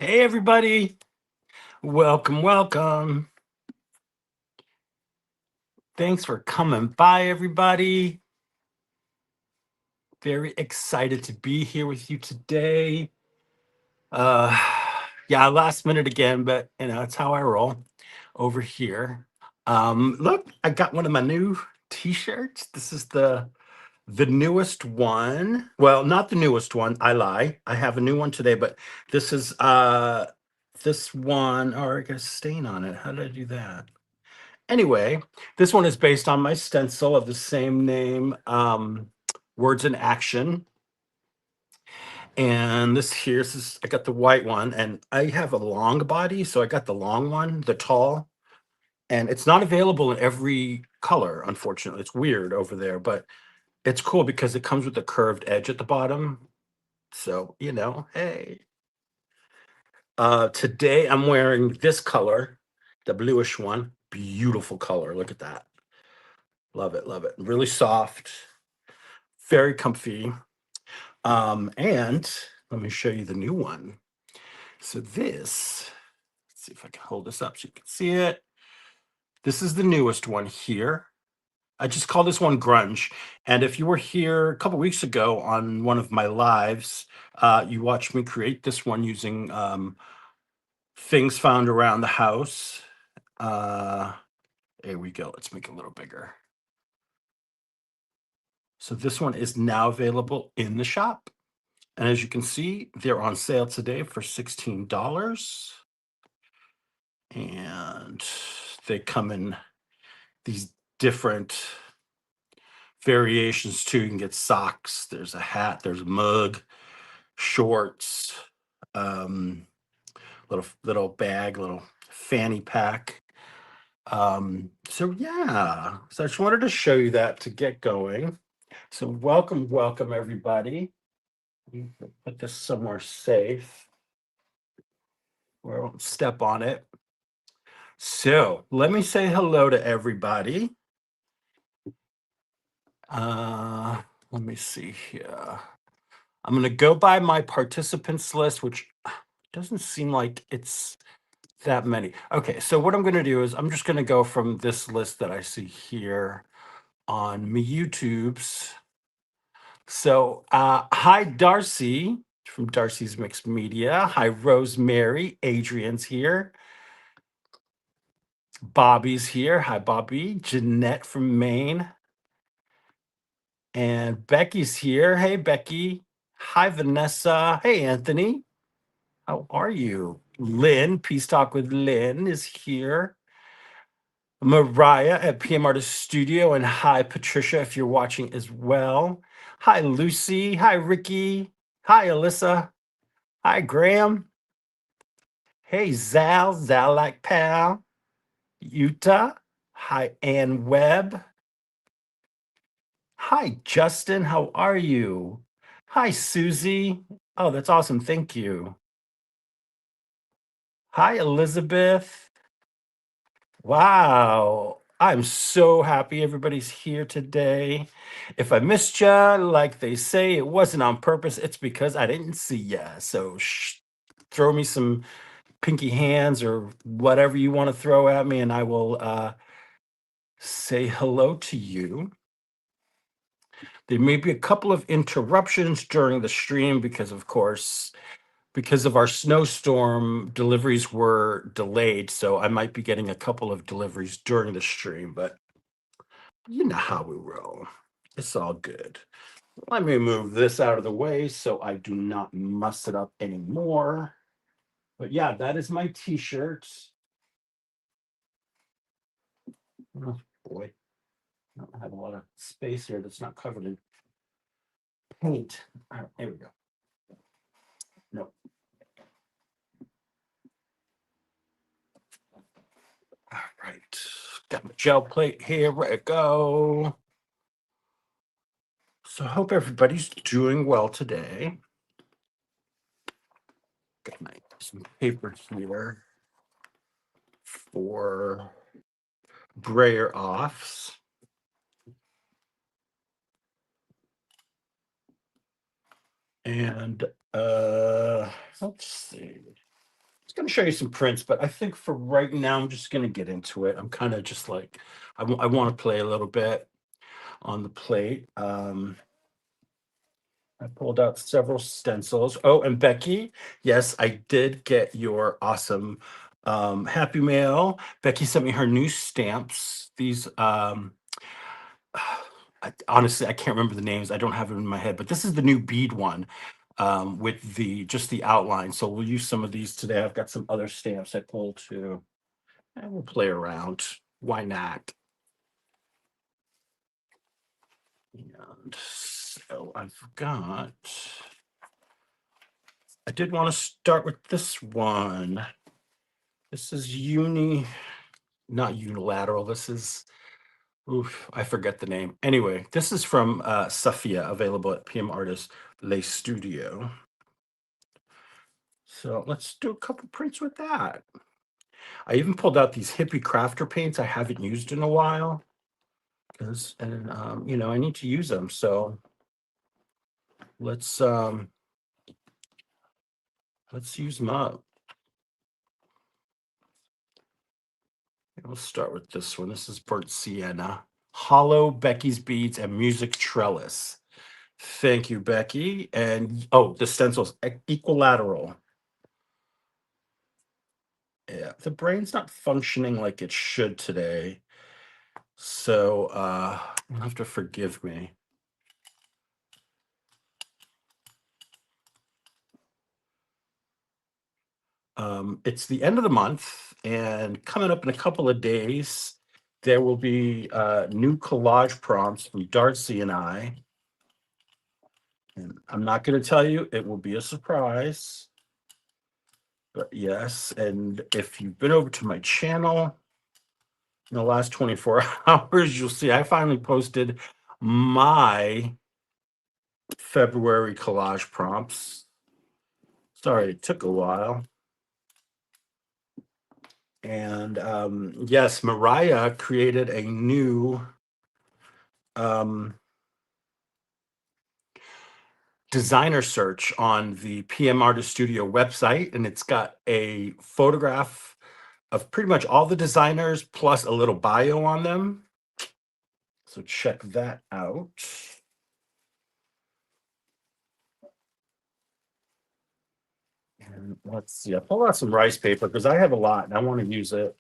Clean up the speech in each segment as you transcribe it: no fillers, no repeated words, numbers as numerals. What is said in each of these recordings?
Hey, everybody. Welcome, welcome. Thanks for coming by, everybody. Very excited to be here with you today. Uh, yeah, last minute again, but it's how I roll over here. Look, I got one of my new t-shirts. This is the newest one. Well, not the newest one. I lie. I have a new one today, but this is this one. Oh, I got a stain on it. How did I do that? Anyway, this one is based on my stencil of the same name, Words in Action. And I got the white one, and I have a long body, so I got the long one, the tall, and it's not available in every color, unfortunately. It's weird over there, but it's cool because it comes with a curved edge at the bottom. So, hey. Today I'm wearing this color, the bluish one. Beautiful color. Look at that. Love it, love it. Really soft, very comfy. And let me show you the new one. So let's see if I can hold this up so you can see it. This is the newest one here. I just call this one grunge. And if you were here a couple weeks ago on one of my lives, you watched me create this one using things found around the house. Uh, there we go. Let's make it a little bigger. So this one is now available in the shop. And as you can see, they're on sale today for $16. And they come in these different variations too. You can get socks, there's a hat, there's a mug, shorts, um, little bag, little fanny pack. So yeah, so I just wanted to show you that to get going. So welcome, welcome everybody. Put this somewhere safe where I won't step on it. So let me say hello to everybody. Uh, Let me see here. I'm going to go by my participants list, which doesn't seem like it's that many. Okay, so what I'm going to do is I'm just going to go from this list that I see here on my YouTubes. So, hi, Darcy from Darcy's Mixed Media. Hi, Rosemary. Adrian's here. Bobby's here. Hi, Bobby. Jeanette from Maine. And Becky's here. Hey, Becky. Hi, Vanessa. Hey, Anthony. How are you? Lynn, Peace Talk with Lynn is here. Mariah at PM Artist Studio. And hi, Patricia, if you're watching as well. Hi, Lucy. Hi, Ricky. Hi, Alyssa. Hi, Graham. Hey, Zal like pal. Utah. Hi, Ann Webb. Hi, Justin. How are you? Hi, Susie. Oh, that's awesome. Thank you. Hi, Elizabeth. Wow. I'm so happy everybody's here today. If I missed ya, like they say, it wasn't on purpose. It's because I didn't see ya. So throw me some pinky hands or whatever you want to throw at me, and I will say hello to you. There may be a couple of interruptions during the stream because, of course, because of our snowstorm, deliveries were delayed. So I might be getting a couple of deliveries during the stream, but you know how we roll. It's all good. Let me move this out of the way so I do not muss it up anymore. But yeah, that is my t-shirt. Oh boy, I don't have a lot of space here that's not covered in paint. All right, there we go. No. All right. Got my gel plate here. Ready to go. So I hope everybody's doing well today. Got some paper here for brayer offs. And let's see. was going to show you some prints, but I think for right now, I'm just going to get into it. I'm kind of just like, I want to play a little bit on the plate. I pulled out several stencils. Oh, and Becky, yes, I did get your awesome happy mail. Becky sent me her new stamps. These honestly, I can't remember the names. I don't have them in my head, but this is the new bead one with the just the outline. So we'll use some of these today. I've got some other stamps I pulled too, and we'll play around. Why not? And so I've got. I did want to start with this one. This is not unilateral. This is, oof, I forget the name. Anyway, this is from Safia, available at PM Artist Le Studio. So let's do a couple prints with that. I even pulled out these hippie crafter paints I haven't used in a while because, and I need to use them. So let's use them up. We'll start with this one. This is Burnt Sienna, Hollow Becky's Beads and Music Trellis. Thank you, Becky. And oh, the stencils equilateral. Yeah, the brain's not functioning like it should today. So you'll have to forgive me. It's the end of the month, and coming up in a couple of days, there will be new collage prompts from Darcy and I. And I'm not going to tell you, it will be a surprise. But yes, and if you've been over to my channel in the last 24 hours, you'll see I finally posted my February collage prompts. Sorry, it took a while. And yes, Mariah created a new designer search on the PM Artist Studio website, and it's got a photograph of pretty much all the designers plus a little bio on them. So check that out. And let's see, I pulled out some rice paper because I have a lot and I want to use it.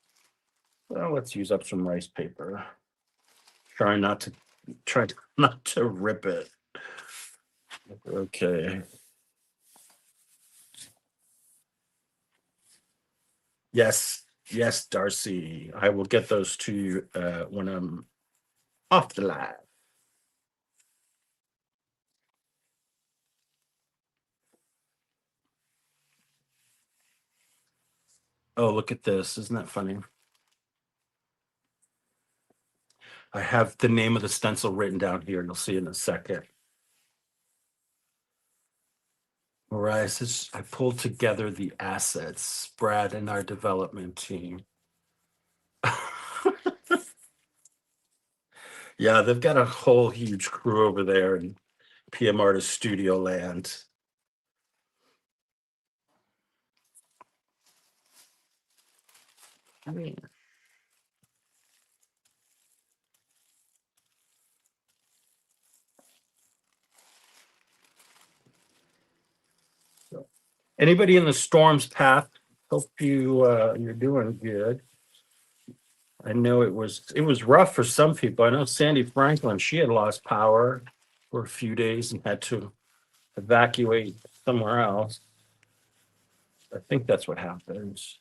Well, let's use up some rice paper. Try not to rip it. Okay. Yes, yes, Darcy. I will get those to you when I'm off the live. Oh, look at this. Isn't that funny? I have the name of the stencil written down here. You'll see in a second. Mariah says, I pulled together the assets, Brad and our development team. Yeah, they've got a whole huge crew over there in PM Artist Studio land. I mean, so anybody in the storm's path, hope you're doing good. I know it was rough for some people. I know Sandy Franklin, she had lost power for a few days and had to evacuate somewhere else. I think that's what happens.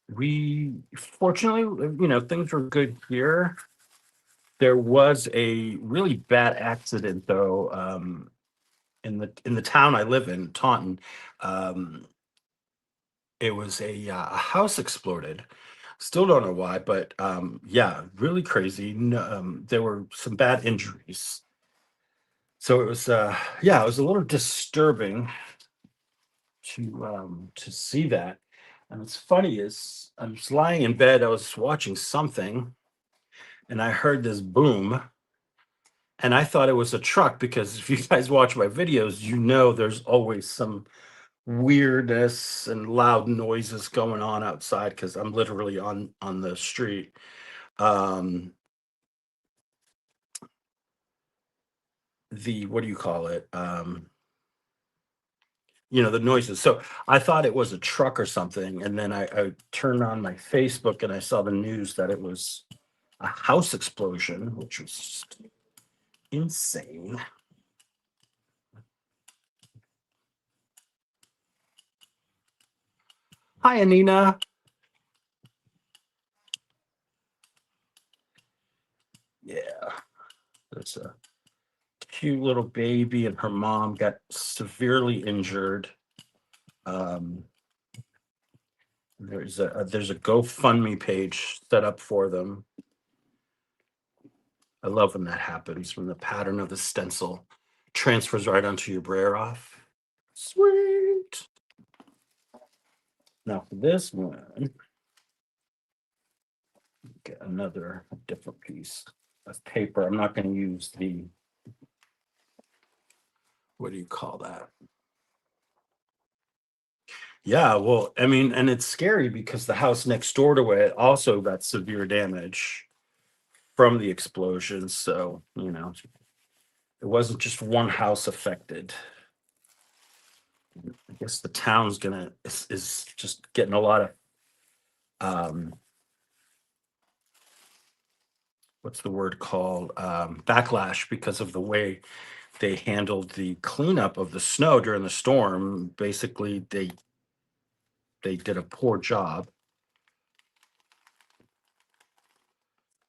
We fortunately, things were good here. There was a really bad accident though, in the town I live in, Taunton. Um, it was a house exploded. Still don't know why, but yeah, really crazy. There were some bad injuries. So it was yeah, it was a little disturbing to see that. And what's funny is I was lying in bed, I was watching something, and I heard this boom. and I thought it was a truck because if you guys watch my videos, you know there's always some weirdness and loud noises going on outside because I'm literally on the street. Um, the what do you call it? The noises. So I thought it was a truck or something, and then I turned on my Facebook and I saw the news that it was a house explosion, which was insane. Hi, Anina. Yeah, there's a cute little baby, and her mom got severely injured. Um, there's a GoFundMe page set up for them. I love when that happens, when the pattern of the stencil transfers right onto your brayer off. Sweet. Now for this one, get another different piece of paper. I'm not going to use the, what do you call that? Yeah, well, I mean, and it's scary because the house next door to it also got severe damage from the explosion. So, it wasn't just one house affected. I guess the town's gonna is just getting a lot of um what's the word called, backlash because of the way they handled the cleanup of the snow during the storm. Basically, they did a poor job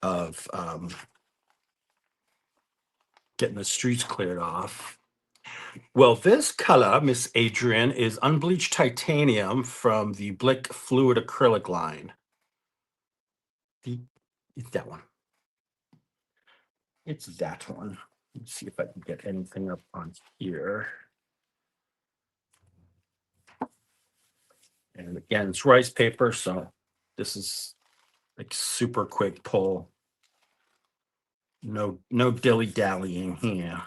of getting the streets cleared off. Well, this color, Miss Adrian, is unbleached titanium from the Blick Fluid Acrylic line. The It's that one. It's that one. Let's see if I can get anything up on here. And again, it's rice paper, so this is like super quick pull. No dilly dallying here.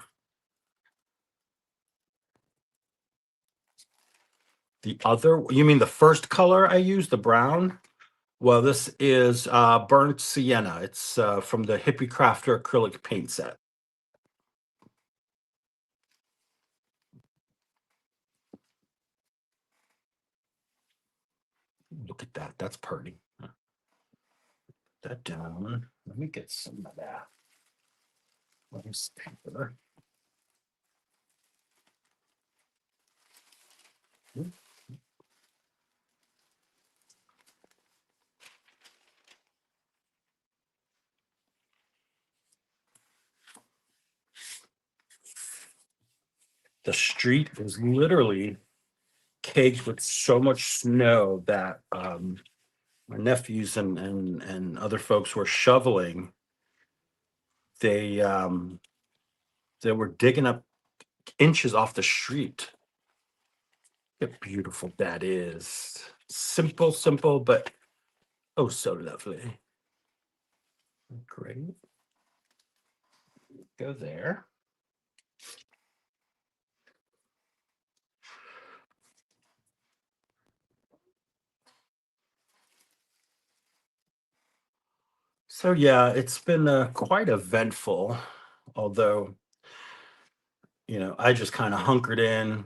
The other, you mean the first color I used, the brown? Well, this is burnt sienna. It's from the Hippie Crafter acrylic paint set. Look at that. That's pretty. Put that down. Let me get some of that rice paper. The street is literally caked with so much snow that my nephews and other folks were shoveling. They they were digging up inches off the street. Look how beautiful that is. Simple, simple, but oh, so lovely. Great. Go there. So yeah, it's been quite eventful. Although I just kind of hunkered in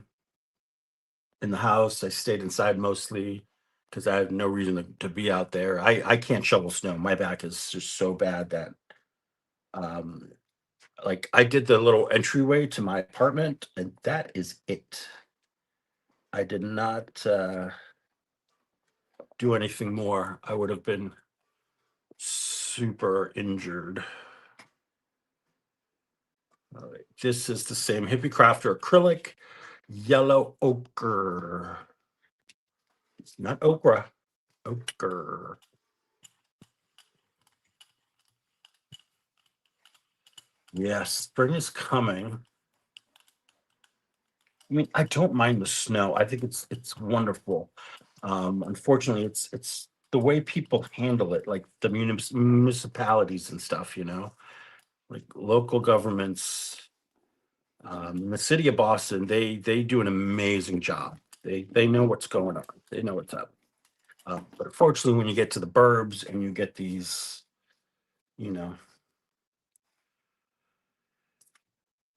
the house. I stayed inside mostly because I have no reason to be out there. I can't shovel snow. My back is just so bad that um like I did the little entryway to my apartment and that is it. I did not do anything more. I would have been super injured. All right. This is the same Hippie Crafter acrylic yellow ochre. It's not okra, ochre. Yes, spring is coming. I mean, I don't mind the snow. I think it's wonderful. Unfortunately, it's the way people handle it, like the municipalities and stuff. like local governments, in the city of Boston, they do an amazing job. They know what's going on. They know what's up. But unfortunately, when you get to the burbs and you get these, you know,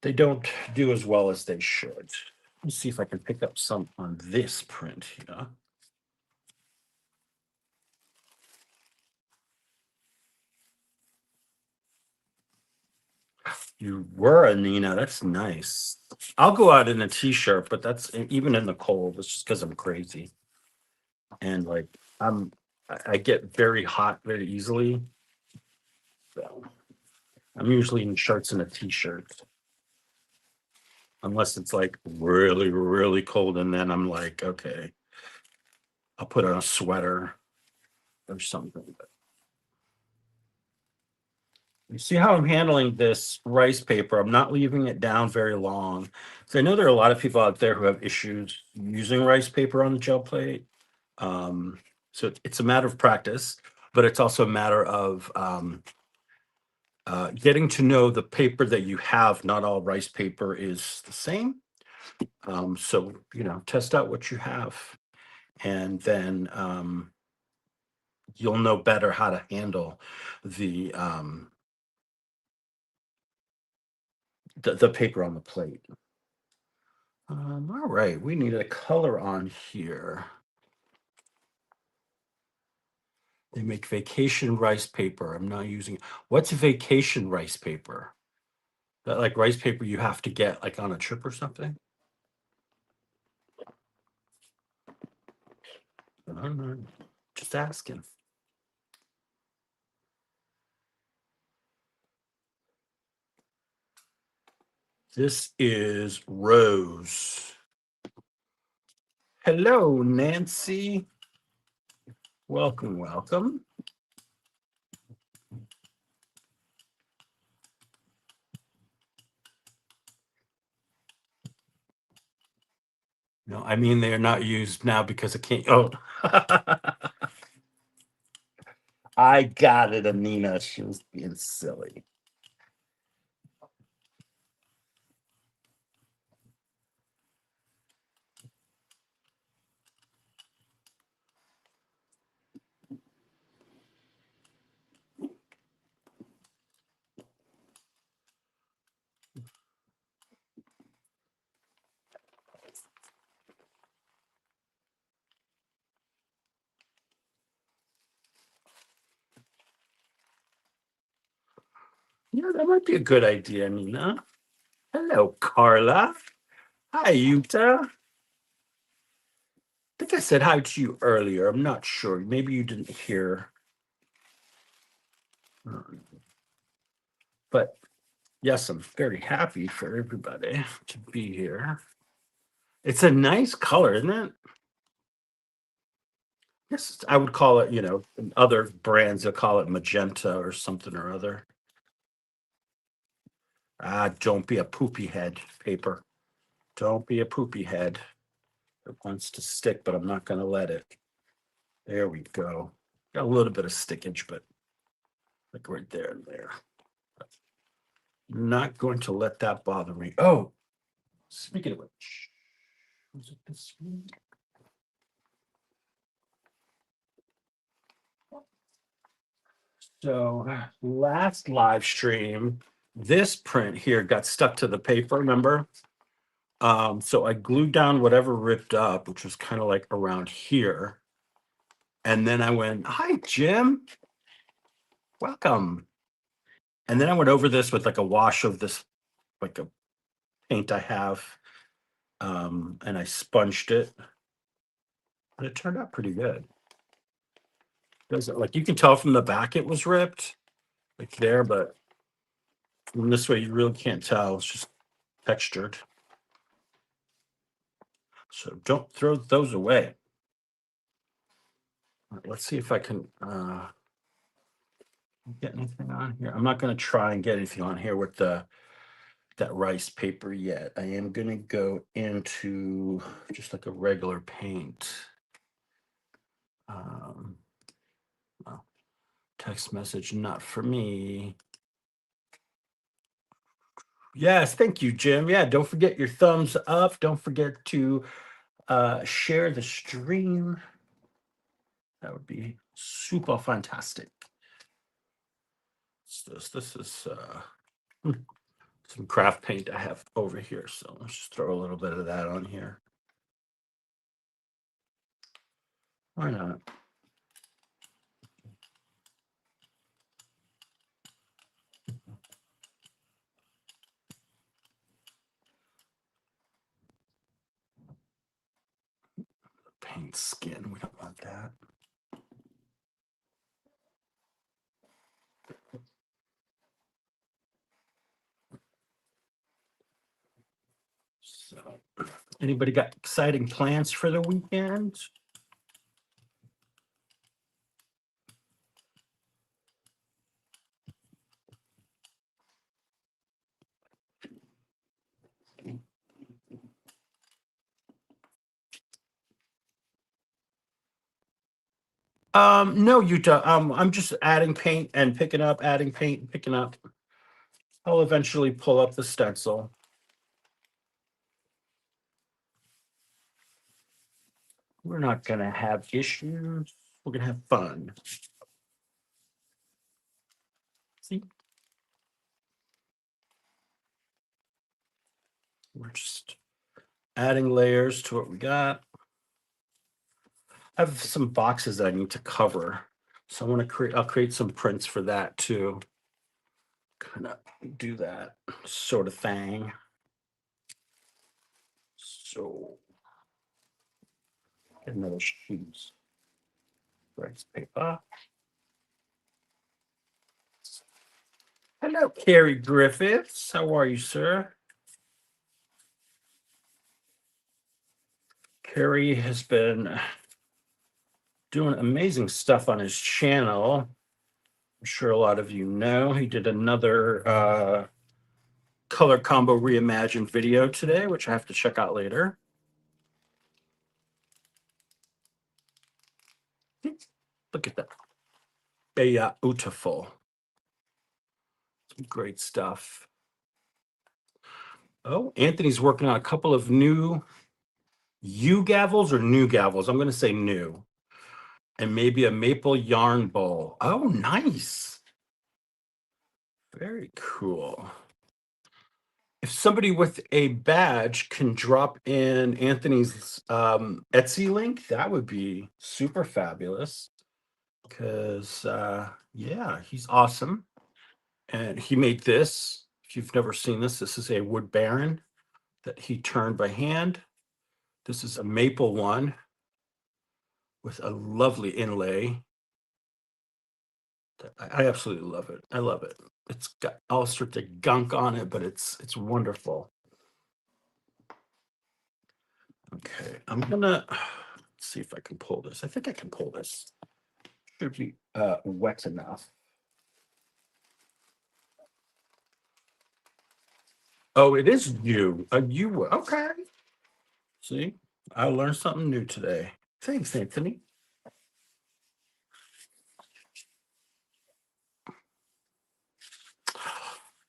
they don't do as well as they should. Let's see if I can pick up some on this print here. You were a Nina. That's nice. I'll go out in a t-shirt, but that's even in the cold. It's just because I'm crazy and like I'm. I get very hot very easily. So I'm usually in shirts and a t-shirt, unless it's like really, really cold, and then I'm like, okay, I'll put on a sweater or something. But you see how I'm handling this rice paper? I'm not leaving it down very long. So I know there are a lot of people out there who have issues using rice paper on the gel plate. Um, so it's a matter of practice, but it's also a matter of getting to know the paper that you have. Not all rice paper is the same. So, test out what you have, and then you'll know better how to handle the the paper on the plate. All right, we need a color on here. They make vacation rice paper. I'm not using. What's vacation rice paper? That like rice paper you have to get like on a trip or something? I don't know. Just asking. This is Rose. Hello, Nancy. Welcome, welcome. No, I mean they are not used now because I can't. Oh, I got it, Anina. She was being silly. Yeah, that might be a good idea, Nina. Hello, Carla. Hi, Yuta. I think I said hi to you earlier. I'm not sure. Maybe you didn't hear. Um, But yes, I'm very happy for everybody to be here. It's a nice color, isn't it? Yes, I would call it, in other brands, they'll call it magenta or something or other. Don't be a poopy head paper. Don't be a poopy head. It wants to stick, but I'm not going to let it. There we go. Got a little bit of stickage, but like right there and there. Not going to let that bother me. Oh, speaking of which, was it this one? So last live stream, this print here got stuck to the paper, remember? So I glued down whatever ripped up, which was kind of like around here. And then I went, hi, Jim, welcome. And then I went over this with like a wash of this, like a paint I have. And I sponged it. And it turned out pretty good. Does it like you can tell from the back it was ripped, like there, but from this way you really can't tell. It's just textured. So don't throw those away. Let's see if I can get anything on here. I'm not going to try and get anything on here with that rice paper yet. I am going to go into just like a regular paint. Um, well, text message, not for me. Yes, thank you, Jim. Yeah, don't forget your thumbs up. Don't forget to share the stream. That would be super fantastic. This is some craft paint I have over here. So let's just throw a little bit of that on here. Why not? Paint skin. We don't want that. So, anybody got exciting plans for the weekend? No, Utah. I'm just adding paint and picking up, adding paint and picking up. I'll eventually pull up the stencil. We're not gonna have issues. We're gonna have fun. See? We're just adding layers to what we got. I have some boxes I need to cover. So I want to I'll create some prints for that too. Kind of do that sort of thing. So another sheet. Rice paper. Hello, Carrie Griffiths. How are you, sir? Carrie has been doing amazing stuff on his channel. I'm sure a lot of you know. He did another color combo reimagined video today, which I have to check out later. Look at that. Beautiful. Some great stuff. Oh, Anthony's working on a couple of new gavels or new gavels. I'm going to say new. And maybe a maple yarn bowl. Oh, nice. Very cool. If somebody with a badge can drop in Anthony's Etsy link, that would be super fabulous. Because, yeah, he's awesome. And he made this. If you've never seen this, this is a wood baron that he turned by hand. This is a maple one with a lovely inlay. I absolutely love it. I love it. It's got all sorts of gunk on it, but it's wonderful. Okay, I'm gonna see if I can pull this. I think I can pull this. Should be wet enough. Oh, it is you. You okay? See, I learned something new today. Thanks, Anthony.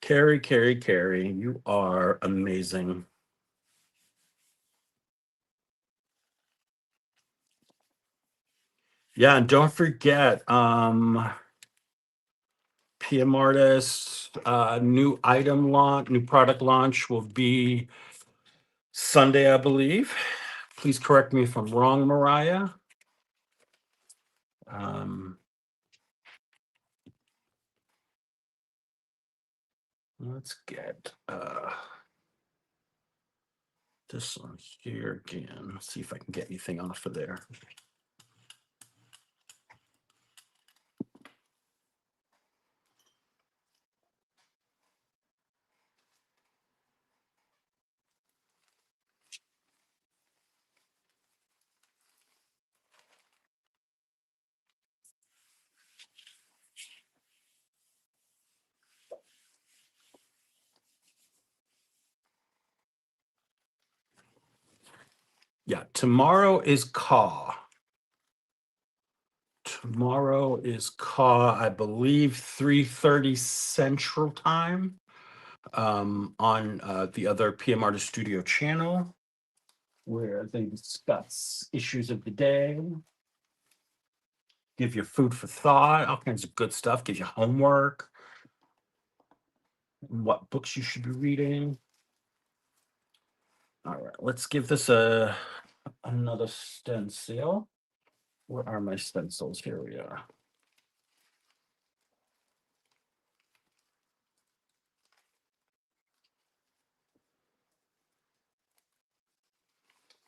Carrie, you are amazing. Yeah, and don't forget, PM Artist, new item launch, new product launch will be Sunday, I believe. Please correct me if I'm wrong, Mariah. Um, let's get this one here again. See if I can get anything off of there. Yeah, tomorrow is CAW. Tomorrow is CAW, I believe 3:30 Central Time. on the other PM Artist Studio channel, where they discuss issues of the day, give you food for thought, all kinds of good stuff, give you homework, what books you should be reading. All right, let's give this another stencil. Where are my stencils? Here we are.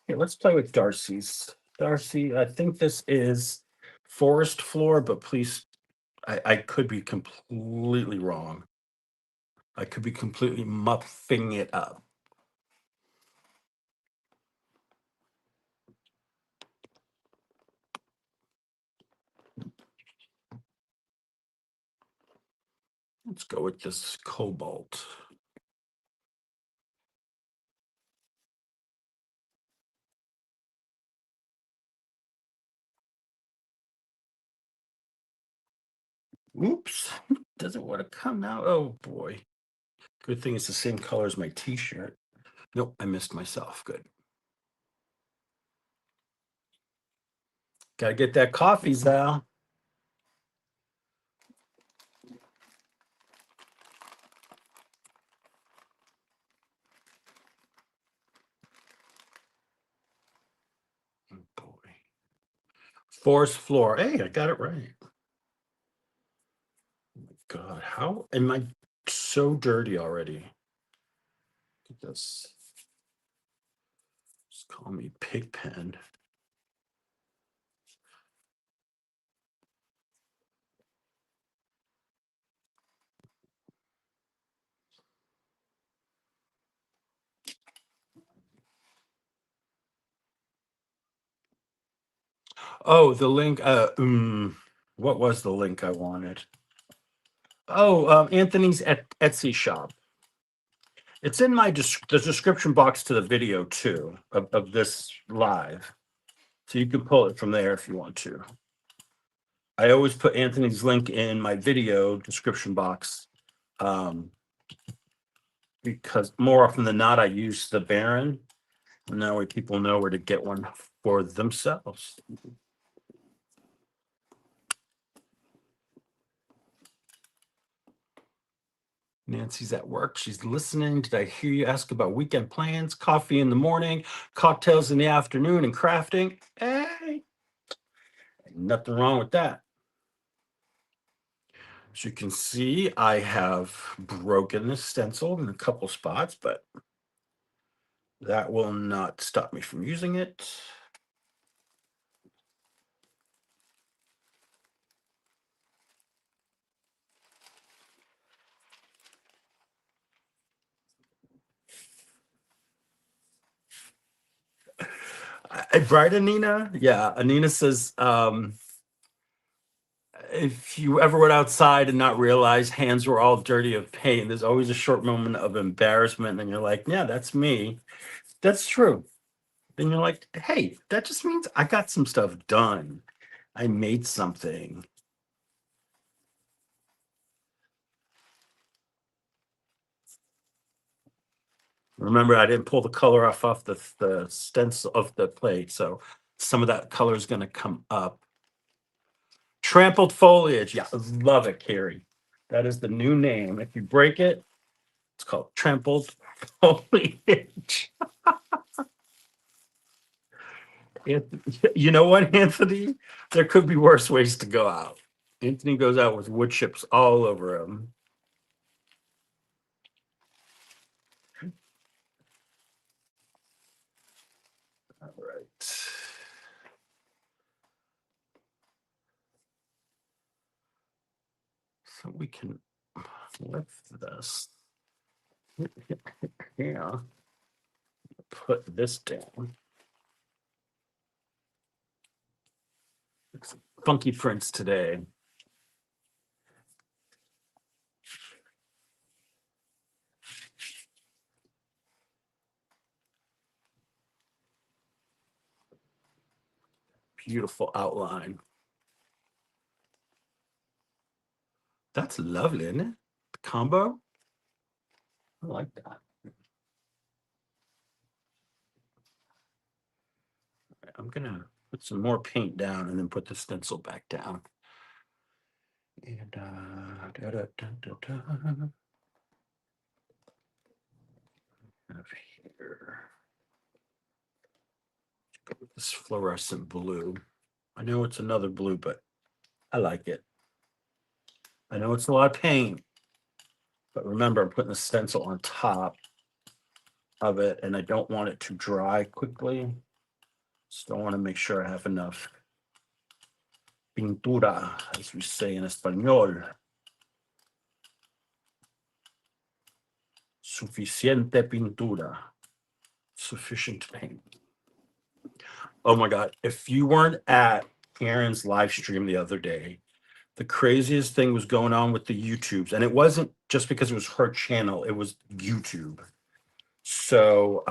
Here, let's play with Darcy's. Darcy, I think this is forest floor, but please, I could be completely wrong. I could be completely muffing it up. Let's go with this cobalt. Oops, doesn't want to come out. Oh boy. Good thing it's the same color as my t-shirt. Nope, I missed myself. Good. Gotta get that coffee, Zal. Oh boy. Forest floor. Hey, I got it right. Oh my God, how am I so dirty already? Look at this. Just call me Pigpen. Oh, the link. What was the link I wanted? Oh, Anthony's Etsy shop. It's in the description box to the video too of this live, so you can pull it from there if you want to. I always put Anthony's link in my video description box, um, because more often than not, I use the Baron, and that way people know where to get one for themselves. Nancy's at work. She's listening. Did I hear you ask about weekend plans? Coffee in the morning, cocktails in the afternoon, and crafting. Hey, nothing wrong with that. As you can see, I have broken the stencil in a couple spots, but that will not stop me from using it. Right, Anina? Yeah, Anina says, if you ever went outside and not realize hands were all dirty of paint, there's always a short moment of embarrassment, and you're like, yeah, that's me. That's true. Then you're like, hey, that just means I got some stuff done. I made something. Remember, I didn't pull the color off the stencil of the plate, so some of that color is going to come up. Trampled foliage. Yeah, love it, Carrie. That is the new name. If you break it, it's called trampled foliage. You know what, Anthony? There could be worse ways to go out. Anthony goes out with wood chips all over him. All right. So we can lift this. Yeah. Put this down. It's funky prints today. Beautiful outline. That's lovely, isn't it? The combo. I like that. I'm gonna put some more paint down and then put the stencil back down. And da, da, da, da, da. Up here. Go with this fluorescent blue. I know it's another blue, but I like it. I know it's a lot of paint, but remember, I'm putting the stencil on top of it, and I don't want it to dry quickly. So I want to make sure I have enough pintura, as we say in español. Suficiente pintura. Sufficient paint. Oh my God. If you weren't at Karen's live stream the other day, the craziest thing was going on with the YouTubes. And it wasn't just because it was her channel, it was YouTube. So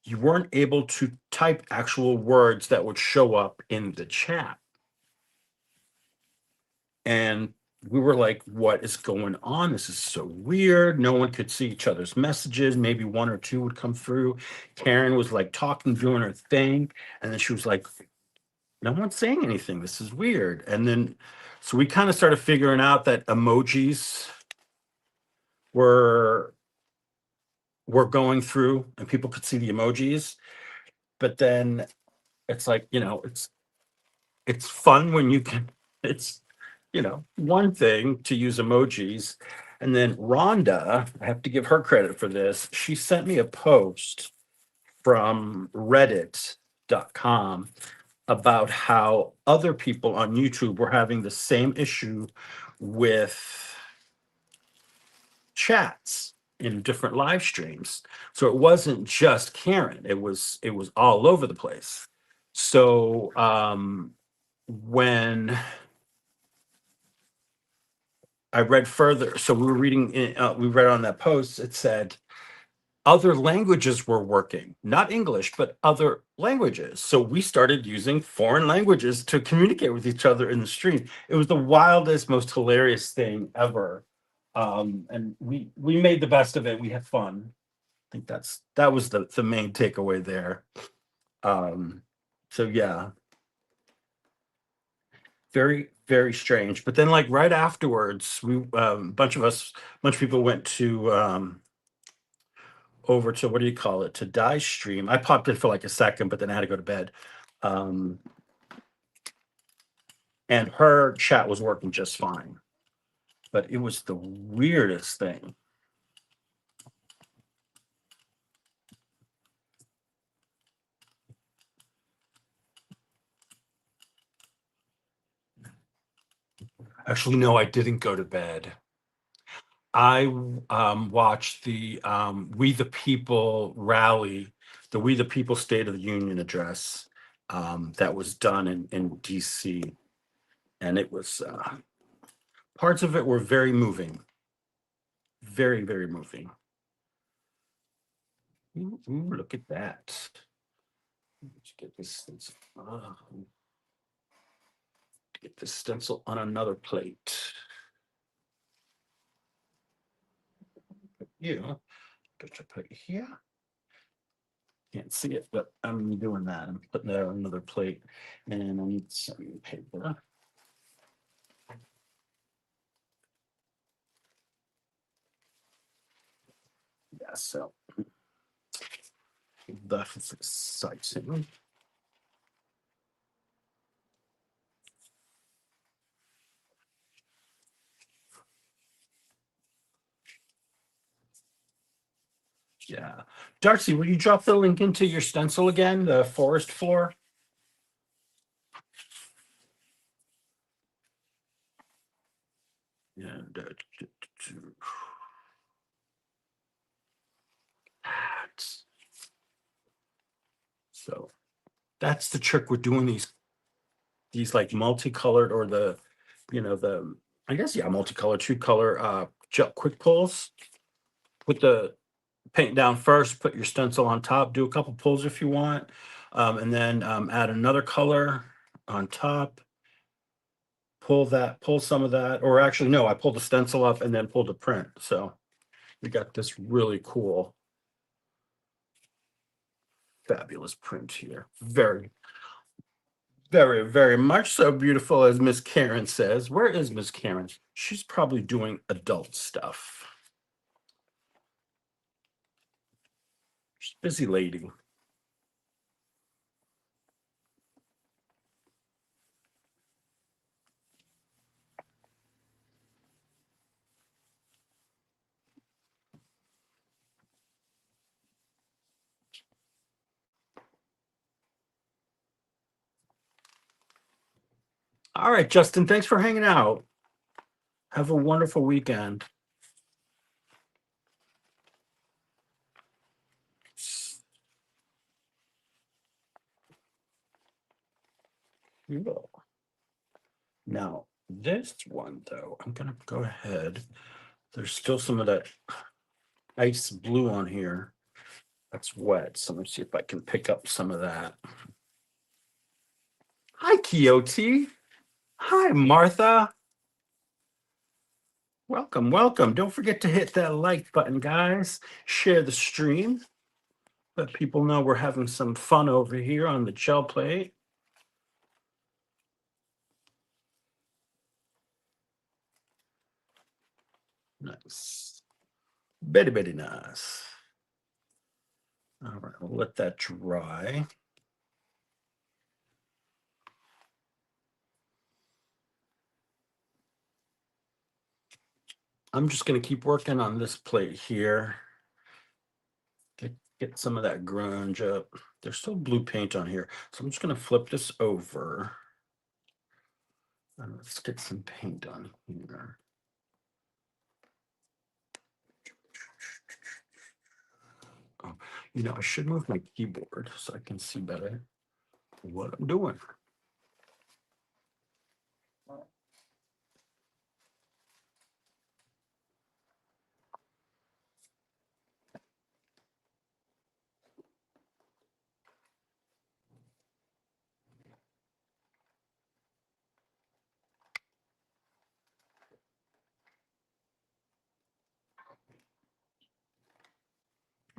you weren't able to type actual words that would show up in the chat. And we were like, what is going on? This is so weird. No one could see each other's messages. Maybe one or two would come through. Karen was like talking, doing her thing. And then she was like, no one's saying anything. This is weird. And then, so we kind of started figuring out that emojis were going through and people could see the emojis. But then it's like, it's fun when you can, it's, one thing to use emojis. And then Rhonda, I have to give her credit for this. She sent me a post from reddit.com about how other people on YouTube were having the same issue with chats in different live streams. So it wasn't just Karen, it was all over the place. So when I read further, so we were reading, we read on that post, it said other languages were working, not English, but other languages. So we started using foreign languages to communicate with each other in the stream. It was the wildest, most hilarious thing ever. And we made the best of it. We had fun. I think that was the main takeaway there. So yeah, very, very strange. But then like right afterwards, we bunch of people went to over to, what do you call it, to Die Stream. I popped in for like a second, but then I had to go to bed. Um, and her chat was working just fine. But it was the weirdest thing. Actually, no, I didn't go to bed. I watched the We the People rally, the We the People State of the Union address that was done in DC. And it was, parts of it were very moving. Very, very moving. Ooh, look at that. Let's get this stencil. Get this stencil on another plate. You put it here. Can't see it, but I'm doing that. I'm putting that on another plate, and I need some paper. Yeah, so that is exciting. Yeah. Darcy, will you drop the link into your stencil again, the forest floor? And so that's the trick with doing these like multicolored, or the, the, I guess, yeah, multicolored, two color quick pulls. Put the paint down first, put your stencil on top, do a couple pulls if you want, and then add another color on top, pull some of that, or actually, no, I pulled the stencil up and then pulled the print. So we got this really cool, fabulous print here. Very, very, very much so beautiful, as Miss Karen says. Where is Miss Karen? She's probably doing adult stuff. She's a busy lady. All right, Justin, thanks for hanging out. Have a wonderful weekend. Now, this one, though, I'm going to go ahead. There's still some of that ice blue on here. That's wet. So let me see if I can pick up some of that. Hi, Quixote. Hi, Martha. Welcome, welcome. Don't forget to hit that like button, guys. Share the stream. Let people know we're having some fun over here on the gel plate. Nice. Very, very nice. All right, we'll let that dry. I'm just going to keep working on this plate here. Get some of that grunge up. There's still blue paint on here. So I'm just going to flip this over. And let's get some paint on here. Oh, I should move my keyboard so I can see better what I'm doing.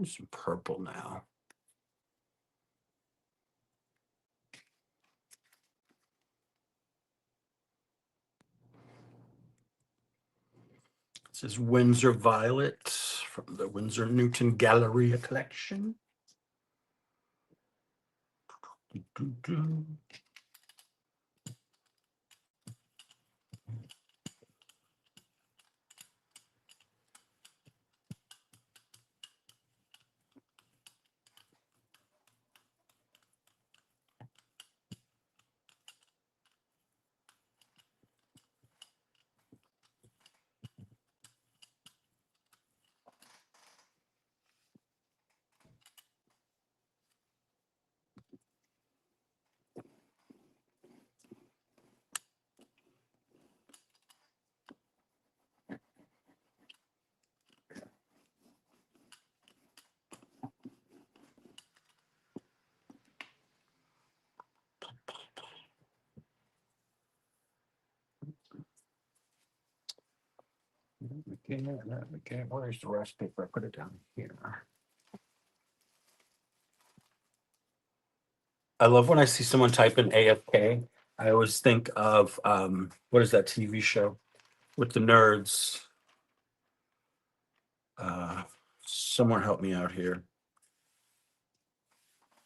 Some purple now. This is Windsor Violet from the Winsor Newton Galleria collection. Okay, where's the rest paper? I put it down here. I love when I see someone type in AFK. I always think of what is that TV show with the nerds? Someone help me out here.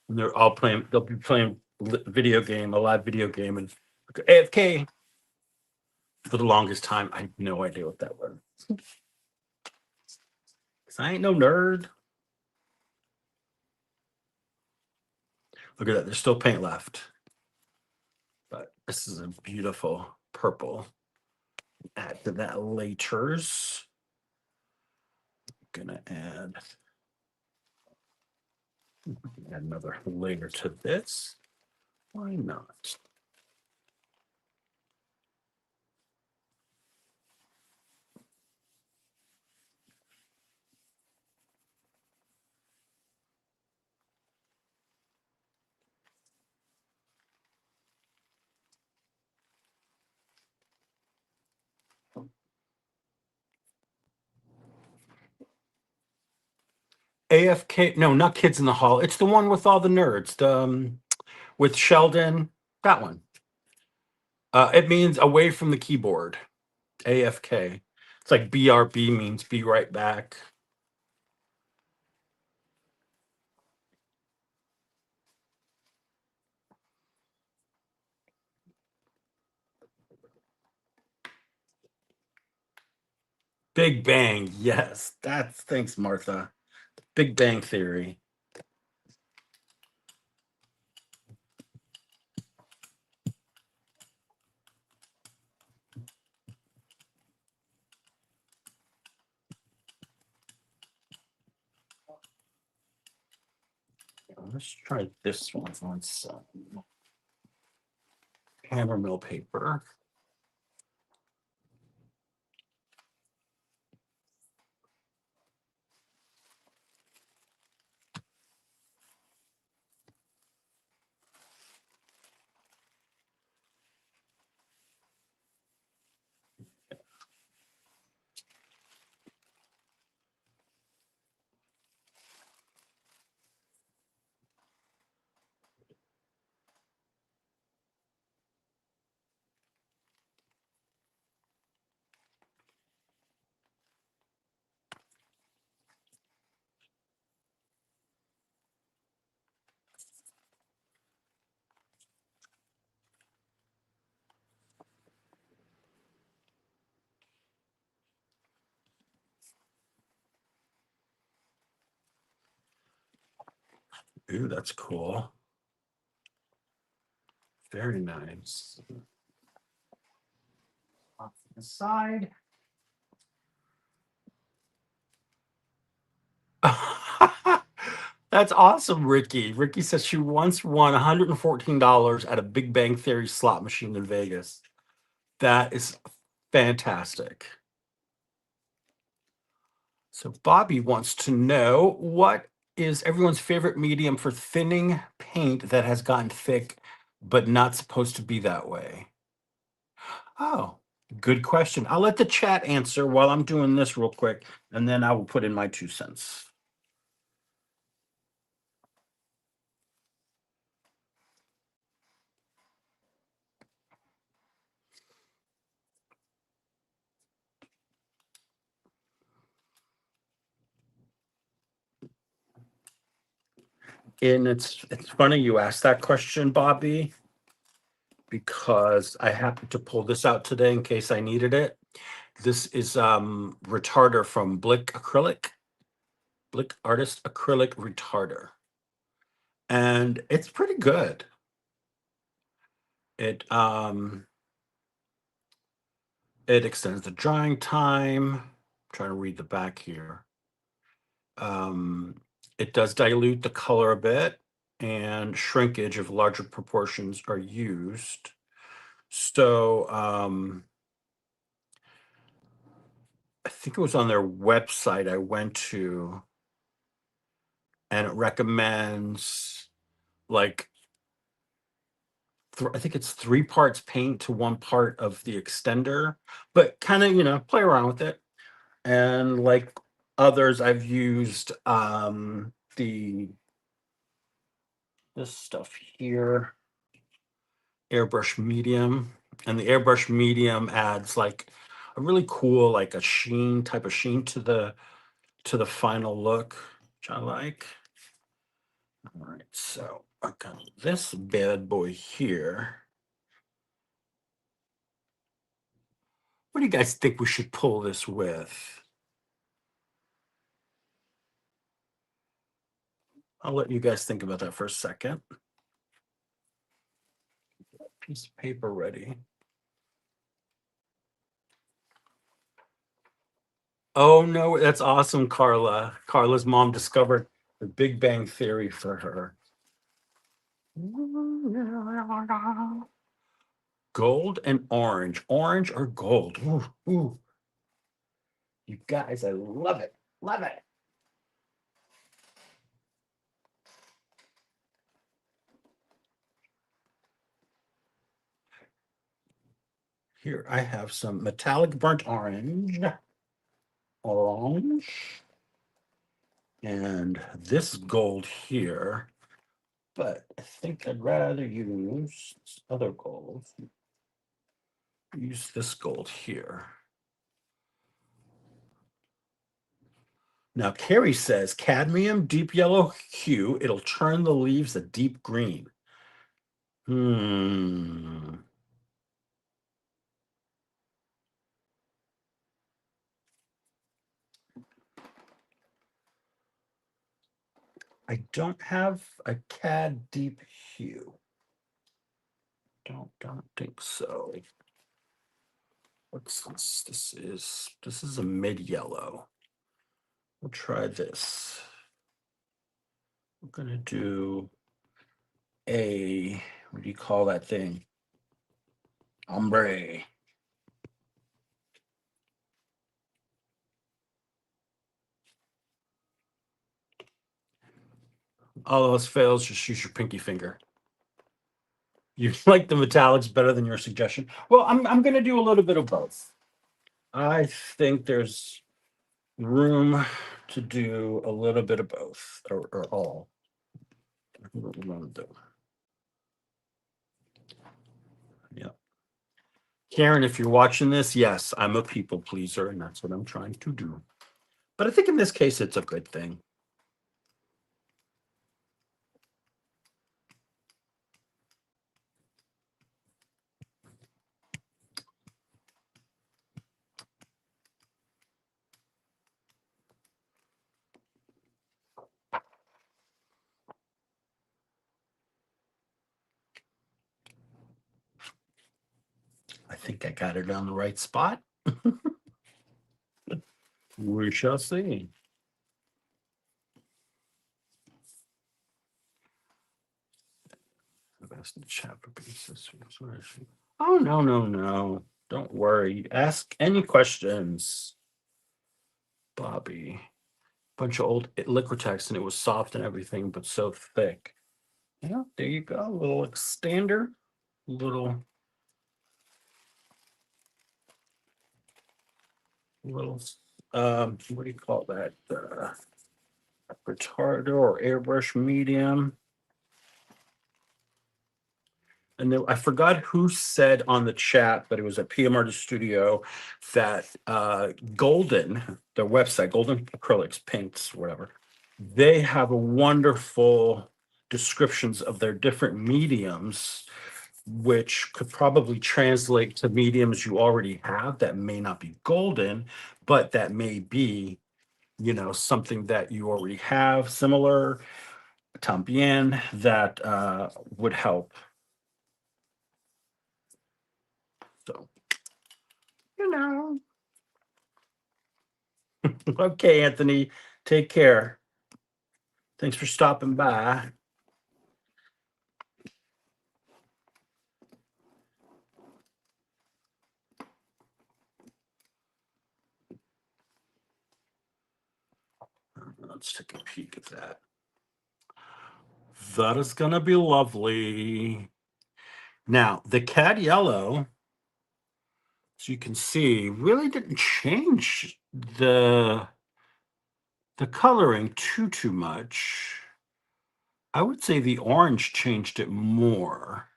And they're all playing. They'll be playing video game, a live video game, and AFK. For the longest time, I had no idea what that was. 'Cause I ain't no nerd. Look at that. There's still paint left. But this is a beautiful purple. Add to that laters. Gonna add another layer to this. Why not? AFK. No, not Kids in the Hall. It's the one with all the nerds. With Sheldon. That one. It means away from the keyboard. AFK. It's like BRB means be right back. Big Bang. Yes. Thanks, Martha. Big Bang Theory. Let's try this one on some hammer mill paper. Ooh, that's cool. Very nice. Off to the side. That's awesome, Ricky. Ricky says she once won $114 at a Big Bang Theory slot machine in Vegas. That is fantastic. So Bobby wants to know what is everyone's favorite medium for thinning paint that has gotten thick but not supposed to be that way? Oh, good question. I'll let the chat answer while I'm doing this real quick, and then I will put in my 2 cents. And it's funny you asked that question, Bobby, because I happened to pull this out today in case I needed it. This is retarder from Blick Acrylic, Blick Artist Acrylic Retarder. And it's pretty good. It it extends the drying time. I'm trying to read the back here. Um, it does dilute the color a bit, and shrinkage if larger proportions are used. So I think it was on their website I went to, and it recommends like I think it's 3 parts paint to 1 part of the extender, but kind of play around with it. And like others, I've used the this stuff here, airbrush medium, and the airbrush medium adds like a really cool like a sheen type of sheen to the final look, which I like. All right, so I got this bad boy here. What do you guys think we should pull this with? I'll let you guys think about that for a second. Piece of paper ready. Oh no, that's awesome, Carla. Carla's mom discovered the Big Bang Theory for her. Gold and orange. Orange or gold. Ooh, ooh. You guys, I love it. Love it. Here I have some metallic burnt orange, orange, and this gold here, but I think I'd rather use this other gold. Use this gold here. Now, Carrie says cadmium, deep yellow hue. It'll turn the leaves a deep green. I don't have a cad deep hue. Don't think so. What's this? This is a mid yellow. We'll try this. We're gonna do a, what do you call that thing? Ombre. All else fails, just use your pinky finger. You like the metallics better than your suggestion? Well, I'm gonna do a little bit of both. I think there's room to do a little bit of both, or all. What we want to do. Yeah. Karen, if you're watching this, yes, I'm a people pleaser, and that's what I'm trying to do. But I think in this case, it's a good thing. I think I got it on the right spot. We shall see. Oh, no. Don't worry. Ask any questions, Bobby. Bunch of old Liquitex, and it was soft and everything, but so thick. Yeah, there you go. A little extender, little what do you call that? Retarder or airbrush medium. And then I forgot who said on the chat, but it was at PM Artist Studio that Golden, their website, Golden Acrylics, Paints, whatever, they have a wonderful descriptions of their different mediums, which could probably translate to mediums you already have that may not be golden, but that may be, something that you already have similar, tambien, that would help. So, Okay, Anthony, take care. Thanks for stopping by. Let's take a peek at that. That is going to be lovely. Now, the cad yellow, as you can see, really didn't change the coloring too much. I would say the orange changed it more,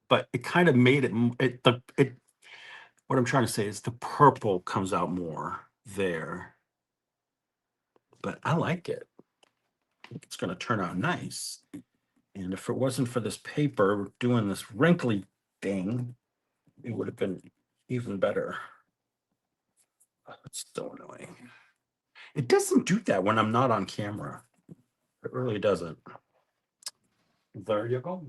but it kind of made it what I'm trying to say is the purple comes out more there. But I like it. It's going to turn out nice. And if it wasn't for this paper doing this wrinkly thing, it would have been even better. Oh, it's so annoying. It doesn't do that when I'm not on camera. It really doesn't. There you go.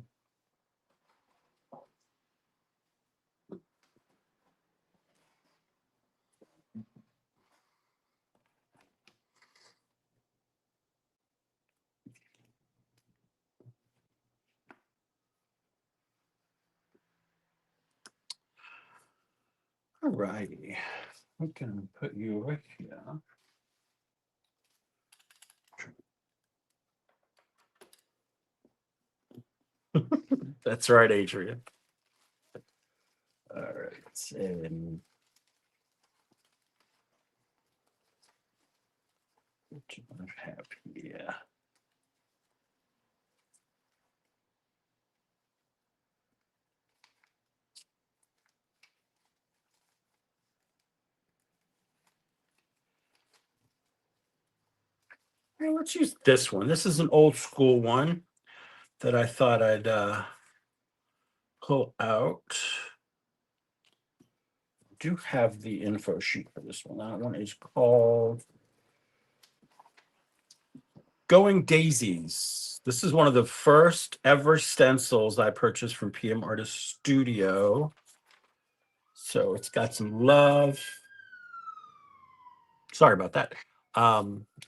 All righty. We can put you right here. That's right, Adrian. All right. And What do I have here? Hey, let's use this one. This is an old school one that I thought I'd pull out. Do have the info sheet for this one. That one is called Going Daisies. This is one of the first ever stencils I purchased from PM Artist Studio. So it's got some love. Sorry about that.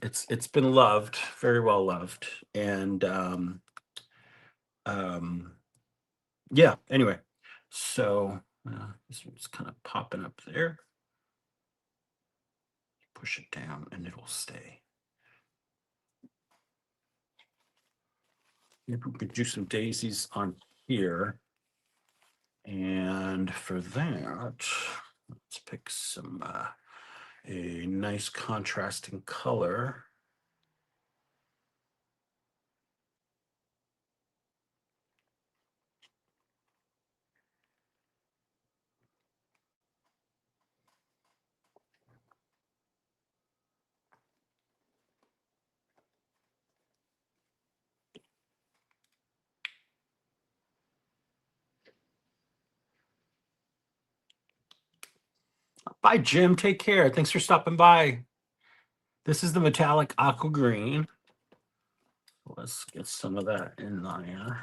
It's been loved, very well loved, and um, yeah. Anyway, so this one's kind of popping up there. Push it down, and it'll stay. Maybe we could do some daisies on here. And for that, let's pick some a nice contrasting color. Bye, Jim. Take care. Thanks for stopping by. This is the metallic aqua green. Let's get some of that in there.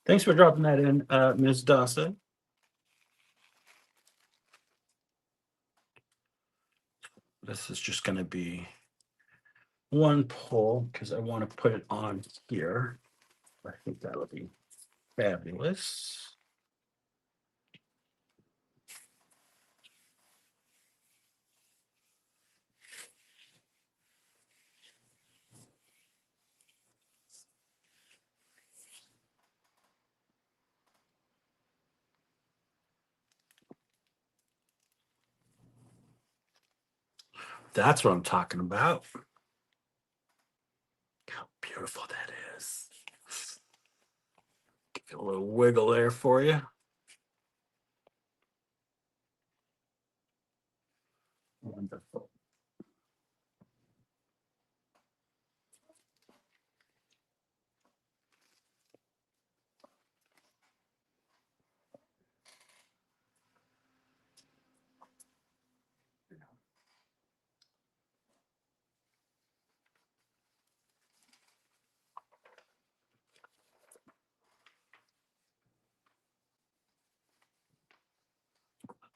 Thanks for dropping that in, Ms. Dawson. This is just going to be one pull because I want to put it on here. I think that'll be fabulous. That's what I'm talking about. How beautiful that is. Give it a little wiggle there for you. Wonderful.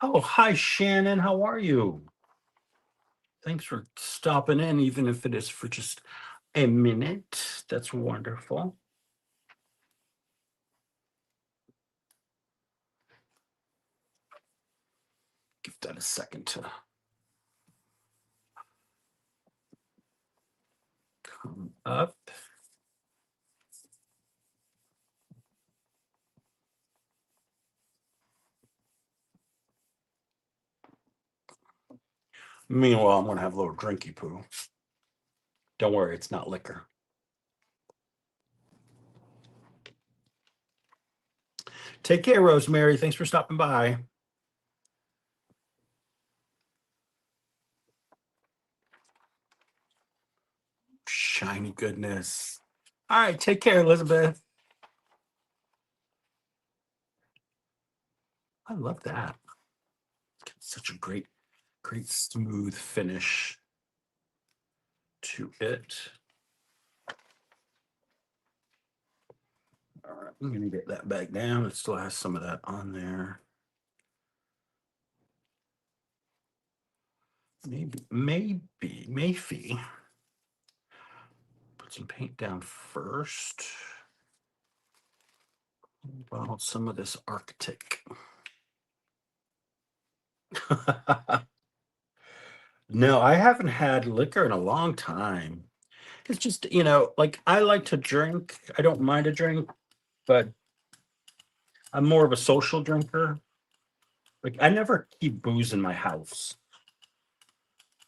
Oh, hi, Shannon. How are you? Thanks for stopping in, even if it is for just a minute. That's wonderful. Give that a second to come up. Meanwhile, I'm going to have a little drinky poo. Don't worry, it's not liquor. Take care, Rosemary. Thanks for stopping by. Shiny goodness. All right, take care, Elizabeth. I love that. Such a great, great smooth finish to it. All right, I'm going to get that back down. It still has some of that on there. Maybe. Put some paint down first. Bottle some of this Arctic. No, I haven't had liquor in a long time. It's just, like I like to drink. I don't mind a drink, but I'm more of a social drinker. Like I never keep booze in my house.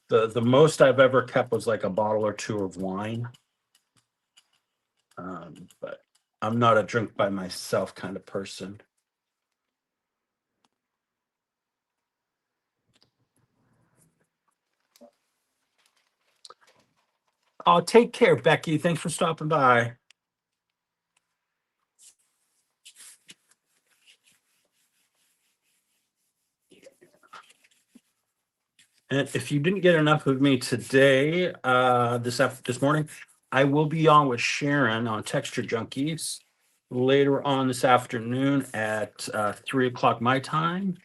The most I've ever kept was like a bottle or two of wine. But I'm not a drink by myself kind of person. Oh, take care, Becky. Thanks for stopping by. And if you didn't get enough of me today, this morning, I will be on with Sharon on Texture Junkies later on this afternoon at 3 o'clock my time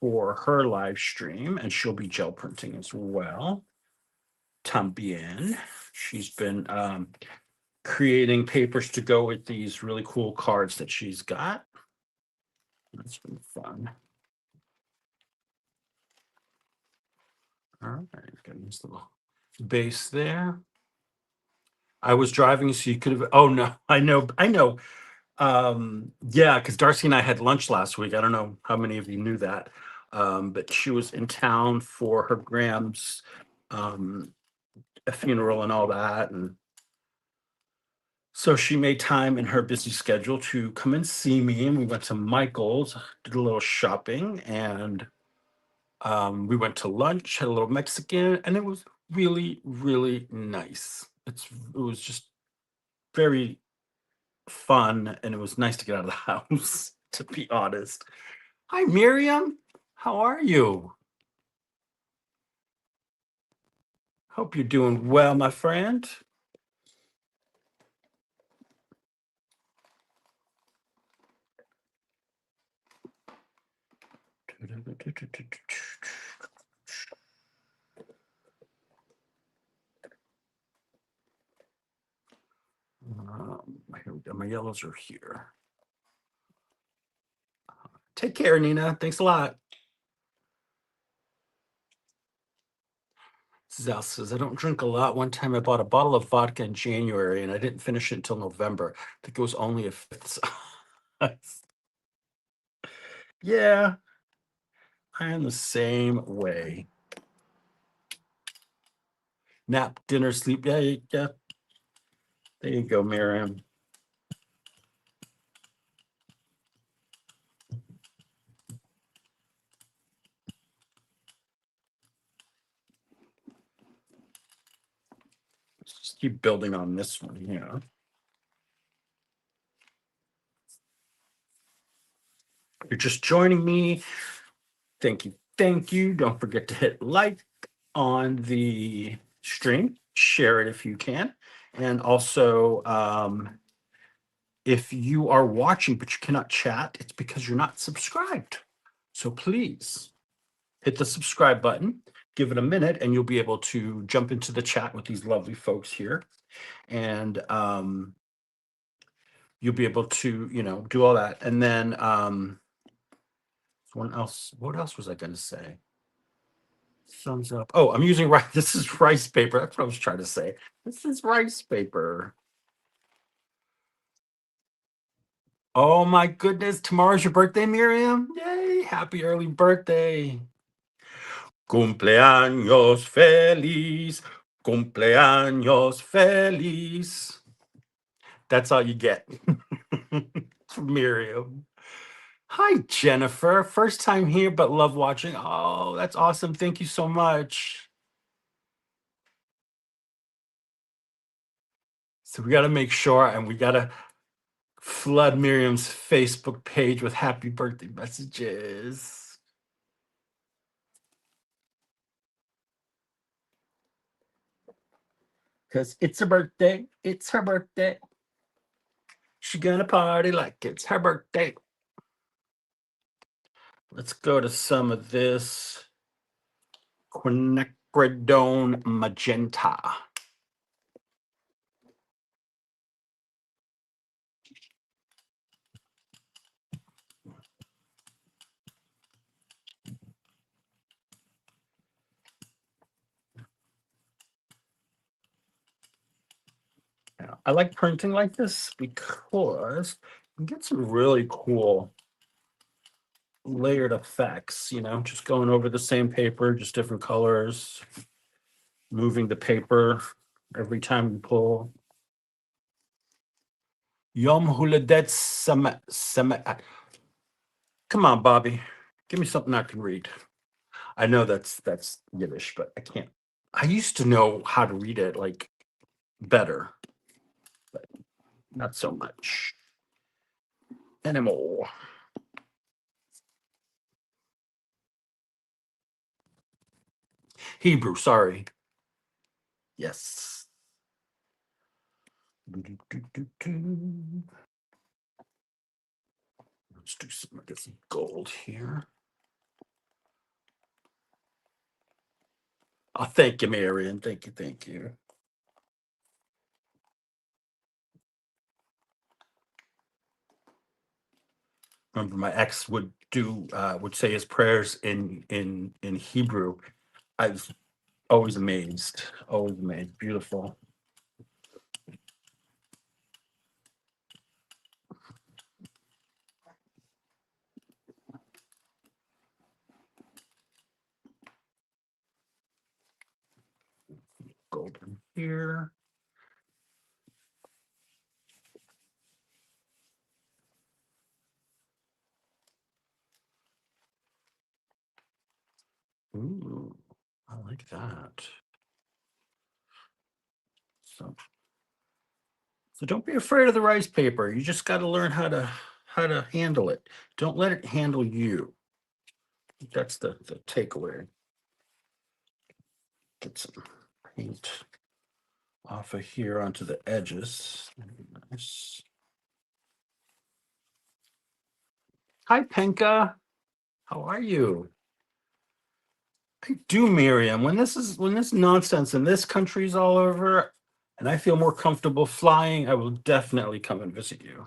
for her live stream, and she'll be gel printing as well. Tambien. She's been creating papers to go with these really cool cards that she's got. That's been fun. All right, got this little base there. I was driving, so you could have. Oh no, I know. Yeah, because Darcy and I had lunch last week. I don't know how many of you knew that, but she was in town for her Graham's um, a funeral and all that, and so she made time in her busy schedule to come and see me. And we went to Michael's, did a little shopping, and we went to lunch, had a little Mexican, and it was really, really nice. It was just very fun, and it was nice to get out of the house, to be honest. Hi, Miriam. How are you? Hope you're doing well, my friend. Here we go. My yellows are here. Take care, Nina. Thanks a lot. Zal says, I don't drink a lot. One time I bought a bottle of vodka in January and I didn't finish it until November. I think it was only a fifth size. Yeah, I am the same way. Nap, dinner, sleep. Yeah, yeah. There you go, Miriam. Let's just keep building on this one here. You're just joining me. Thank you. Thank you. Don't forget to hit like on the stream. Share it if you can. And also, if you are watching but you cannot chat, it's because you're not subscribed. So please hit the subscribe button, give it a minute, and you'll be able to jump into the chat with these lovely folks here. And you'll be able to, do all that. And then what else was I going to say? Thumbs up. Oh, I'm using rice. This is rice paper. That's what I was trying to say. This is rice paper. Oh my goodness. Tomorrow's your birthday, Miriam. Yay. Happy early birthday. Cumpleaños feliz. Cumpleaños feliz. That's all you get from Miriam. Hi, Jennifer. First time here, but love watching. Oh, that's awesome. Thank you so much. So we got to make sure and we got to flood Miriam's Facebook page with happy birthday messages. Because it's her birthday. It's her birthday. She's gonna party like it's her birthday. Let's go to some of this quinacridone magenta. I like printing like this because you get some really cool layered effects, just going over the same paper, just different colors, moving the paper every time you pull. Yom Huladet Come on, Bobby. Give me something I can read. I know that's Yiddish, but I can't. I used to know how to read it like better, but not so much anymore. Hebrew, sorry. Yes. Let's do some gold here. Oh, thank you, Marion. Thank you, thank you. Remember, my ex would say his prayers in Hebrew. I was always amazed. Always amazed. Beautiful. Golden here. Ooh, I like that. So don't be afraid of the rice paper. You just got to learn how to handle it. Don't let it handle you. That's the takeaway. Get some paint off of here onto the edges. Nice. Hi, Penka. How are you? I do, Miriam. When this nonsense in this country's all over, and I feel more comfortable flying, I will definitely come and visit you.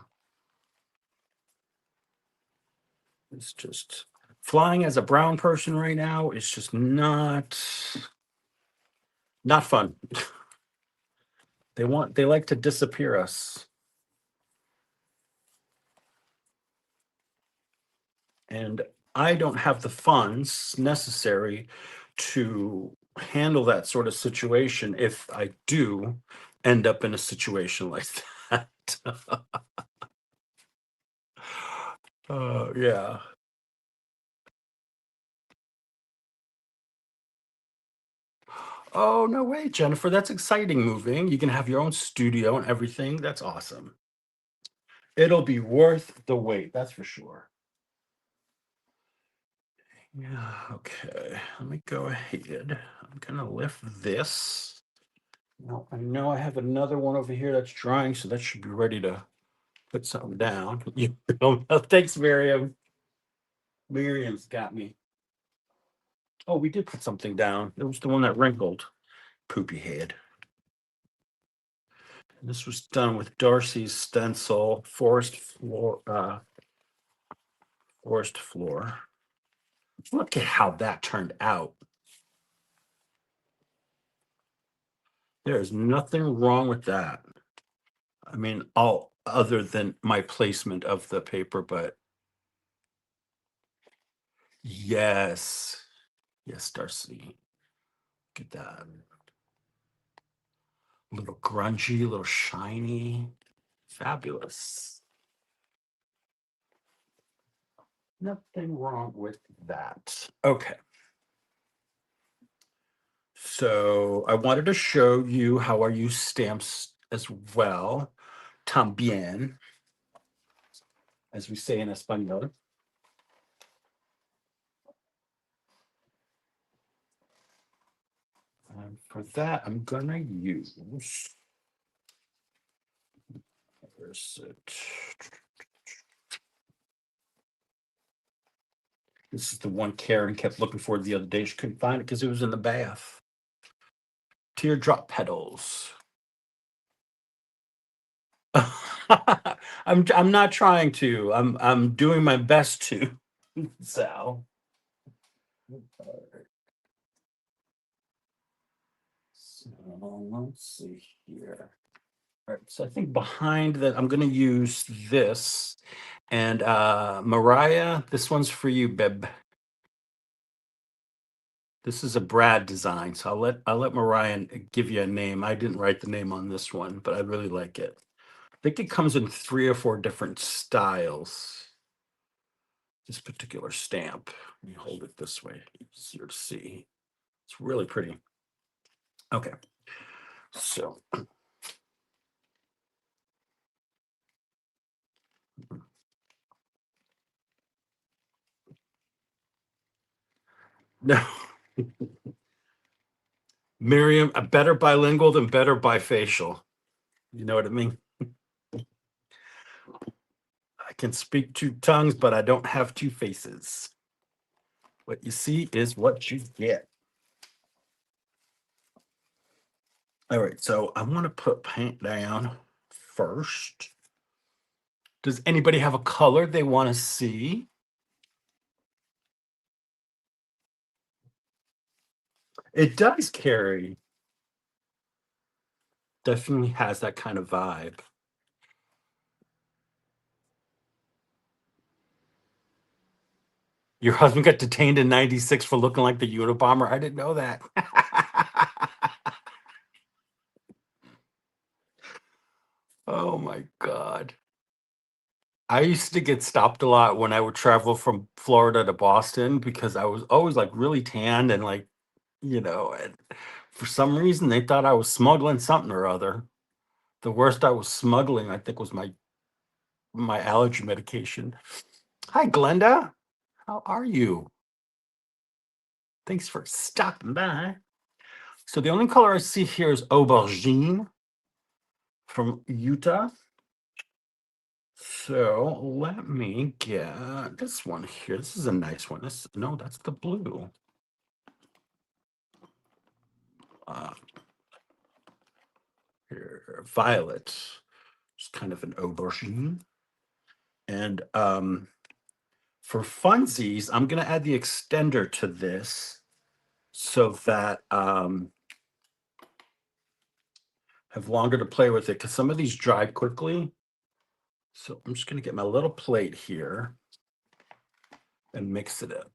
It's just flying as a brown person right now is just not fun. They like to disappear us. And I don't have the funds necessary to handle that sort of situation if I do end up in a situation like that. Yeah. Oh, no way, Jennifer. That's exciting moving. You can have your own studio and everything. That's awesome. It'll be worth the wait, that's for sure. Yeah, okay. Let me go ahead. I'm gonna lift this. Now, I know I have another one over here that's drying, so that should be ready to put something down. Thanks, Miriam. Miriam's got me. Oh, we did put something down. It was the one that wrinkled. Poopy head. This was done with Darcy's stencil, forest floor. Forest floor. Look at how that turned out. There's nothing wrong with that. I mean, all other than my placement of the paper, but yes. Yes, Darcy. Look at that. A little grungy, a little shiny. Fabulous. Nothing wrong with that. Okay. So I wanted to show you how I use stamps as well. También, as we say in Espanol. And for that, I'm gonna use. Where's it? This is the one Karen kept looking for the other day. She couldn't find it because it was in the bath. Teardrop petals. I'm not trying to. I'm doing my best to. Sal. So let's see here. All right, so I think behind that, I'm going to use this. And Mariah, this one's for you, babe. This is a Brad design, so I'll let Mariah give you a name. I didn't write the name on this one, but I really like it. I think it comes in 3 or 4 different styles. This particular stamp. Let me hold it this way, easier to see. It's really pretty. Okay, so no, Miriam, a better bilingual than better bifacial. You know what I mean? I can speak 2 tongues, but I don't have 2 faces. What you see is what you get. All right, so I want to put paint down first. Does anybody have a color they want to see? It does, Carrie. Definitely has that kind of vibe. Your husband got detained in 96 for looking like the Unabomber. I didn't know that. Oh my God. I used to get stopped a lot when I would travel from Florida to Boston because I was always like really tanned and like, and for some reason they thought I was smuggling something or other. The worst I was smuggling, I think, was my allergy medication. Hi, Glenda. How are you? Thanks for stopping by. So the only color I see here is aubergine from Utah. So let me get this one here. This is a nice one. No, that's the blue. Uh, Here, violet. It's kind of an aubergine. And for funsies, I'm gonna add the extender to this so that have longer to play with it because some of these dry quickly. So I'm just gonna get my little plate here and mix it up.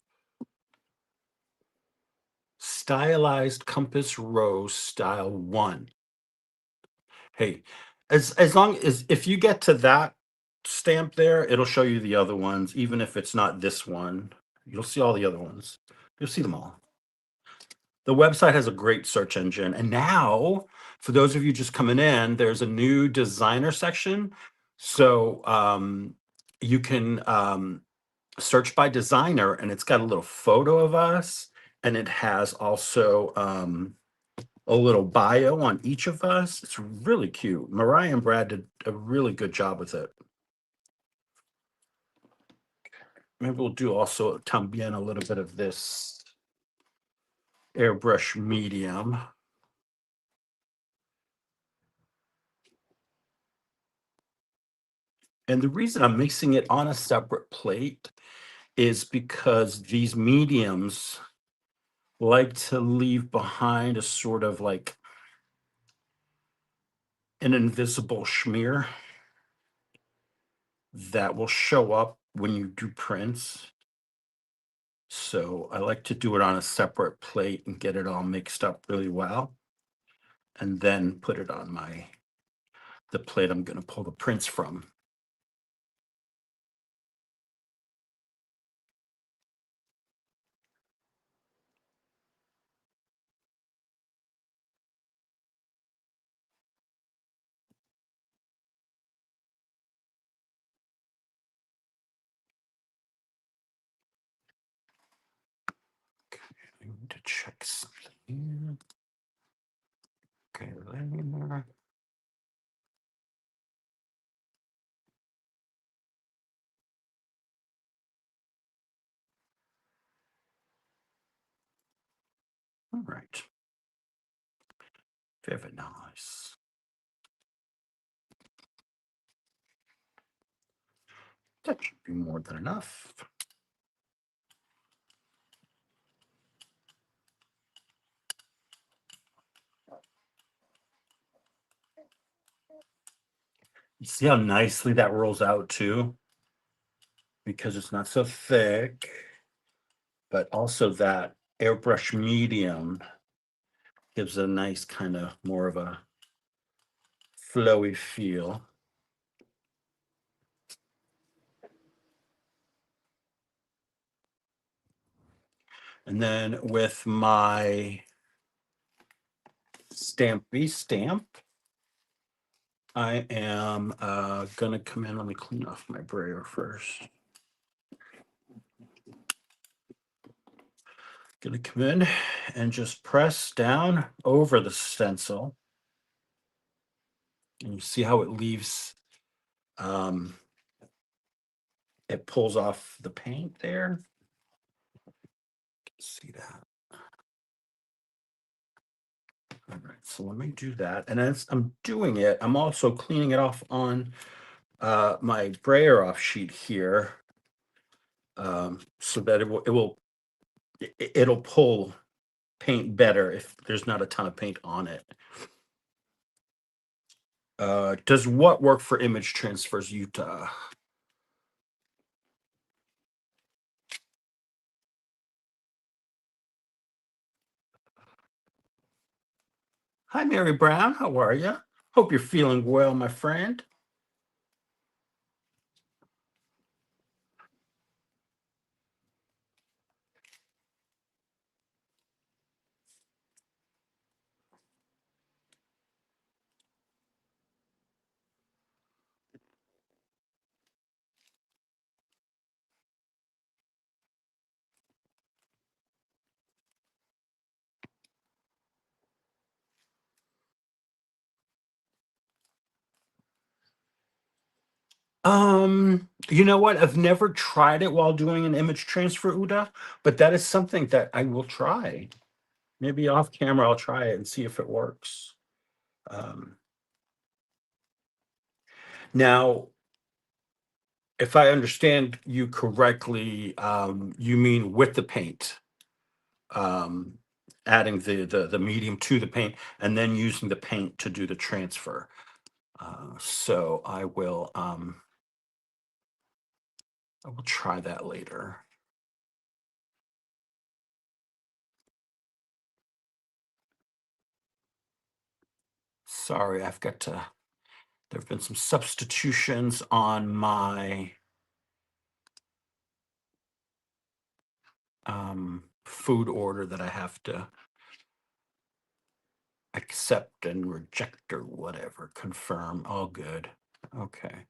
Stylized Compass Rose Style 1. Hey, as long as if you get to that stamp there, it'll show you the other ones, even if it's not this one. You'll see all the other ones. You'll see them all. The website has a great search engine. And now, for those of you just coming in, there's a new designer section. So you can search by designer, and it's got a little photo of us, and it has also a little bio on each of us. It's really cute. Mariah and Brad did a really good job with it. Maybe we'll do also también a little bit of this airbrush medium. And the reason I'm mixing it on a separate plate is because these mediums like to leave behind a sort of like an invisible smear that will show up when you do prints. So I like to do it on a separate plate and get it all mixed up really well, and then put it on the plate I'm going to pull the prints from. Okay, I need to check something here. Okay, there. All right. Very nice. That should be more than enough. See how nicely that rolls out too? Because it's not so thick, but also that airbrush medium gives a nice kind of more of a flowy feel. And then with my Stampy stamp, I am gonna come in. Let me clean off my brayer first. Gonna come in and just press down over the stencil. And you see how it leaves, um, it pulls off the paint there. See that? All right, so let me do that. And as I'm doing it, I'm also cleaning it off on my brayer off sheet here, so that it'll pull paint better if there's not a ton of paint on it. Does what work for image transfers, Utah? Hi, Mary Brown. How are you? Hope you're feeling well, my friend. You know what? I've never tried it while doing an image transfer, Uda, but that is something that I will try. Maybe off camera, I'll try it and see if it works. Um, Now, if I understand you correctly, you mean with the paint, um, adding the medium to the paint, and then using the paint to do the transfer. So I will try that later. Sorry, I've got to. There have been some substitutions on my food order that I have to accept and reject or whatever. Confirm. All good. Okay.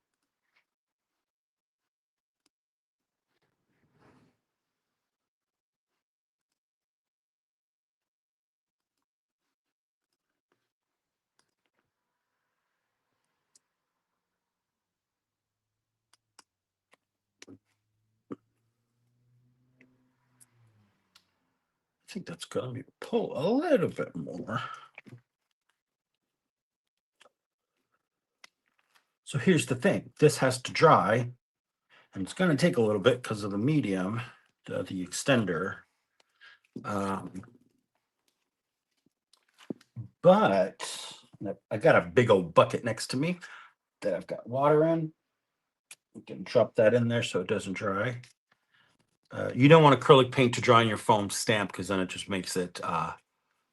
I think that's going to be pull a little bit more. So here's the thing. This has to dry, and it's going to take a little bit because of the medium, the extender. Um, but I got a big old bucket next to me that I've got water in. You can drop that in there so it doesn't dry. You don't want acrylic paint to dry on your foam stamp because then it just makes it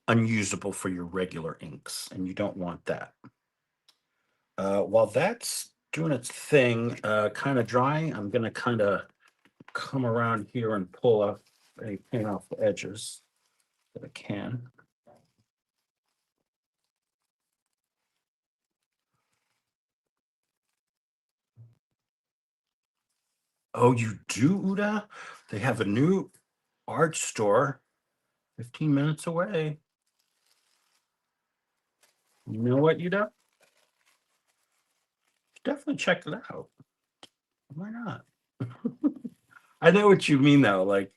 unusable for your regular inks, and you don't want that. While that's doing its thing, kind of drying, I'm going to kind of come around here and pull off any paint off the edges that I can. Oh, you do, Uda? They have a new art store 15 minutes away. You know what, Uda? Definitely check it out. Why not? I know what you mean, though. Like,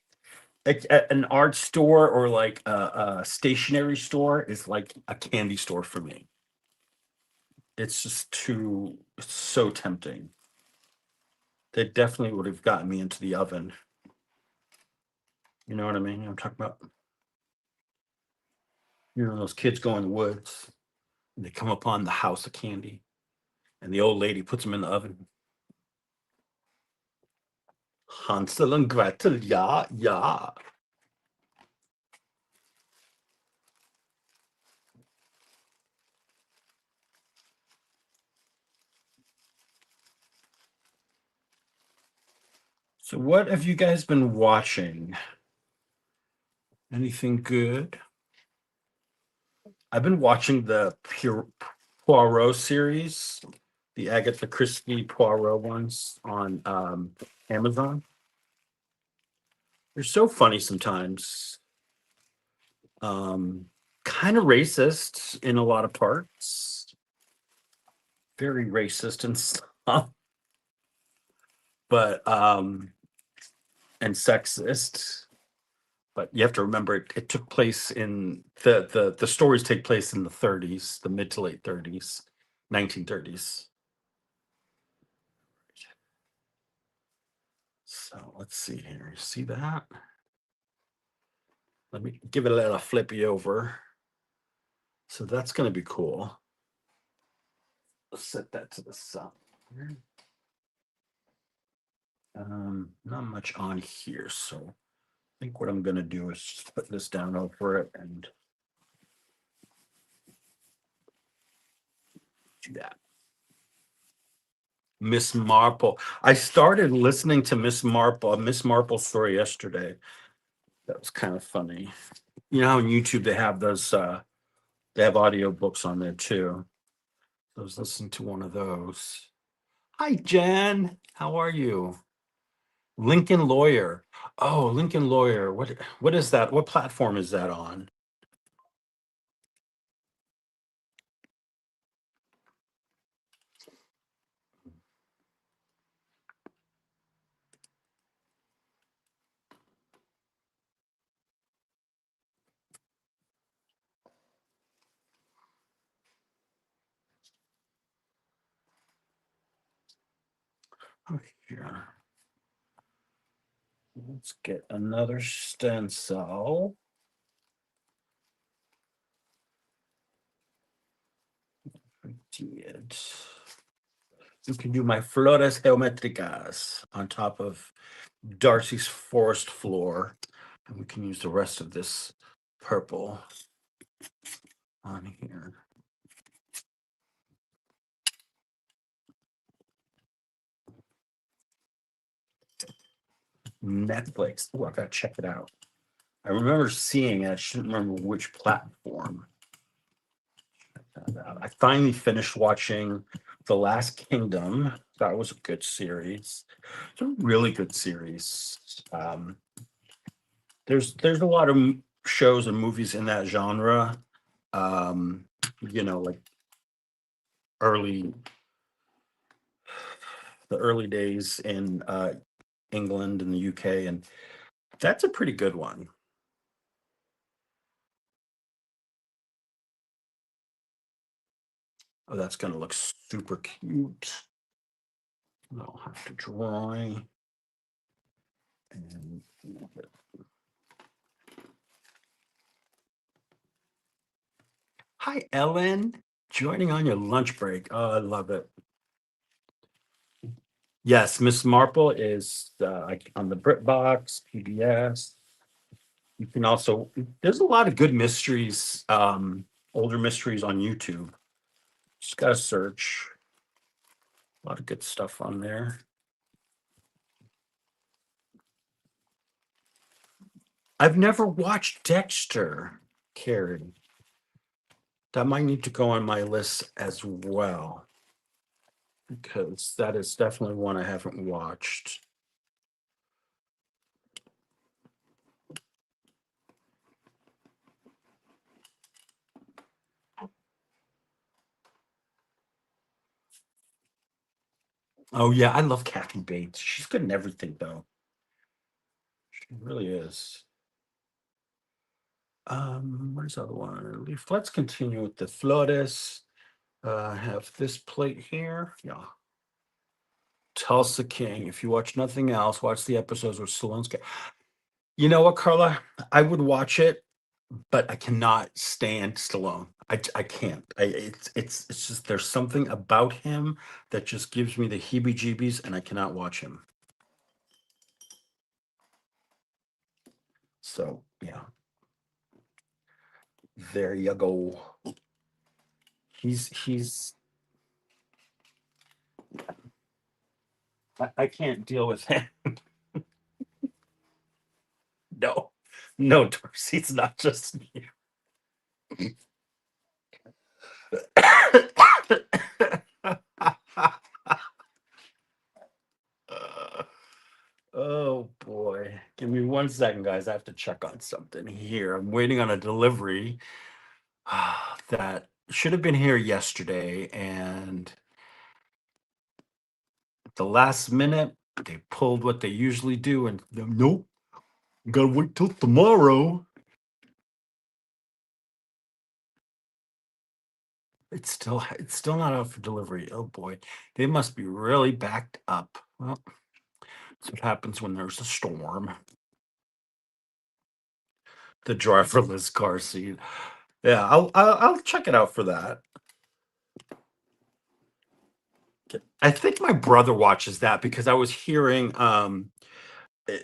an art store or like a stationery store is like a candy store for me. It's just it's so tempting. They definitely would have gotten me into the oven. You know what I mean? I'm talking about, those kids go in the woods and they come upon the house of candy. And the old lady puts them in the oven. Hansel and Gretel, yeah, yeah. So, what have you guys been watching? Anything good? I've been watching the Poirot series, the Agatha Christie Poirot ones on Amazon. They're so funny sometimes. Um, kind of racist in a lot of parts. Very racist and stuff, but and sexist. But you have to remember it took place in the stories take place in the 30s, the mid to late 30s, 1930s. So let's see here. See that? Let me give it a little flippy over. So that's going to be cool. Let's set that to the side. Not much on here, so I think what I'm going to do is just put this down over it and do that. Miss Marple. I started listening to Miss Marple story yesterday. That was kind of funny. You know how on YouTube they have those they have audio books on there too. I was listening to one of those. Hi Jen, how are you? Lincoln Lawyer. Oh, Lincoln Lawyer. What is that? What platform is that on? Oh, here. Let's get another stencil. I did. You can do my flores geométricas on top of Darcy's forest floor. And we can use the rest of this purple on here. Netflix. Oh, I gotta check it out. I remember seeing it. I shouldn't remember which platform. I finally finished watching The Last Kingdom. That was a good series. It's a really good series. There's a lot of shows and movies in that genre. Um, like early the early days in England and the UK, and that's a pretty good one. Oh, that's gonna look super cute. I'll have to dry and hi Ellen, joining on your lunch break. Oh, I love it. Yes, Miss Marple is on the BritBox, PBS. You can also there's a lot of good mysteries, older mysteries on YouTube. Just gotta search. A lot of good stuff on there. I've never watched Dexter, Carrie. That might need to go on my list as well, because that is definitely one I haven't watched. Oh yeah, I love Kathy Bates. She's good in everything though. She really is. Where's the other one? Let's continue with the Flores. I have this plate here. Yeah. Tulsa King. If you watch nothing else, watch the episodes with Stallone's. You know what, Carla? I would watch it but I cannot stand Stallone. I can't. It's just there's something about him that just gives me the heebie-jeebies, and I cannot watch him. So yeah, there you go. He's I can't deal with him. No, no, Darcy, it's not just me. Oh boy. Give me 1 second, guys. I have to check on something here. I'm waiting on a delivery that should have been here yesterday. And at the last minute, they pulled what they usually do and nope, gotta wait till tomorrow. It's still not out for delivery. Oh boy. They must be really backed up. Well, that's what happens when there's a storm. The driverless car seat. Yeah, I'll check it out for that. I think my brother watches that because I was hearing eh,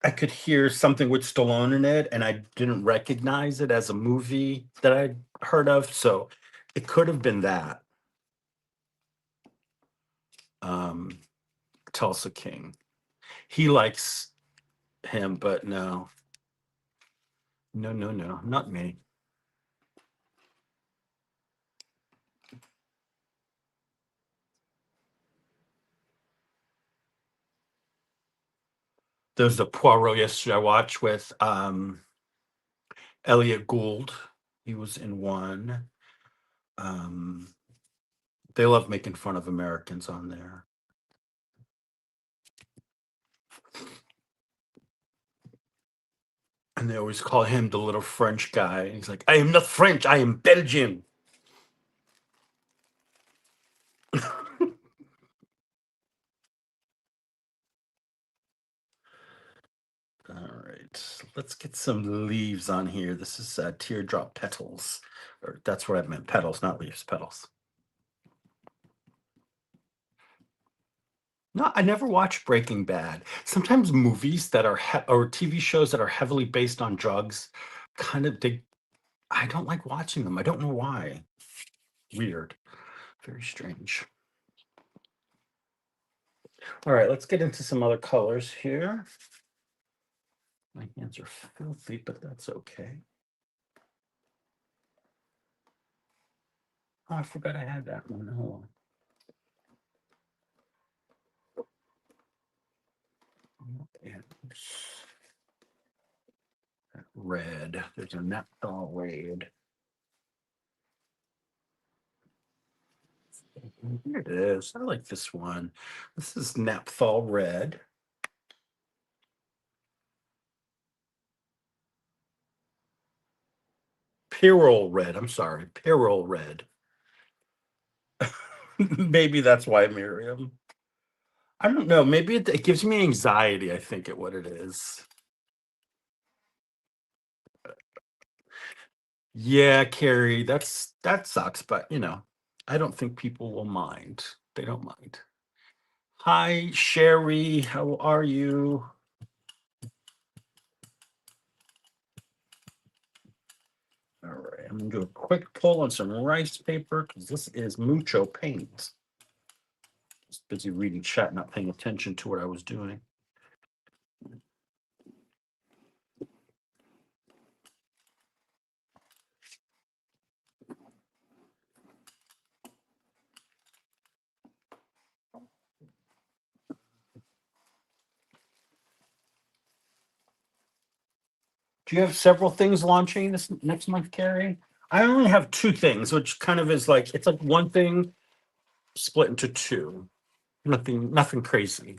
I could hear something with Stallone in it and I didn't recognize it as a movie that I'd heard of, so it could have been that. Um Tulsa King. He likes him, but no. No, no, no, not me. There's a Poirot yesterday I watched with Elliot Gould. He was in one. Um they love making fun of Americans on there. And they always call him the little French guy. He's like, I am not French, I am Belgian. All right, let's get some leaves on here. This is teardrop petals, or that's what I meant. Petals, not leaves. Petals. No, I never watched Breaking Bad. Sometimes movies that are or TV shows that are heavily based on drugs, kind of they. I don't like watching them. I don't know why. Weird. Very strange. All right, let's get into some other colors here. My hands are filthy, but that's okay. Oh, I forgot I had that one. Hold on. And red. There's a Neptol red. Here it is. I like this one. This is Naphthol red. Pyrrole red. I'm sorry. Pyrrole red. Maybe that's why, Miriam. I don't know. Maybe it gives me anxiety, I think, at what it is. Yeah, Carrie, that sucks, but I don't think people will mind. They don't mind. Hi, Sherry. How are you? All right, I'm gonna do a quick pull on some rice paper because this is mucho paint. Just busy reading chat, not paying attention to what I was doing. Do you have several things launching this next month, Carrie? I only have two things, which kind of is like it's like one thing split into two. Nothing crazy.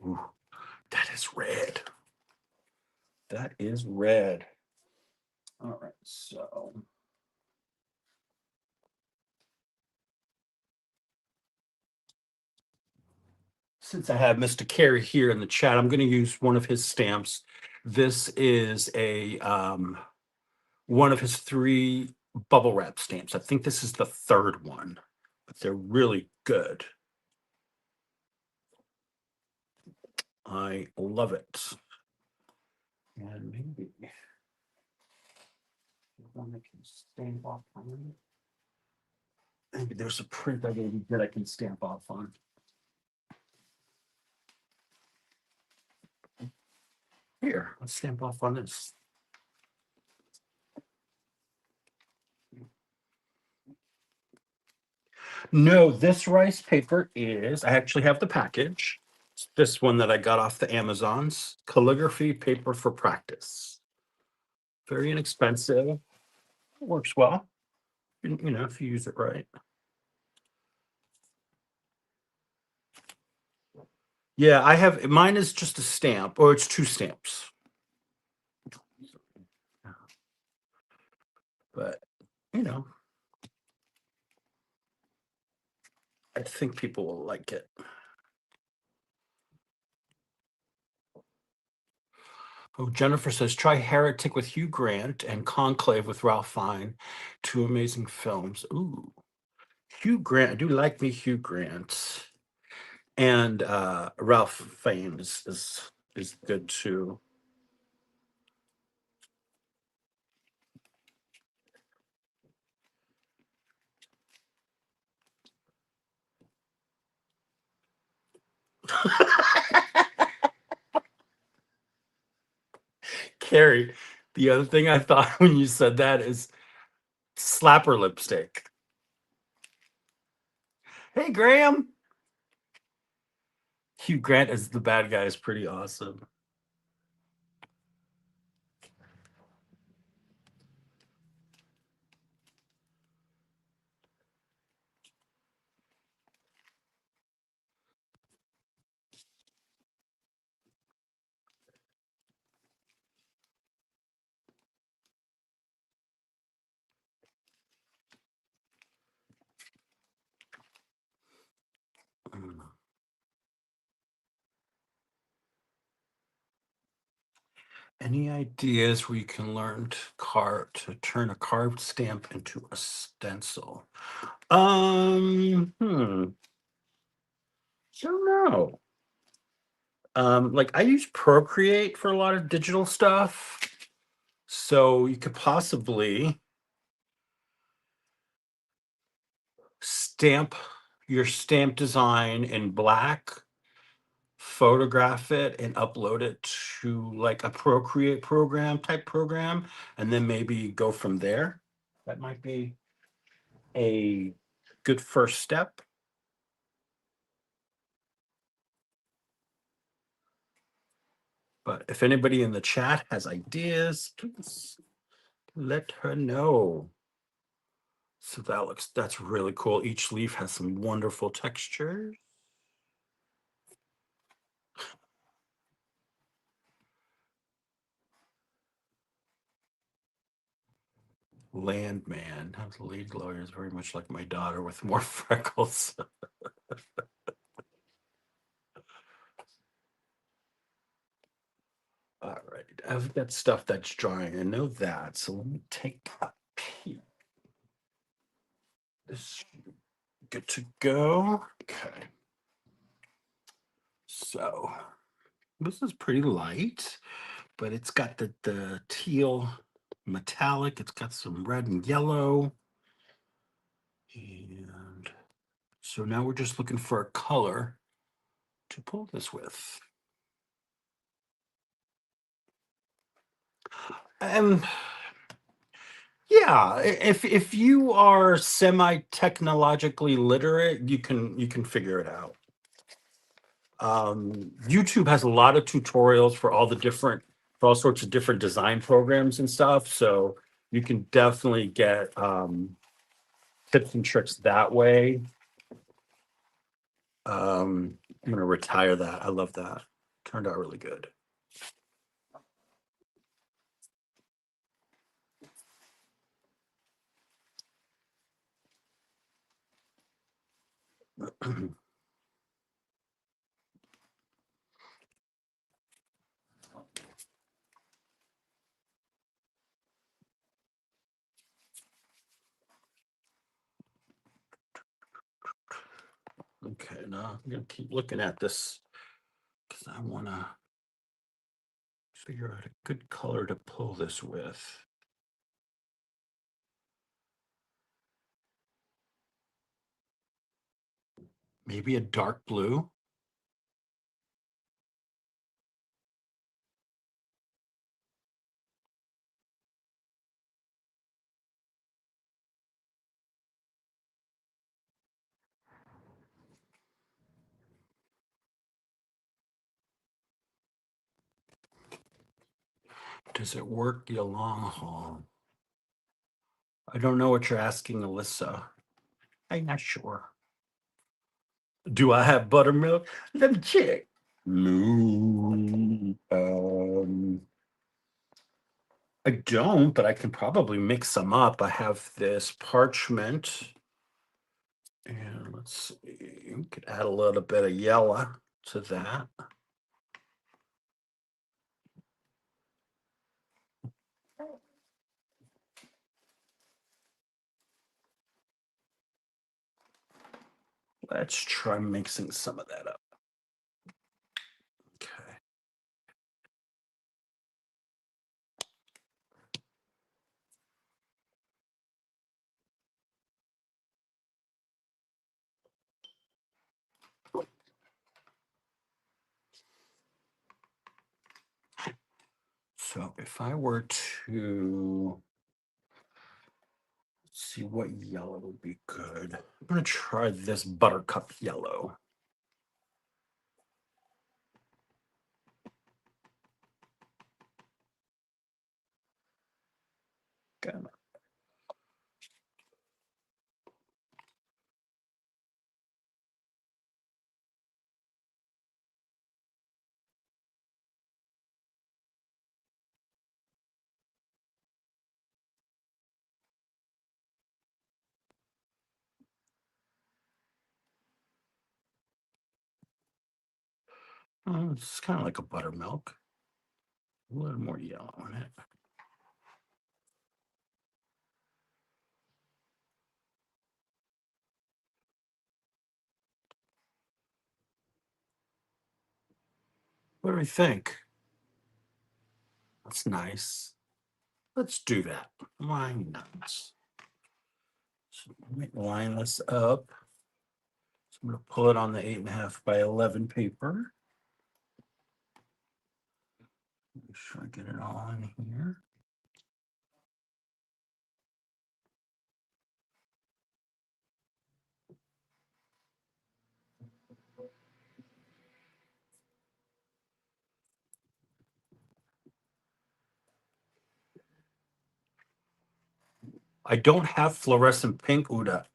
Ooh, that is red. That is red. All right, so since I have Mr. Carey here in the chat, I'm going to use one of his stamps. This is a one of his 3 bubble wrap stamps. I think this is the 3rd one, but they're really good. I love it. And maybe one I can stamp off on. Maybe there's a print I maybe that I can stamp off on. Here, let's stamp off on this. No, this rice paper is, I actually have the package. It's this one that I got off the Amazons, calligraphy paper for practice. Very inexpensive. Works well, you know, if you use it right. Yeah, I have, mine is just a stamp, or it's 2 stamps. But, you know, I think people will like it. Oh, Jennifer says, try Heretic with Hugh Grant and Conclave with Ralph Fiennes. 2 amazing films. Ooh, Hugh Grant. I do like me Hugh Grant. And Ralph Fiennes is good too. Carrie, the other thing I thought when you said that is slapper lipstick. Hey, Graham. Hugh Grant as the bad guy is pretty awesome. Mm. Any ideas where you can learn to turn a carved stamp into a stencil? Hmm. Don't know. Like I use Procreate for a lot of digital stuff. So you could possibly stamp your stamp design in black, photograph it, and upload it to like a Procreate program, and then maybe go from there. That might be a good first step. But if anybody in the chat has ideas, please let her know. So that's really cool. Each leaf has some wonderful textures. Landman. The lead lawyer is very much like my daughter with more freckles. All right, I've got stuff that's drying. I know that. So let me take a peek. This good to go. Okay. So this is pretty light, but it's got the teal metallic. It's got some red and yellow. And so now we're just looking for a color to pull this with. Yeah, if you are semi-technologically literate, you can figure it out. YouTube has a lot of tutorials for all sorts of different design programs and stuff. So you can definitely get tips and tricks that way. I'm gonna retire that. I love that. Turned out really good. Okay, now I'm gonna keep looking at this because I want to figure out a good color to pull this with. Maybe a dark blue. Does it work the long haul? I don't know what you're asking, Alyssa. I'm not sure. Do I have buttermilk? Let me check. No. I don't, but I can probably mix some up. I have this parchment. And let's see, we could add a little bit of yellow to that. Let's try mixing some of that up. Okay. So if I were to see what yellow would be good, I'm going to try this buttercup yellow. Okay. It's kind of like a buttermilk. A little more yellow in it. What do we think? That's nice. Let's do that. Why not? So let me line this up. So I'm going to pull it on the 8.5 by 11 paper. Make sure I get it all in here. I don't have fluorescent pink, Uda.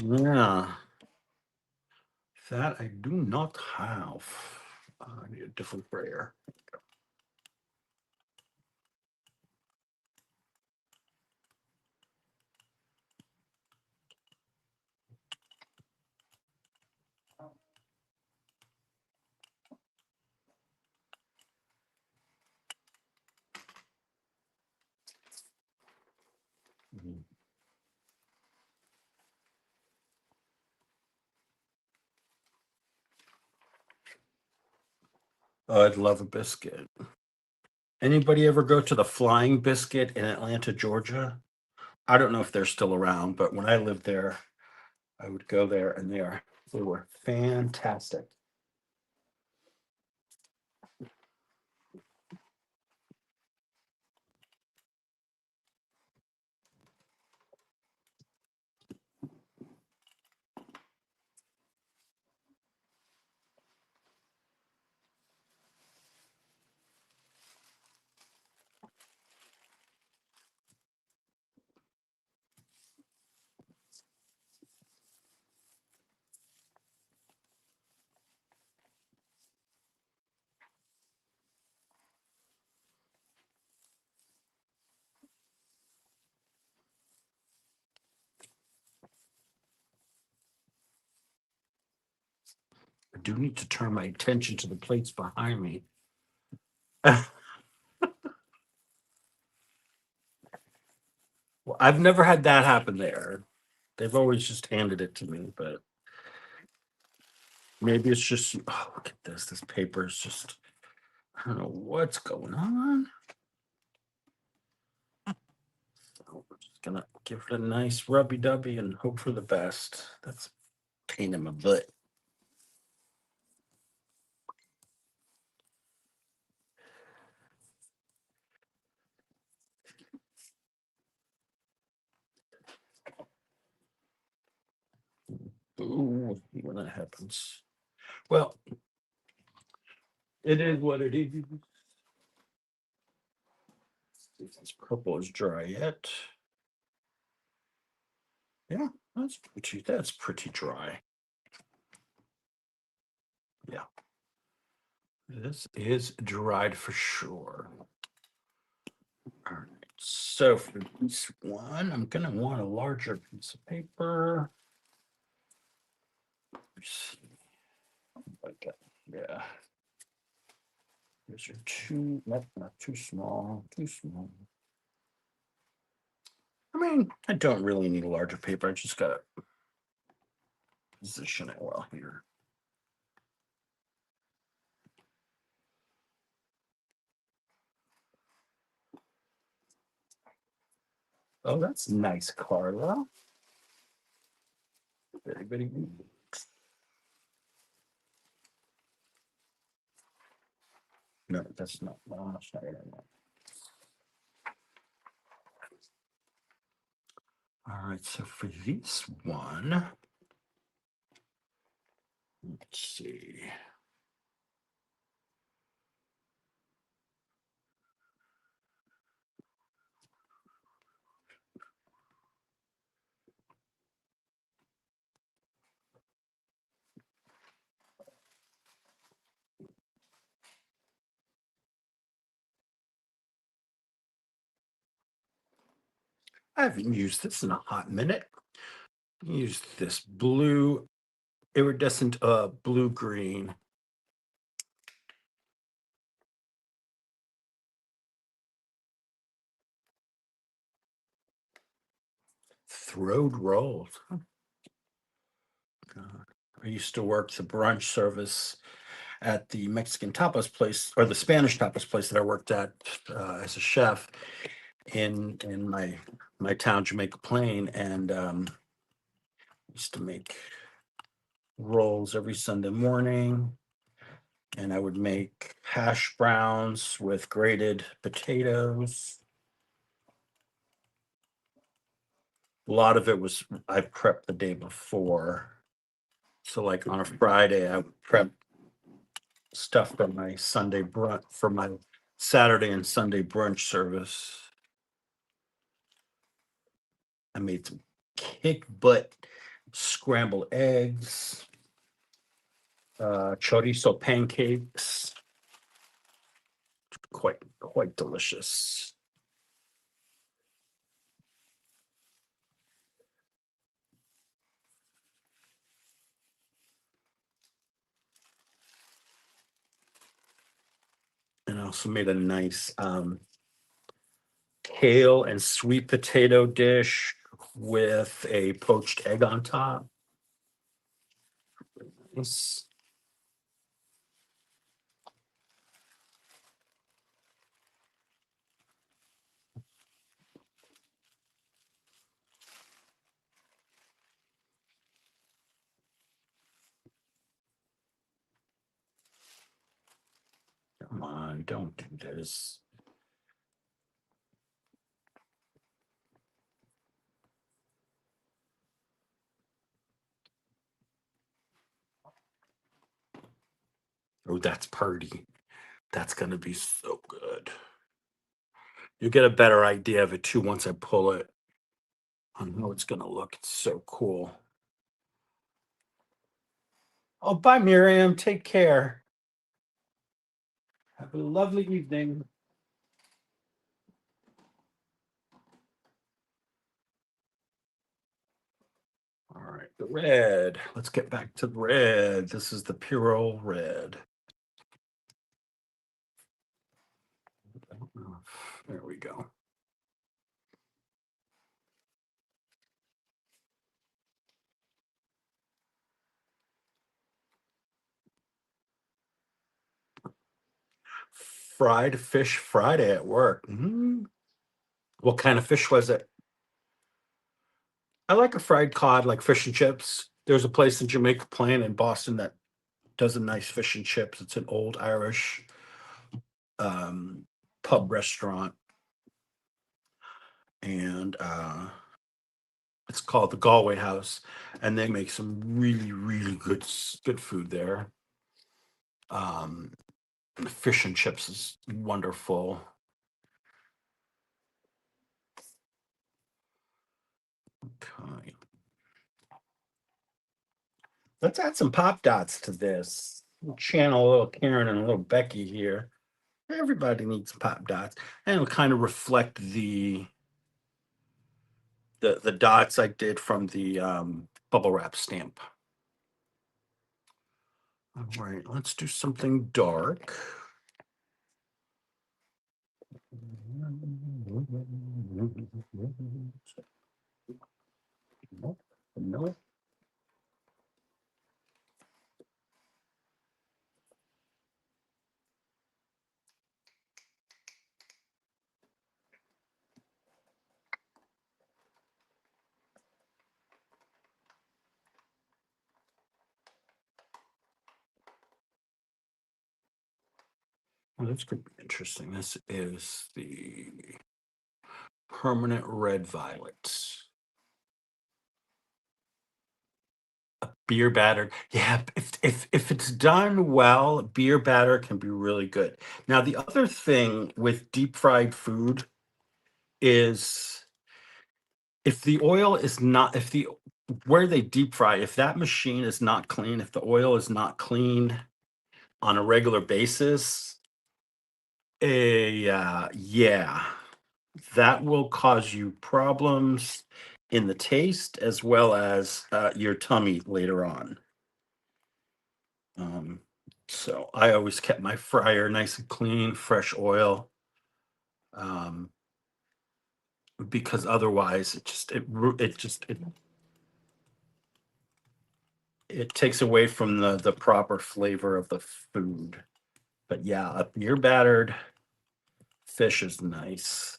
Yeah, that I do not have. I need a different brayer. I'd love a biscuit. Anybody ever go to the Flying Biscuit in Atlanta, Georgia? I don't know if they're still around, but when I lived there, I would go there and they were fantastic. I do need to turn my attention to the plates behind me. Well, I've never had that happen there. They've always just handed it to me, but maybe it's just, oh, look at this. This paper is just, I don't know what's going on. So we're just gonna give it a nice rubby dubby and hope for the best. That's a pain in my butt. Ooh, when that happens. Well, it is what it is. See if this purple is dry yet. Yeah, that's pretty dry. Yeah. This is dried for sure. All right. So for this one, I'm gonna want a larger piece of paper. Let's see. Okay. Yeah. These are too not too small. Too small. I mean, I don't really need a larger paper. I just gotta position it well here. Oh, that's nice, Carla. Very, very good. No, that's not. No, that's not what I want. All right, so for this one, let's see. I haven't used this in a hot minute. Use this blue iridescent blue green. Throwed rolls. Huh. God. I used to work the brunch service at the Mexican tapas place or the Spanish tapas place that I worked at as a chef in my town, Jamaica Plain, and used to make rolls every Sunday morning. And I would make hash browns with grated potatoes. A lot of it was I prepped the day before. So like on a Friday, I would prep stuff for my Sunday brunch for my Saturday and Sunday brunch service. I made some kick butt scrambled eggs, chorizo pancakes, quite delicious. And I also made a nice kale and sweet potato dish with a poached egg on top. Nice. Come on, don't do this. Oh, that's purdy. That's gonna be so good. You get a better idea of it too once I pull it. I know it's gonna look. It's so cool. Oh, bye, Miriam. Take care. Have a lovely evening. All right. right, the red. Let's get back to red. This is the Purell red. There we go. Fried fish Friday at work. What kind of fish was it? I like a fried cod, like fish and chips. There's a place in Jamaica Plain in Boston that does a nice fish and chips. It's an old Irish um, pub restaurant, and it's called the Galway House, and they make some really, really good food there. Um, the fish and chips is wonderful. Okay. Let's add some pop dots to this. We'll channel a little Karen and a little Becky here. Everybody needs some pop dots, and it'll kind of reflect the dots I did from the bubble wrap stamp. All right, let's do something dark. No. Well, that's going to be interesting. This is the permanent red violet. Beer batter. Yeah, if it's done well, beer batter can be really good. Now, the other thing with deep fried food is if the oil is not if the where they deep fry, if that machine is not clean, if the oil is not cleaned on a regular basis, yeah, that will cause you problems in the taste as well as your tummy later on. Um, so I always kept my fryer nice and clean, fresh oil, um, because otherwise it takes away from the proper flavor of the food. But yeah, a beer battered fish is nice.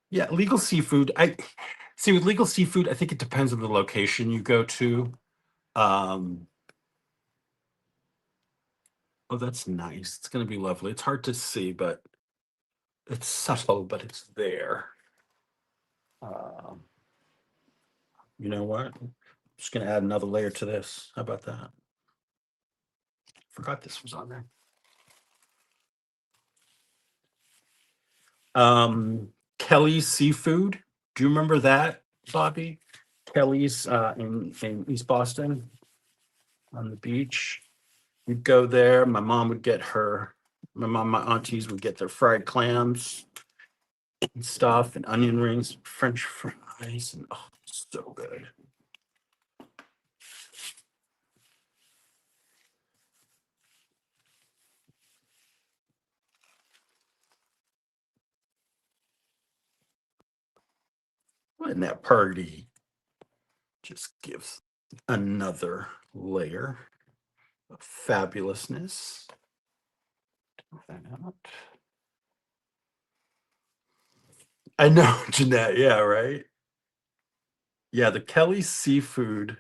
Yeah, legal seafood. I see with legal seafood, I think it depends on the location you go to. Um, oh, that's nice. It's gonna be lovely. It's hard to see, but it's subtle, but it's there. Um, you know what? Just gonna add another layer to this. How about that? Forgot this was on there. Kelly's Seafood. Do you remember that, Bobby? Kelly's in East Boston on the beach. We'd go there. My mom would get her. My mom, my aunties would get their fried clams and stuff, and onion rings, French fries, and oh, so good. And that party just gives another layer of fabulousness. Take that out. I know, Jeanette. Yeah, right. Yeah, the Kelly's Seafood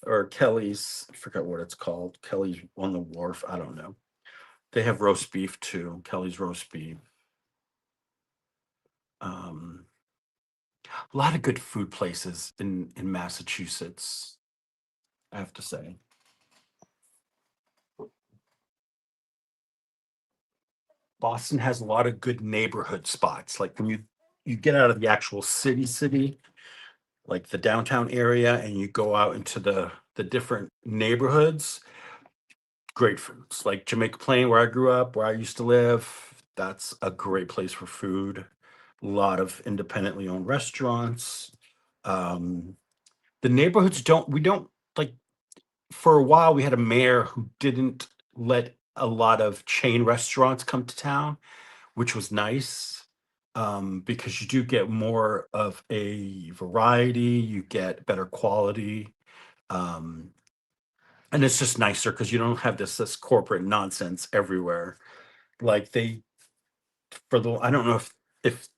or Kelly's, I forgot what it's called. Kelly's on the Wharf. I don't know. They have roast beef too. Kelly's roast beef. Um, a lot of good food places in Massachusetts. I have to say. Boston has a lot of good neighborhood spots. Like when you get out of the actual city, like the downtown area, and you go out into the different neighborhoods. great foods. Like Jamaica Plain, where I grew up, where I used to live, that's a great place for food. A lot of independently owned restaurants. Um, the neighborhoods don't, we don't like, for a while, we had a mayor who didn't let a lot of chain restaurants come to town, which was nice, because you do get more of a variety, you get better quality, um, and it's just nicer because you don't have this corporate nonsense everywhere. Like they, for the, I don't know if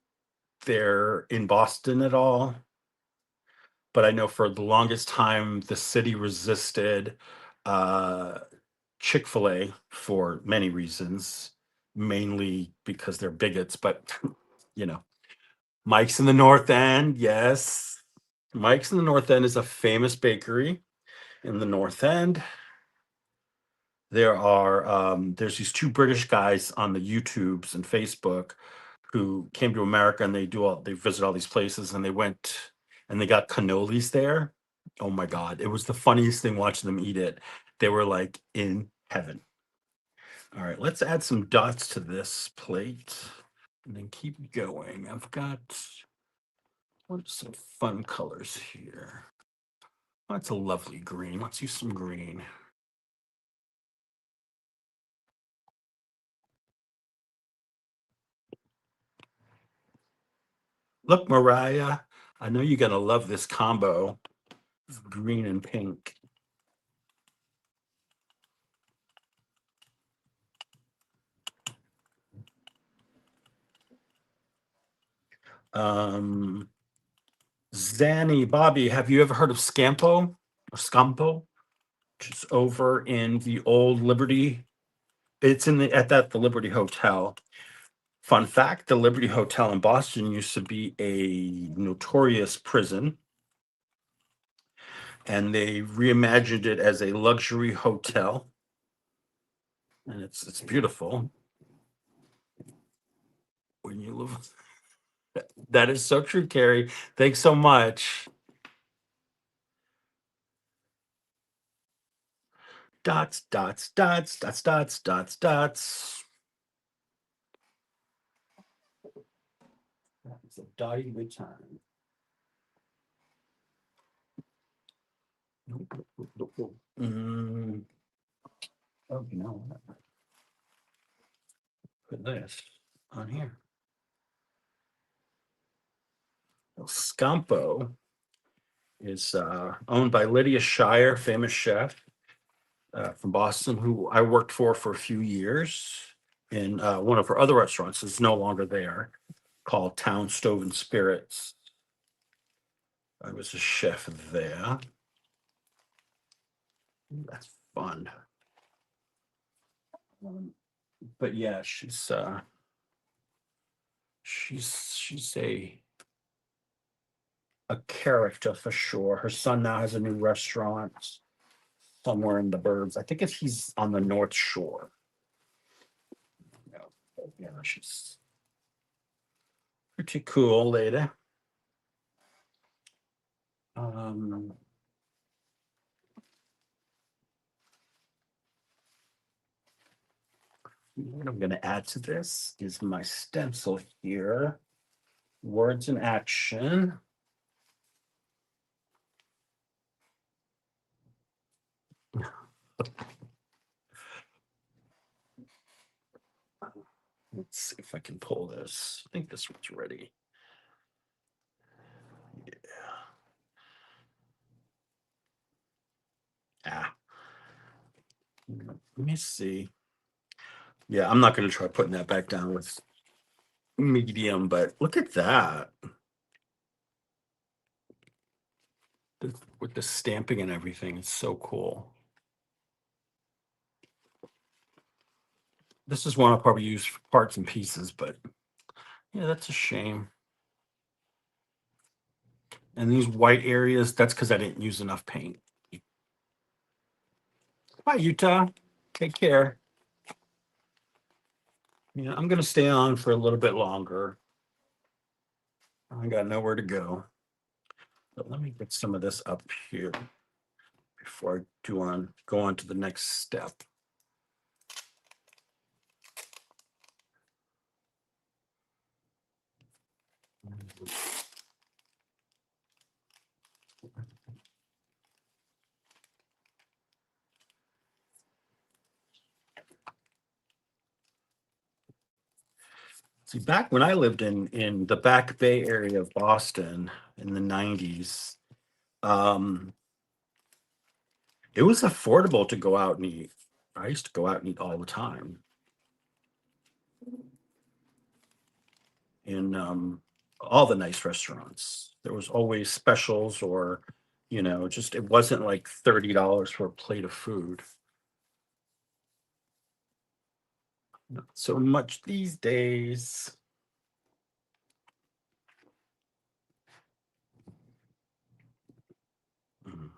they're in Boston at all, but I know for the longest time the city resisted uh, Chick-fil-A for many reasons, mainly because they're bigots, but you know, Mike's in the North End, yes. Mike's in the North End is a famous bakery in the North End. There's these two British guys on the YouTubes and Facebook who came to America and they visit all these places and they went and they got cannolis there. Oh my God. It was the funniest thing watching them eat it. They were like in heaven. All right, let's add some dots to this plate and then keep going. I've got what's some fun colors here. That's a lovely green. Let's use some green. Look, Mariah, I know you're gonna love this combo of green and pink. Um, Zanny, Bobby, have you ever heard of Scampo or Scampo? Which is over in the old Liberty. It's in the Liberty Hotel. Fun fact, the Liberty Hotel in Boston used to be a notorious prison, and they reimagined it as a luxury hotel. And it's beautiful when you live. That is so true, Carrie. Thanks so much. Dots, dots, dots, dots, dots, dots, dots. It's a dotty good time. Mm, oh, you know what? Put this on here. Scampo is owned by Lydia Shire, famous chef from Boston, who I worked for a few years in one of her other restaurants. Is no longer there, called Town Stove and Spirits. I was a chef there. That's fun. But yeah, she's a character for sure. Her son now has a new restaurant somewhere in the burbs. I think he's on the North Shore. Yeah, yeah, she's pretty cool lady. Um, what I'm going to add to this is my stencil here. Words in action. Let's see if I can pull this. I think this one's ready. Yeah. Ah. Let me see. Yeah, I'm not going to try putting that back down with medium, but look at that. With the stamping and everything, it's so cool. This is one I'll probably use for parts and pieces, but yeah, that's a shame. And these white areas, that's because I didn't use enough paint. Bye, Utah. Take care. Yeah, I'm gonna stay on for a little bit longer. I got nowhere to go. But let me get some of this up here before I go on to the next step. See, back when I lived in the Back Bay area of Boston in the 90s, um, it was affordable to go out and eat. I used to go out and eat all the time in all the nice restaurants. There was always specials or, just it wasn't like $30 for a plate of food. Not so much these days. Mm.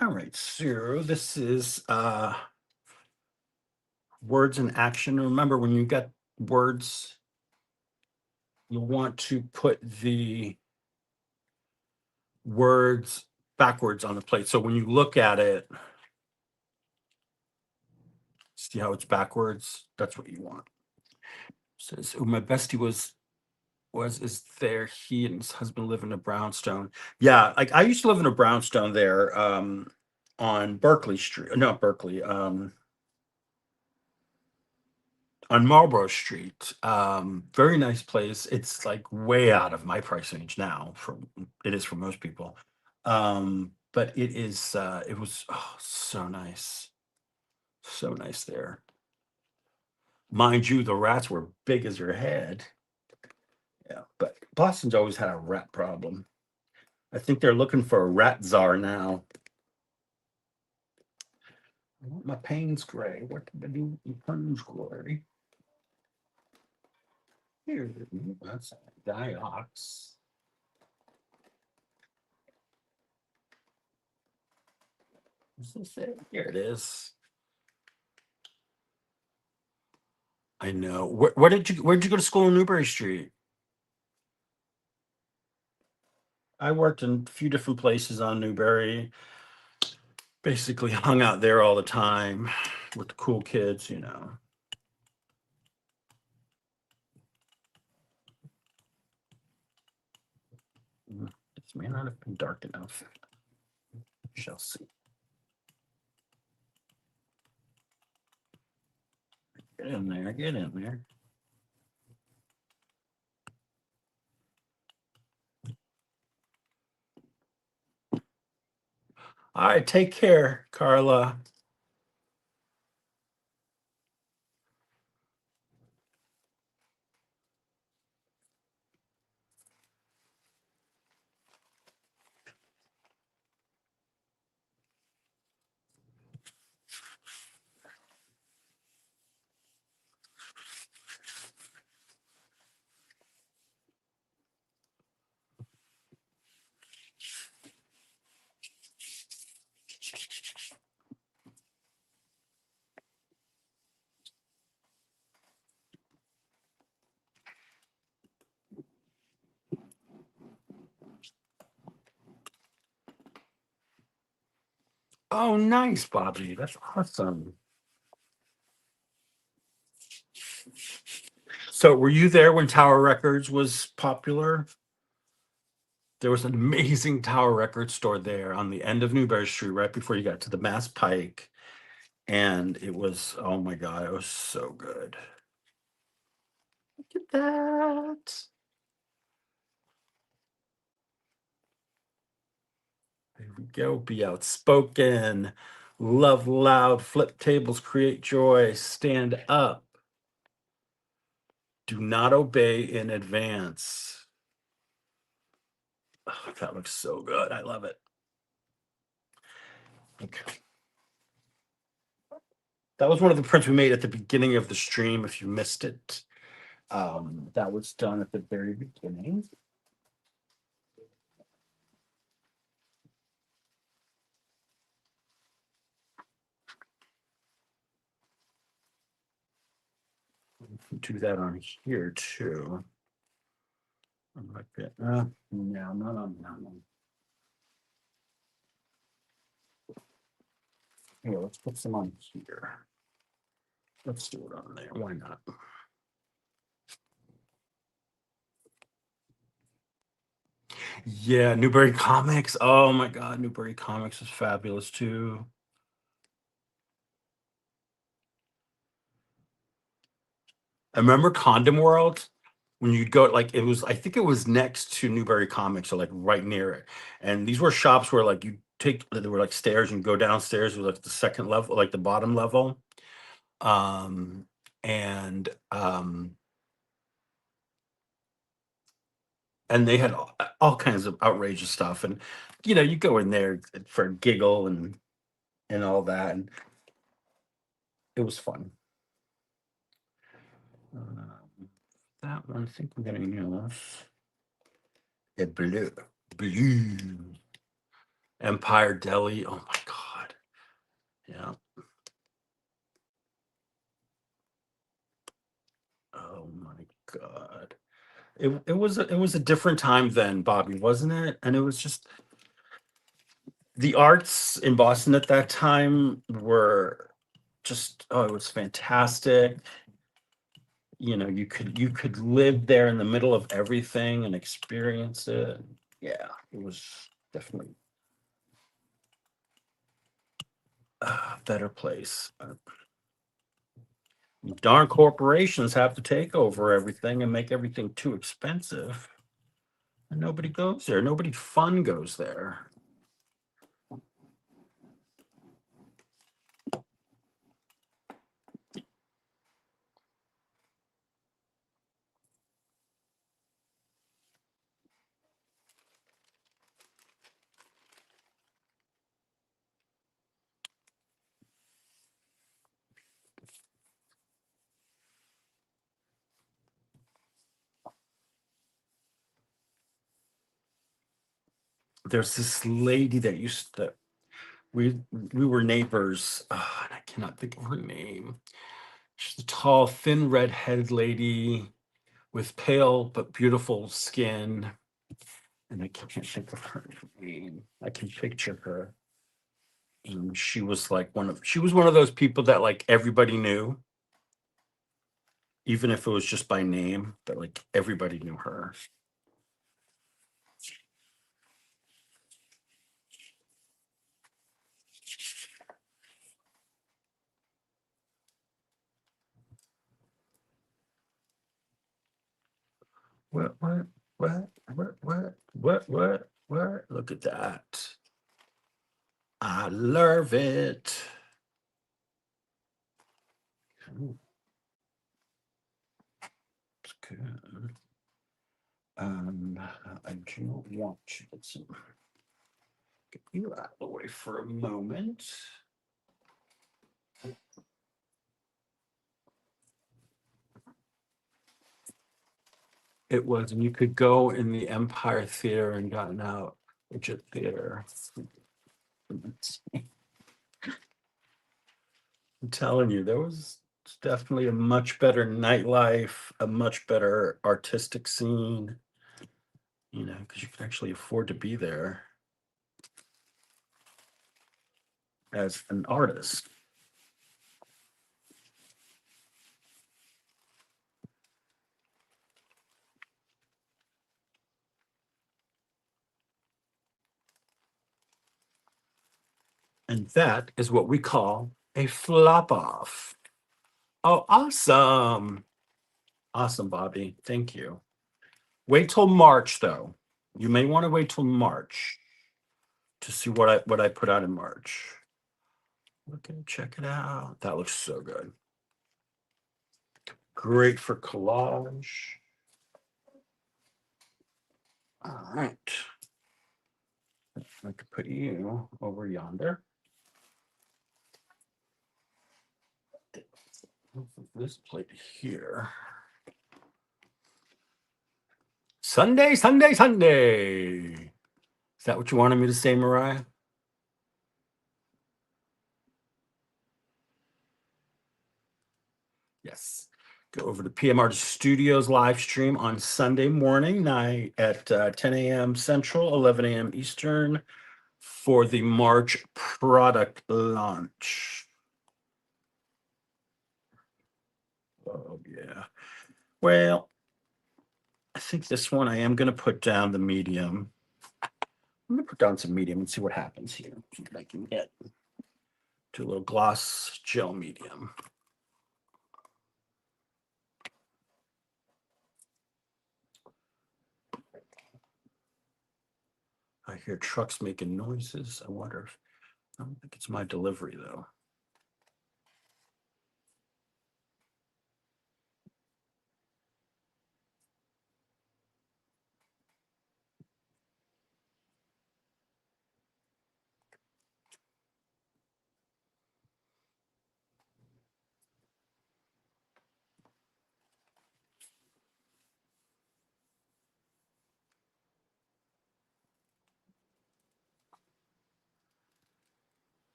All right, so this is words in action. Remember, when you get words, you want to put the words backwards on the plate. So when you look at it, see how it's backwards? That's what you want. Says, oh, my bestie was is there. He and his husband live in a brownstone. Yeah, like I used to live in a brownstone there, on Berkeley Street. Not Berkeley, on Marlborough Street. Very nice place. It's like way out of my price range now. For it is for most people, but it is. It was so nice, so nice there. Mind you, the rats were big as your head. Yeah, but Boston's always had a rat problem. I think they're looking for a rat czar now. I want my pains gray. What did I do with my pains gray? Here, that's diox. Is this it? Here it is. I know. Where'd you go to school in Newbury Street? I worked in a few different places on Newbury. Basically hung out there all the time with the cool kids. This may not have been dark enough. Shall see. Get in there, get in there. All right, take care, Carla. Oh, nice, Bobby. That's awesome. So, were you there when Tower Records was popular? There was an amazing Tower Records store there on the end of Newbury Street, right before you got to the Mass Pike. And it was, oh my God, it was so good. Look at that. There we go. Be outspoken. Love loud. Flip tables. Create joy. Stand up. Do not obey in advance. Oh, that looks so good. I love it. Okay. That was one of the prints we made at the beginning of the stream. If you missed it, that was done at the very beginning. Do that on here too. No, not on that one. Here, let's put some on here. Let's do it on there. Why not? Yeah, Newbury Comics. Oh my God, Newbury Comics is fabulous too. I remember Condom World when you'd go, like, it was, I think it was next to Newbury Comics, or like right near it. And these were shops where like you take, there were like stairs and go downstairs, it was like the second level, like the bottom level. Um, and and they had all kinds of outrageous stuff. And you go in there for a giggle and all that, and it was fun. That one, I think I'm gonna use a blue Empire Deli. Oh my God. Yeah. Oh my God. It was a different time then, Bobby, wasn't it? And it was just, the arts in Boston at that time were just, oh, it was fantastic. You could live there in the middle of everything and experience it. Yeah, it was definitely a better place. Darn corporations have to take over everything and make everything too expensive. And nobody goes there. Nobody fun goes there. There's this lady that used to, we were neighbors, and I cannot think of her name. She's a tall, thin, red-headed lady with pale but beautiful skin, and I can't think of her name. I can picture her. And she was one of those people that like everybody knew, even if it was just by name, but like everybody knew her. What? Look at that. I love it. Ooh, it's good. I do want to get you out of the way for a moment. It was, and you could go in the Empire Theater and gotten out, Widget Theater. I'm telling you, there was definitely a much better nightlife, a much better artistic scene, because you could actually afford to be there as an artist. And that is what we call a flop off. Oh, awesome. Awesome, Bobby. Thank you. Wait till March, though. You may want to wait till March to see what I put out in March. Okay, check it out. That looks so good. Great for collage. All right. I could put you over yonder. This plate here. Sunday, Sunday, Sunday. Is that what you wanted me to say, Mariah? Yes. Go over to PMR Studios live stream on Sunday morning night at 10 a.m. Central, 11 a.m. Eastern for the March product launch. Oh, yeah. Well, I think this one I am going to put down the medium. I'm going to put down some medium and see what happens here. See if I can get to a little gloss gel medium. I hear trucks making noises. I wonder if, I don't think it's my delivery though.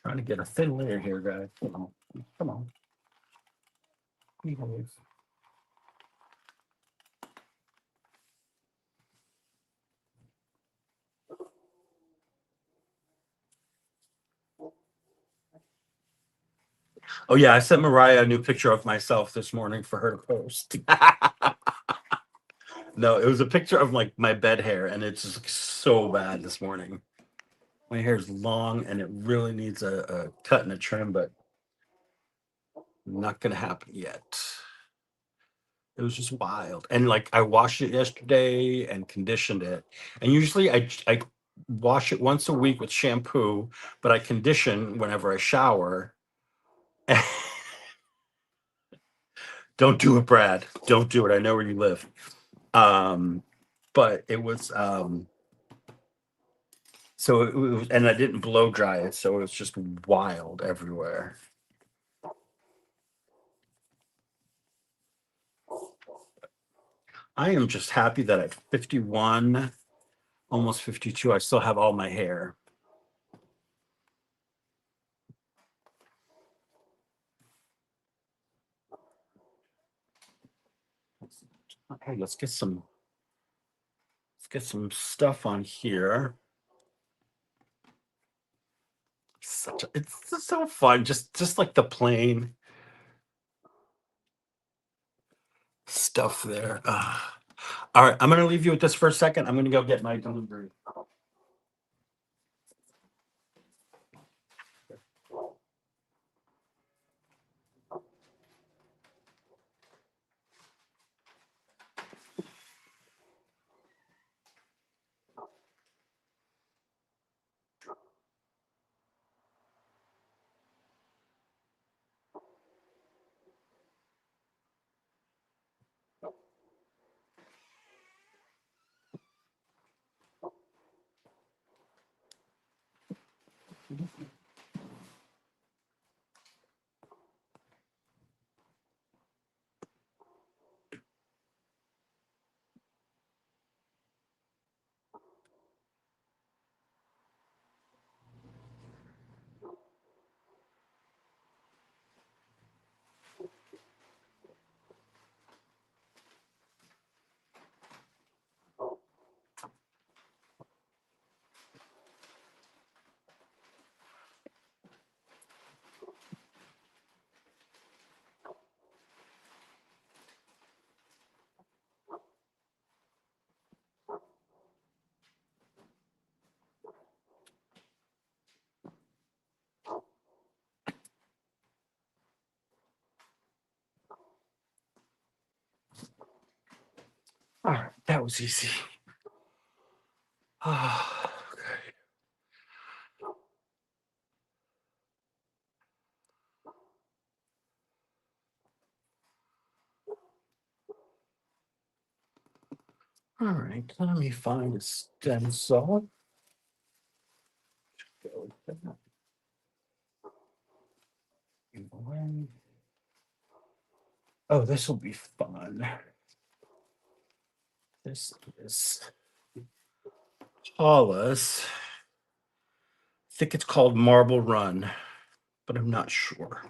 Trying to get a thin layer here, guys. Come on. Come on. Please. Oh yeah, I sent Mariah a new picture of myself this morning for her to post. No, it was a picture of like my bed hair, and it's just so bad this morning. My hair is long, and it really needs a cut and a trim, but not gonna happen yet. It was just wild, and like I washed it yesterday and conditioned it, and usually I wash it once a week with shampoo, but I condition whenever I shower. Don't do it, Brad. Don't do it. I know where you live. But it was so it was, and I didn't blow dry it, so it was just wild everywhere. I am just happy that at 51, almost 52, I still have all my hair. Okay, let's get some stuff on here. It's so fun, just like the plain stuff there. All right, I'm gonna leave you with this for a second. I'm gonna go get my delivery. All right, that was easy. Okay. All right, let me find a stencil. Go with that. Away. Oh, this will be fun. This is Paula's. I think it's called Marble Run, but I'm not sure.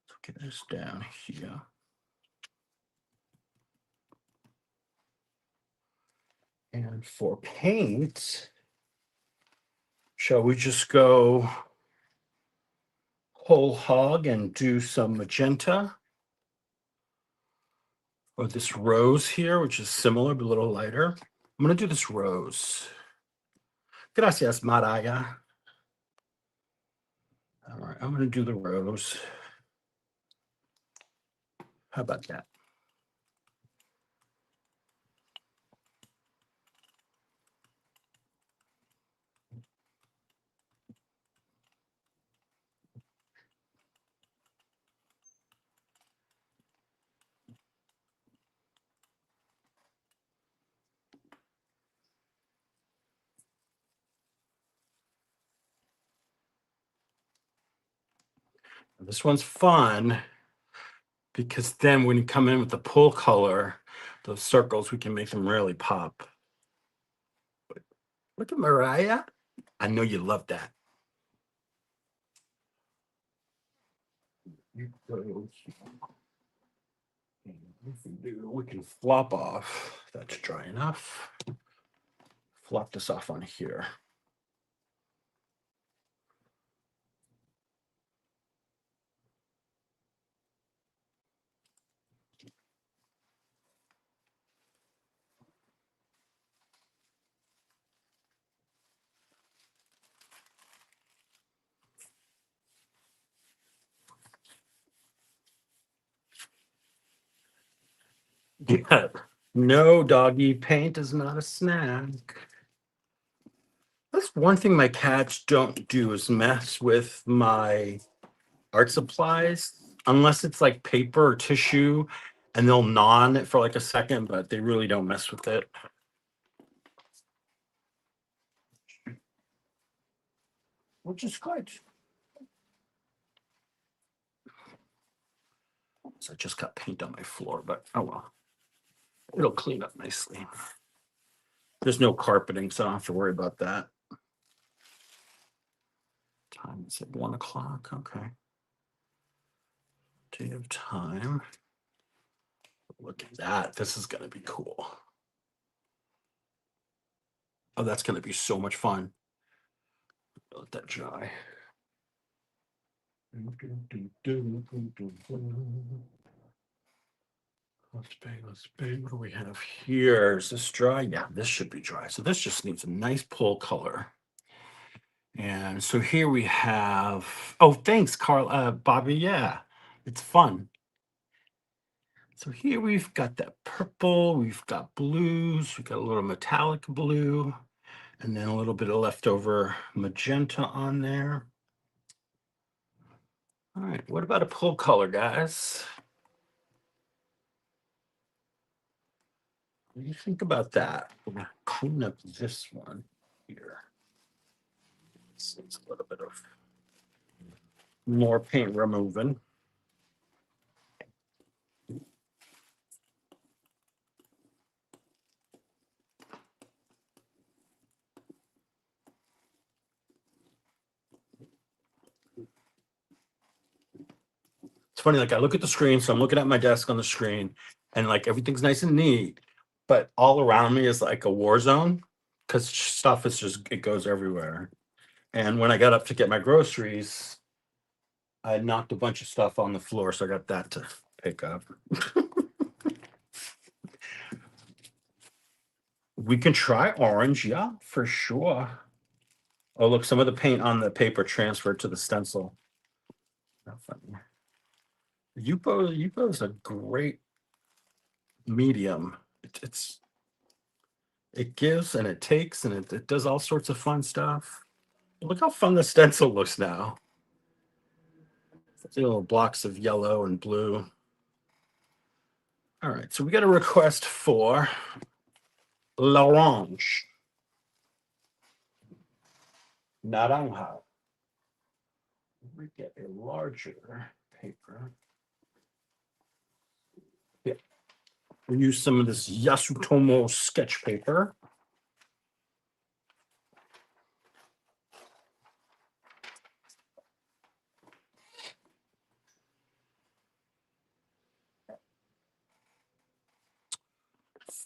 So get this down here. And for paint, shall we just go whole hog and do some magenta? Or this rose here, which is similar but a little lighter. I'm going to do this rose. Gracias, Maraya. All right, I'm going to do the rose. How about that? This one's fun because then when you come in with the pull color, those circles, we can make them really pop. Look at Mariah. I know you love that. We can flop off. That's dry enough. Flop this off on here. Yeah. No, doggy, paint is not a snack. That's one thing my cats don't do is mess with my art supplies unless it's like paper or tissue, and they'll gnaw on it for like a second, but they really don't mess with it. Which is good. So I just got paint on my floor, but oh well. It'll clean up nicely. There's no carpeting, so I don't have to worry about that. Time is at 1 o'clock. Okay. Do you have time? Look at that. This is going to be cool. Oh, that's going to be so much fun. Let that dry. Let's pay. What do we have here? Is this dry? Yeah, this should be dry. So this just needs a nice pull color. And so here we have, oh, thanks, Carl, Bobby. Yeah, it's fun. So here we've got that purple, we've got blues, we've got a little metallic blue, and then a little bit of leftover magenta on there. All right, what about a pull color, guys? What do you think about that? We're gonna clean up this one here. This needs a little bit of more paint removing. It's funny, like I look at the screen, so I'm looking at my desk on the screen, and like everything's nice and neat, but all around me is like a war zone because stuff is just it goes everywhere. And when I got up to get my groceries, I knocked a bunch of stuff on the floor, so I got that to pick up. We can try orange, yeah, for sure. Oh, look, some of the paint on the paper transferred to the stencil. Not funny. Yupo is a great medium. It gives and it takes and it does all sorts of fun stuff. Look how fun the stencil looks now. Little blocks of yellow and blue. All right, so we got a request for l'orange, naranja. We get a larger paper. Yeah, we use some of this Yasutomo sketch paper.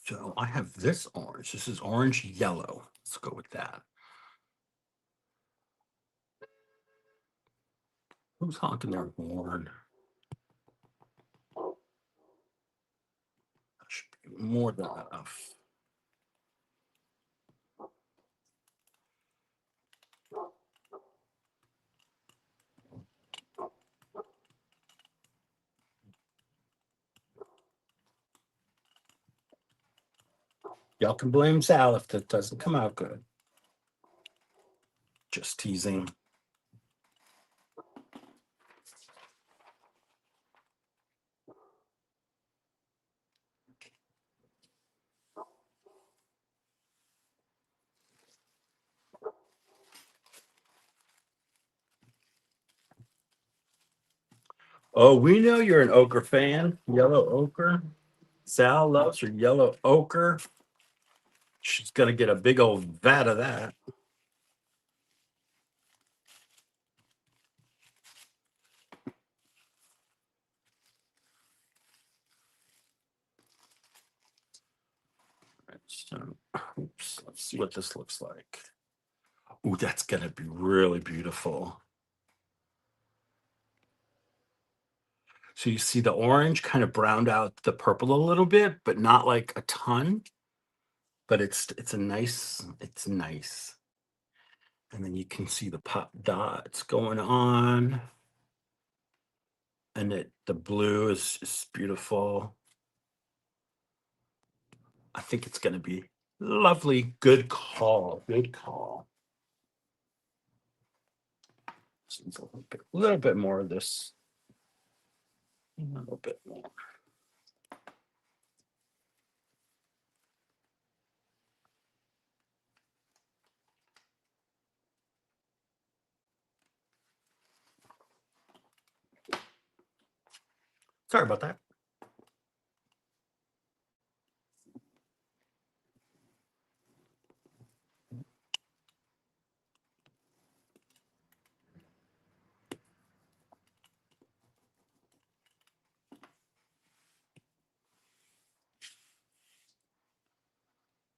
So I have this orange. This is orange yellow. Let's go with that. Who's honking their horn? That should be more than enough. Y'all can blame Sal if that doesn't come out good. Just teasing. Oh, we know you're an ochre fan. Yellow ochre. Sal loves her yellow ochre. She's gonna get a big old vat of that. So, oops, let's see what this looks like. Ooh, that's gonna be really beautiful. So you see the orange kind of browned out the purple a little bit, but not like a ton. But it's a nice, it's nice. And then you can see the pop dots going on. And the blue is beautiful. I think it's gonna be lovely. Good call. Good call. Seems a little bit more of this. A little bit more. Sorry about that.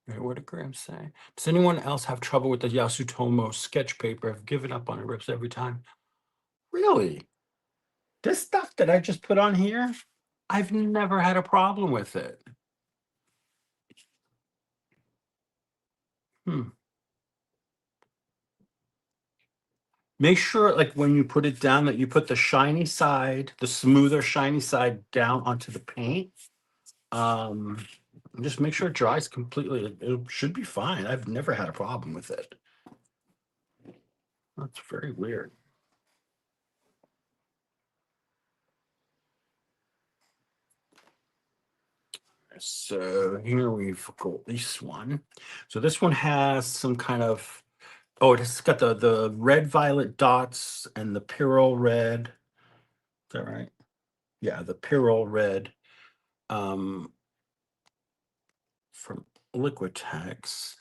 Right, what did Graham say? Does anyone else have trouble with the Yasutomo sketch paper? I've given up on it, rips every time. Really? This stuff that I just put on here, I've never had a problem with it. Hmm. Make sure, like when you put it down, that you put the shiny side, the smoother, shiny side down onto the paint. Just make sure it dries completely. It should be fine. I've never had a problem with it. That's very weird. So here we've got this one. So this one has some kind of, oh, it's got the red violet dots and the Pyrrole red. Is that right? Yeah, the Pyrrole red um, from Liquitex.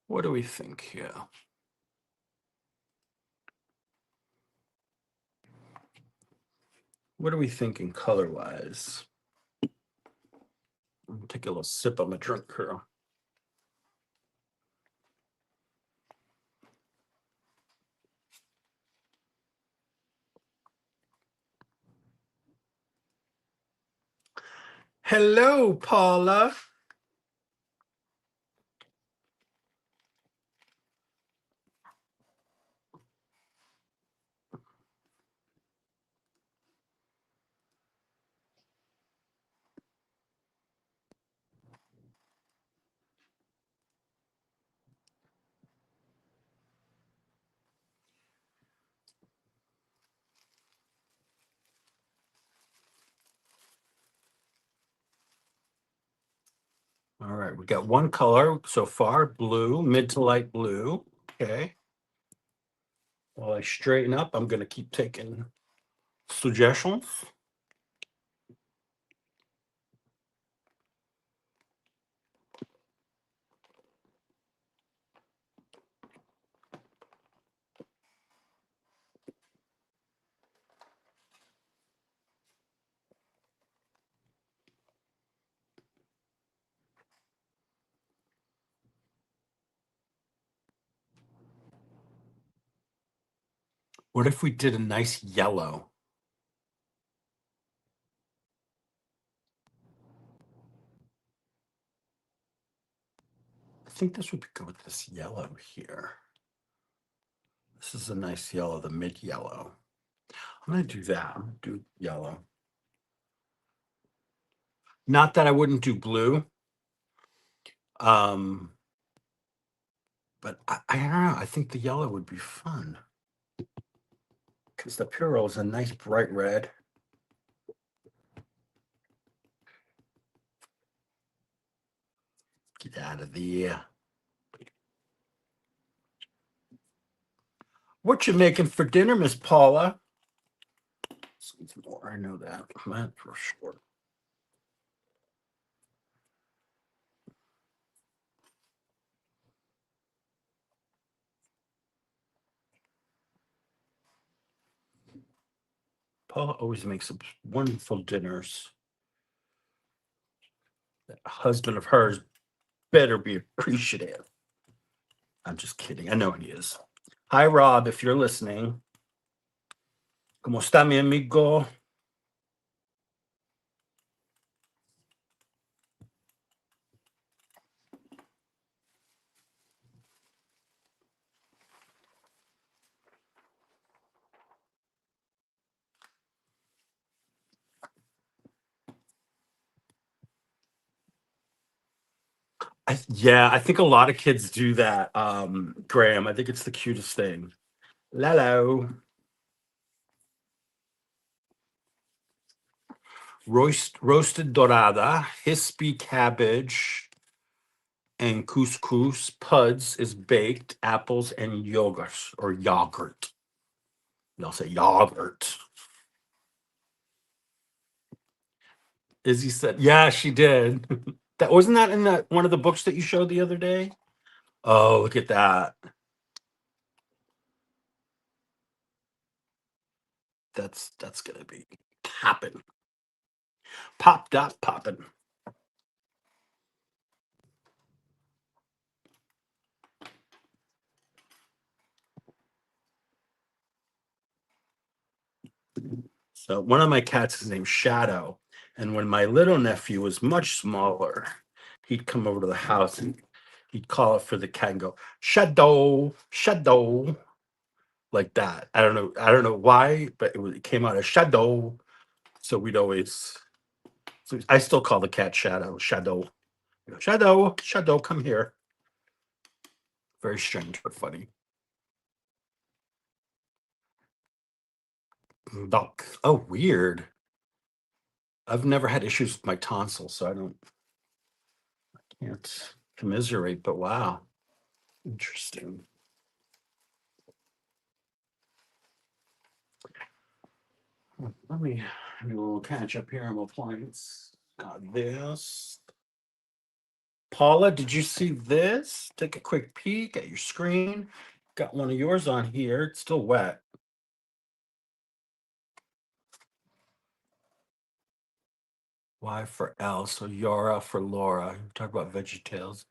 What do we think here? What are we thinking color wise? Take a little sip of my drink here. Hello, Paula. All right, we got one color so far, blue, mid to light blue. Okay. While I straighten up, I'm going to keep taking suggestions. What if we did a nice yellow? I think this would be good with this yellow here. This is a nice yellow, the mid yellow. I'm going to do that. I'm going to do yellow. Not that I wouldn't do blue. Um, but I don't know. I think the yellow would be fun. Because the Puro is a nice bright red. Get out of there. What you making for dinner, Miss Paula? Some more. I know that for sure. Paula always makes some wonderful dinners. That husband of hers better be appreciative. I'm just kidding. I know he is. Hi, Rob, if you're listening. ¿Cómo está, mi amigo? Yeah, I think a lot of kids do that, Graham. I think it's the cutest thing. Lalo. Roasted dorada, hispy cabbage, and couscous. Puds is baked, apples and yogurt or yogurt. They'll say yogurt. Izzy said, yeah, she did. That wasn't that in that one of the books that you showed the other day? Oh, look at that. That's gonna be popping. Pop dot popping. So one of my cats is named Shadow. And when my little nephew was much smaller, he'd come over to the house and he'd call it for the cat and go, Shadow, Shadow, like that. I don't know why, but it came out as Shadow. So we'd always, so I still call the cat Shadow, Shadow, Shadow, Shadow, come here. Very strange, but funny. Duck. Oh, weird. I've never had issues with my tonsils, so can't commiserate, but wow. Interesting. Let me do a little catch up here on my appliance. Got this. Paula, did you see this? Take a quick peek at your screen. Got one of yours on here. It's still wet. Y for L, so Yara for Laura. Talk about Veggie Tales.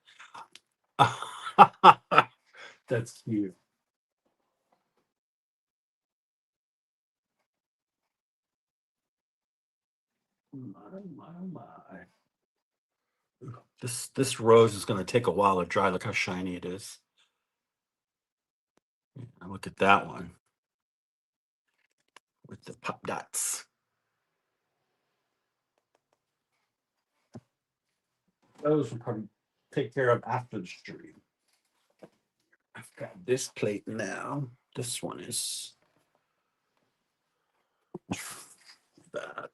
That's cute. My. This rose is going to take a while to dry. Look how shiny it is. Look at that one with the pop dots. Those will probably take care of after the stream. I've got this plate now. This one is that.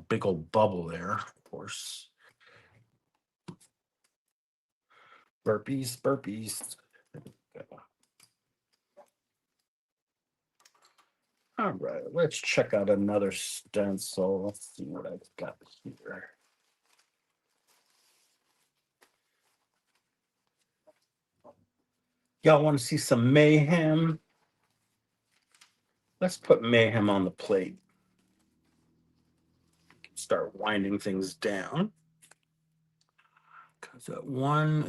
Big old bubble there. course. Burpees, burpees. All right, let's check out another stencil. Let's see what I've got here. Y'all want to see some mayhem? Let's put mayhem on the plate. Start winding things down. Because at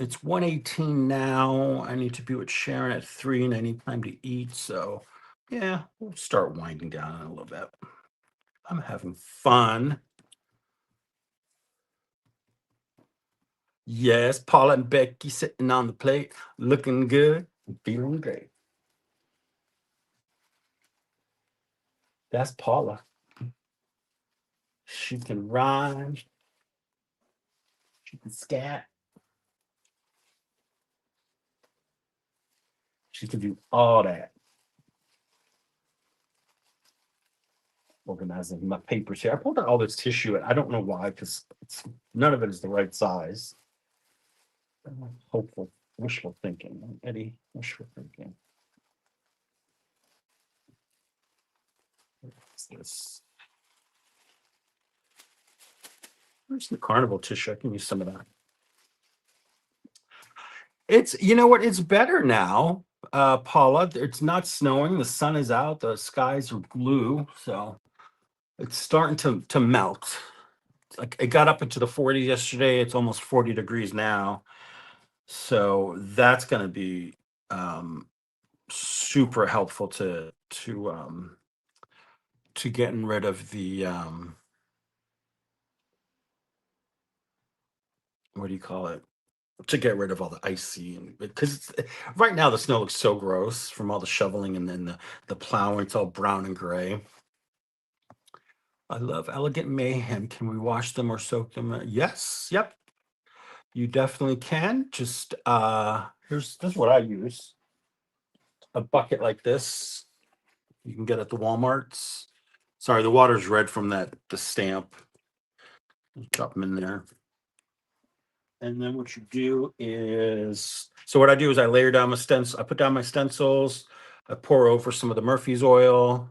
it's 1:18 now. I need to be with Sharon at 3 and I need time to eat. So yeah, we'll start winding down in a little bit. I'm having fun. Yes, Paula and Becky sitting on the plate, looking good, feeling great. That's Paula. She can rhyme. She can scat. She can do all that. Organizing my papers here. I pulled out all this tissue, and I don't know why, because none of it is the right size. Hopeful, wishful thinking. Eddie, wishful thinking. What's this? Where's the carnival tissue? I can use some of that. It's, you know what? It's better now, Paula. It's not snowing. The sun is out. The skies are blue, so it's starting to melt. Like it got up into the 40s yesterday. It's almost 40 degrees now. So that's going to be super helpful to getting rid of the what do you call it? To get rid of all the icy, and because right now the snow looks so gross from all the shoveling and then the plowing. It's all brown and gray. I love Elegant Mayhem. Can we wash them or soak them? Yes. Yep. You definitely can. Just this is what I use. A bucket like this. You can get at the Walmarts. Sorry, the water's red from the stamp. Drop them in there. And then what you do is, so what I do is I layer down my stencils. I put down my stencils. I pour over some of the Murphy's oil.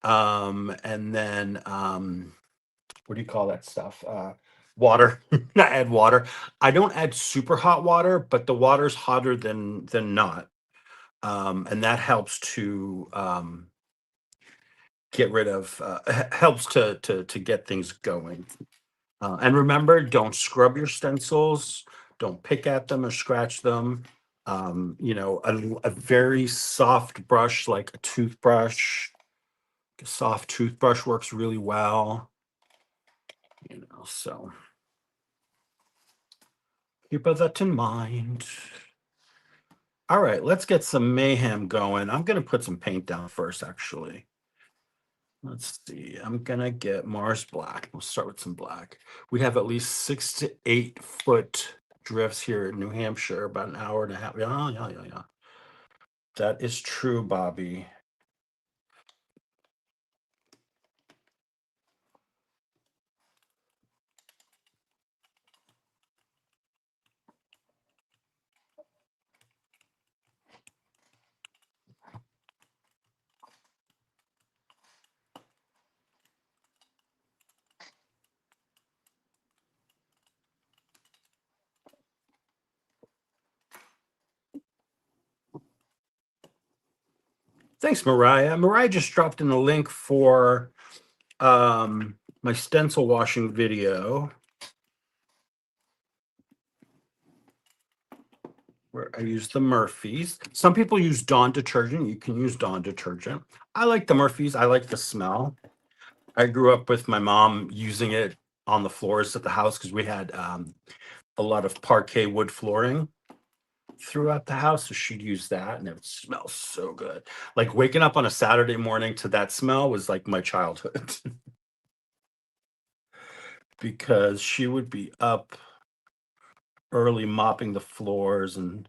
And then what do you call that stuff? Water. I add water. I don't add super hot water, but the water's hotter than not. And that helps to get rid of helps to get things going. And remember, don't scrub your stencils. Don't pick at them or scratch them. A very soft brush, like a toothbrush, a soft toothbrush works really well. So keep that in mind. All right, let's get some mayhem going. I'm going to put some paint down first, actually. Let's see. I'm going to get Mars Black. We'll start with some black. We have at least 6 to 8 foot drifts here in New Hampshire, about an hour and a half. Yeah. That is true, Bobby. Thanks, Mariah. Mariah just dropped in the link for my stencil washing video, where I use the Murphy's. Some people use Dawn detergent. You can use Dawn detergent. I like the Murphy's. I like the smell. I grew up with my mom using it on the floors at the house because we had a lot of parquet wood flooring throughout the house. So she'd use that and it smells so good. Like waking up on a Saturday morning to that smell was like my childhood. Because she would be up early mopping the floors, and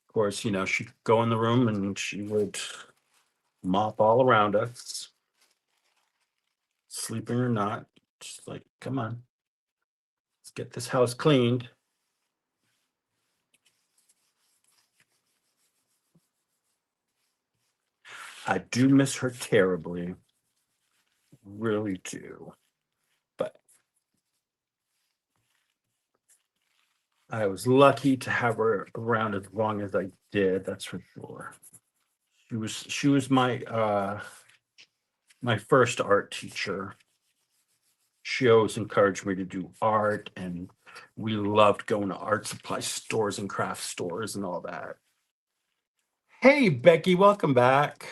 of course, she'd go in the room and she would mop all around us, sleeping or not. Just like, come on, let's get this house cleaned. I do miss her terribly. Really do. But I was lucky to have her around as long as I did, that's for sure. She was my first art teacher. She always encouraged me to do art, and we loved going to art supply stores and craft stores and all that. Hey, Becky, welcome back.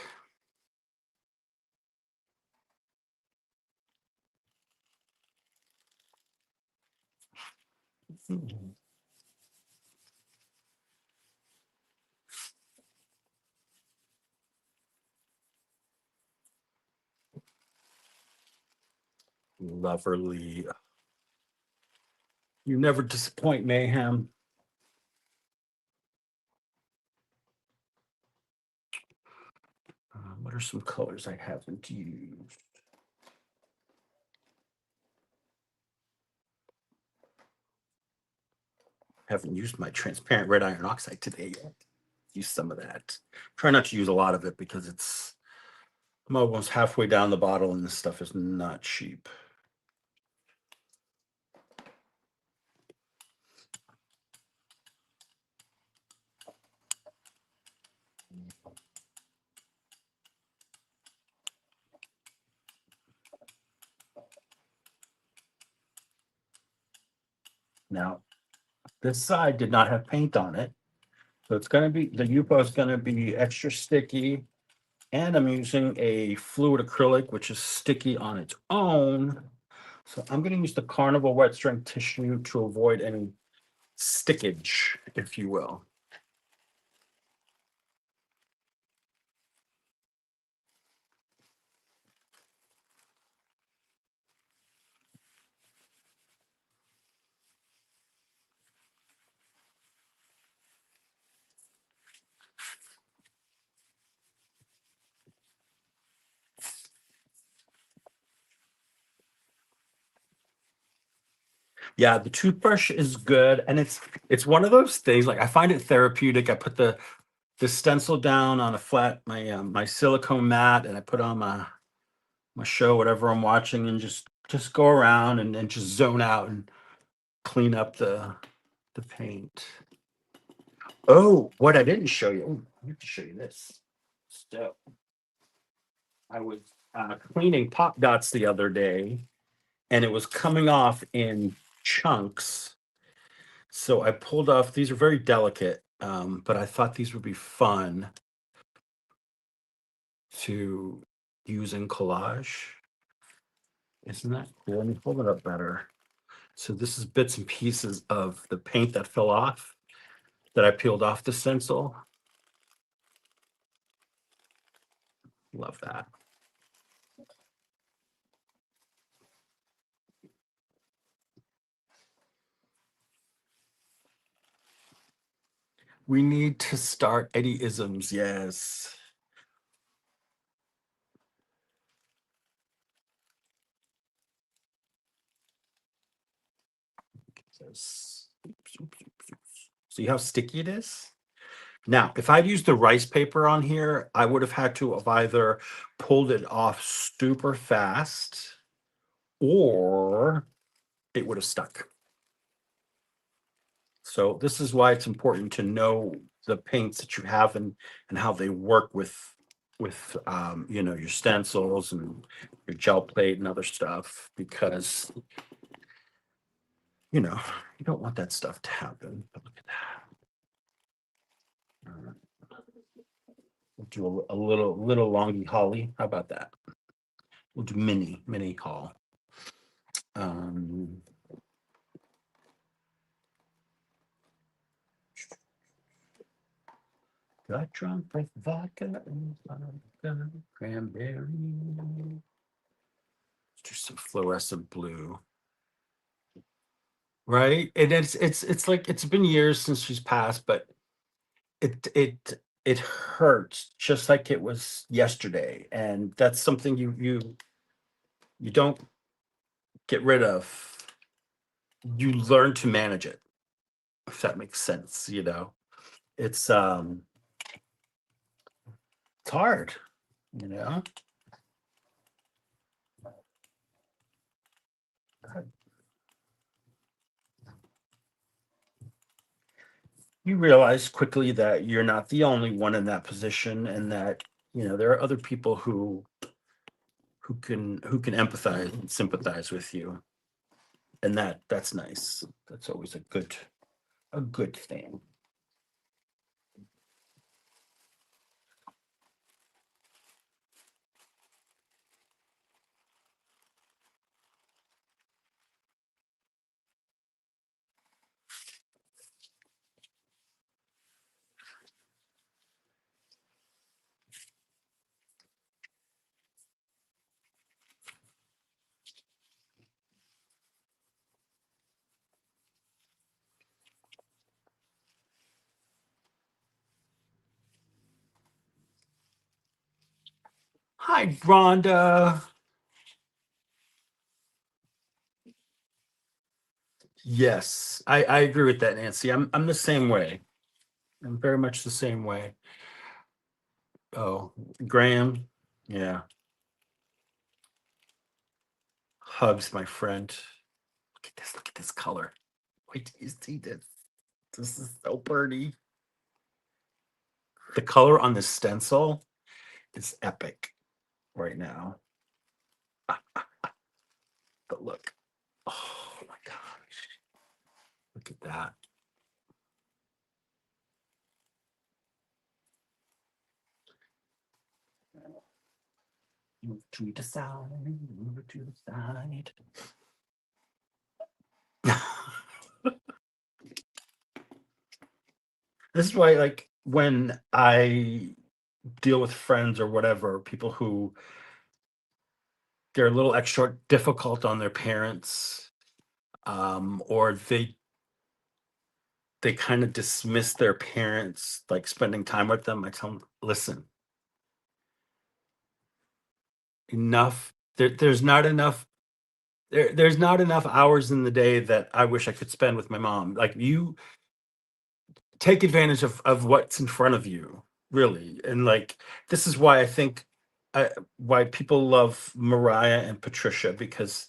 Loverly. You never disappoint, Mayhem. What are some colors I haven't used? Haven't used my transparent red iron oxide today yet. Use some of that. Try not to use a lot of it because I'm almost halfway down the bottle and this stuff is not cheap. Now, this side did not have paint on it. So it's going to be, the Yupo is going to be extra sticky. And I'm using a fluid acrylic, which is sticky on its own. So I'm going to use the Carnival wet strength tissue to avoid any stickage, if you will. Yeah, the toothbrush is good, and it's one of those things. Like I find it therapeutic. I put the stencil down on a flat my silicone mat, and I put on my show, whatever I'm watching, and just go around and just zone out and clean up the paint. Oh, what I didn't show you. Oh, I have to show you this. So I was cleaning pop dots the other day, and it was coming off in chunks. So I pulled off. These are very delicate, but I thought these would be fun to use in collage. Isn't that cool? Let me hold it up better. So this is bits and pieces of the paint that fell off that I peeled off the stencil. Love that. We need to start Eddie-isms, yes. See how sticky it is? Now, if I'd used the rice paper on here, I would have had to have either pulled it off super fast or it would have stuck. So this is why it's important to know the paints that you have and how they work with your stencils and your gel plate and other stuff, because you don't want that stuff to happen. But look at that. We'll do a little longy holly. How about that? We'll do mini haul. Got drunk with vodka and vodka, cranberry. Let's do some fluorescent blue. Right? And it's like it's been years since she's passed, but it hurts just like it was yesterday. And that's something you don't get rid of, you learn to manage it, if that makes sense, you know. It's it's hard, you know. You realize quickly that you're not the only one in that position, and that, you know, there are other people who can empathize and sympathize with you, and that's nice. That's always a good thing. Hi, Rhonda. Yes, I agree with that, Nancy. I'm the same way. I'm very much the same way. Oh, Graham. Yeah. Hugs, my friend. Look at this. Look at this color. Wait till you see this. This is so pretty. The color on the stencil is epic right now. But look. Oh my gosh. Look at that. Move to the side. Move to the side. This is why, like, when I deal with friends or whatever, people who they're a little extra difficult on their parents, or they kind of dismiss their parents, like spending time with them. I tell them, listen, enough. There's not enough. There's not enough hours in the day that I wish I could spend with my mom. Like, you take advantage of what's in front of you, really. And like, this is why I think, uh, why people love Mariah and Patricia, because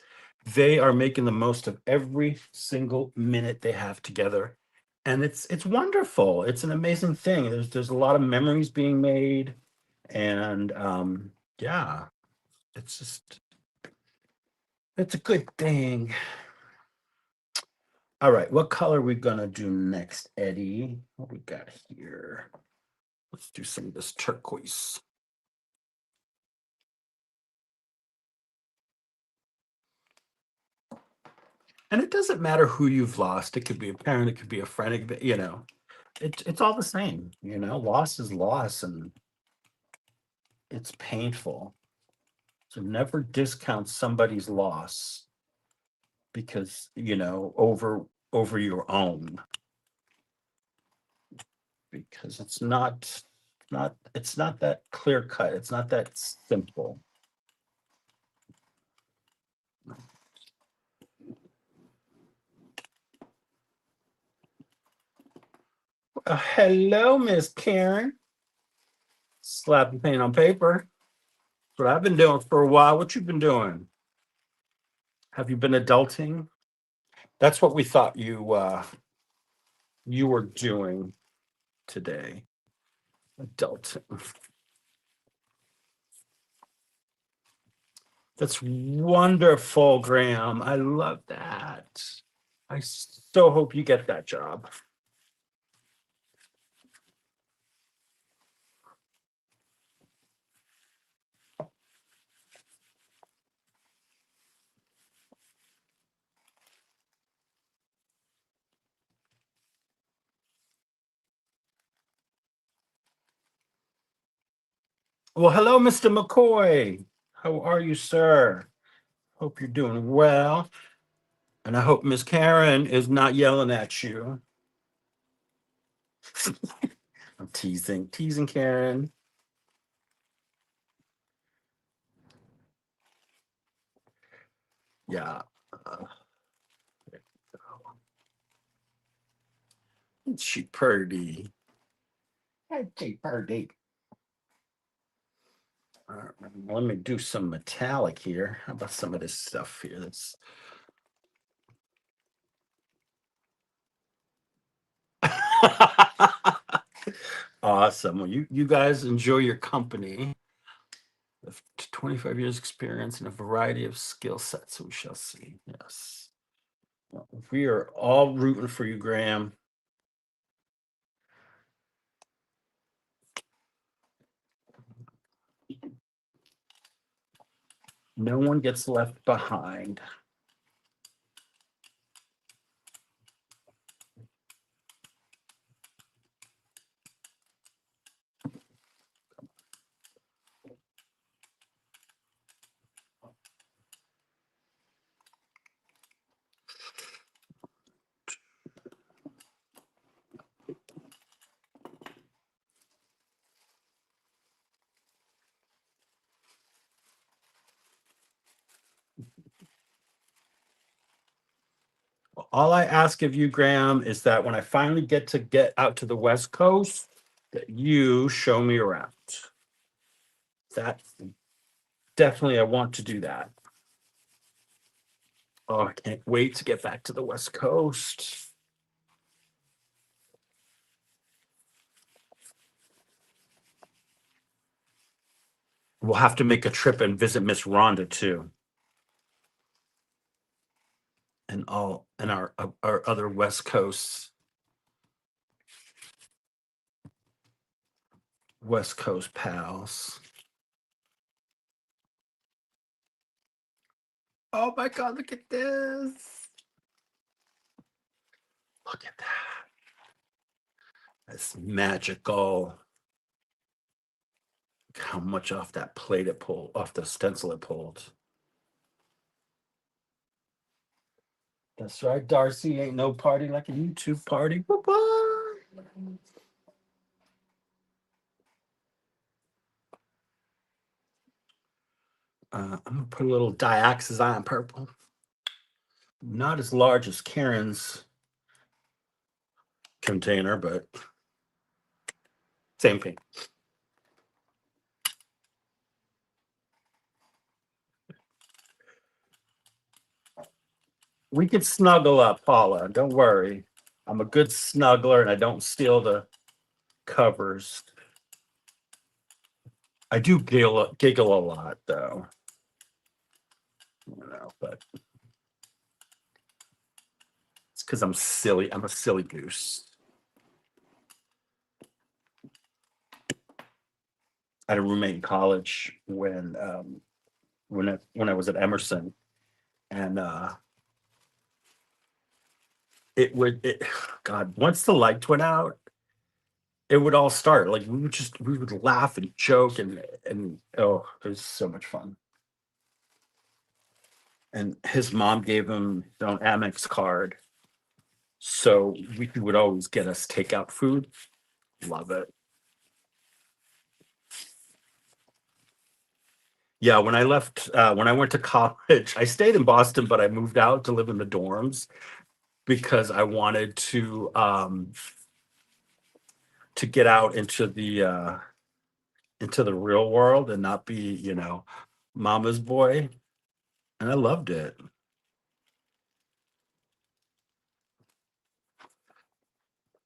they are making the most of every single minute they have together, and it's wonderful. It's an amazing thing. There's a lot of memories being made, and yeah, it's just, it's a good thing. All right, what color are we gonna do next, Eddie? What we got here? Let's do some of this turquoise. And it doesn't matter who you've lost. It could be a parent, it could be a friend, it could be, it's all the same, loss is loss, and it's painful. So never discount somebody's loss because, over your own, because it's not that clear cut. It's not that simple. Hello, Miss Karen. Slapping paint on paper. That's what I've been doing for a while. What you been doing? Have you been adulting? That's what we thought you were doing today. Adulting. That's wonderful, Graham. I love that. I so hope you get that job. Well, hello, Mr. McCoy. How are you, sir? Hope you're doing well. And I hope Miss Karen is not yelling at you. I'm teasing Karen. Yeah. There we go. Isn't she pretty? Ain't she pretty? All right, let me do some metallic here. How about some of this stuff here? That's awesome. Well, you guys enjoy your company. Of 25 years experience and a variety of skill sets. We shall see. Yes. Well, we are all rooting for you, Graham. No one gets left behind. All I ask of you, Graham, is that when I finally get out to the West Coast, that you show me around. That definitely, I want to do that. Oh, I can't wait to get back to the West Coast. We'll have to make a trip and visit Miss Rhonda too, and our other West Coast pals. Oh my God! Look at this. Look at that. That's magical. Look how much off that plate it pulled, off the stencil it pulled. That's right, Darcy. Ain't no party like a YouTube party. Whoop-whoop. I'm gonna put a little dioxazine purple. Not as large as Karen's container, but same thing. We could snuggle up, Paula. Don't worry. I'm a good snuggler and I don't steal the covers. I do giggle a lot though. But it's because I'm silly. I'm a silly goose. I had a roommate in college when I was at Emerson, and God, once the lights went out, it would all start. Like we would laugh and joke and oh, it was so much fun. And his mom gave him his own Amex card, so we would always get us takeout food. Love it. Yeah, when I went to college, I stayed in Boston, but I moved out to live in the dorms because I wanted to get out into the real world and not be, mama's boy. And I loved it.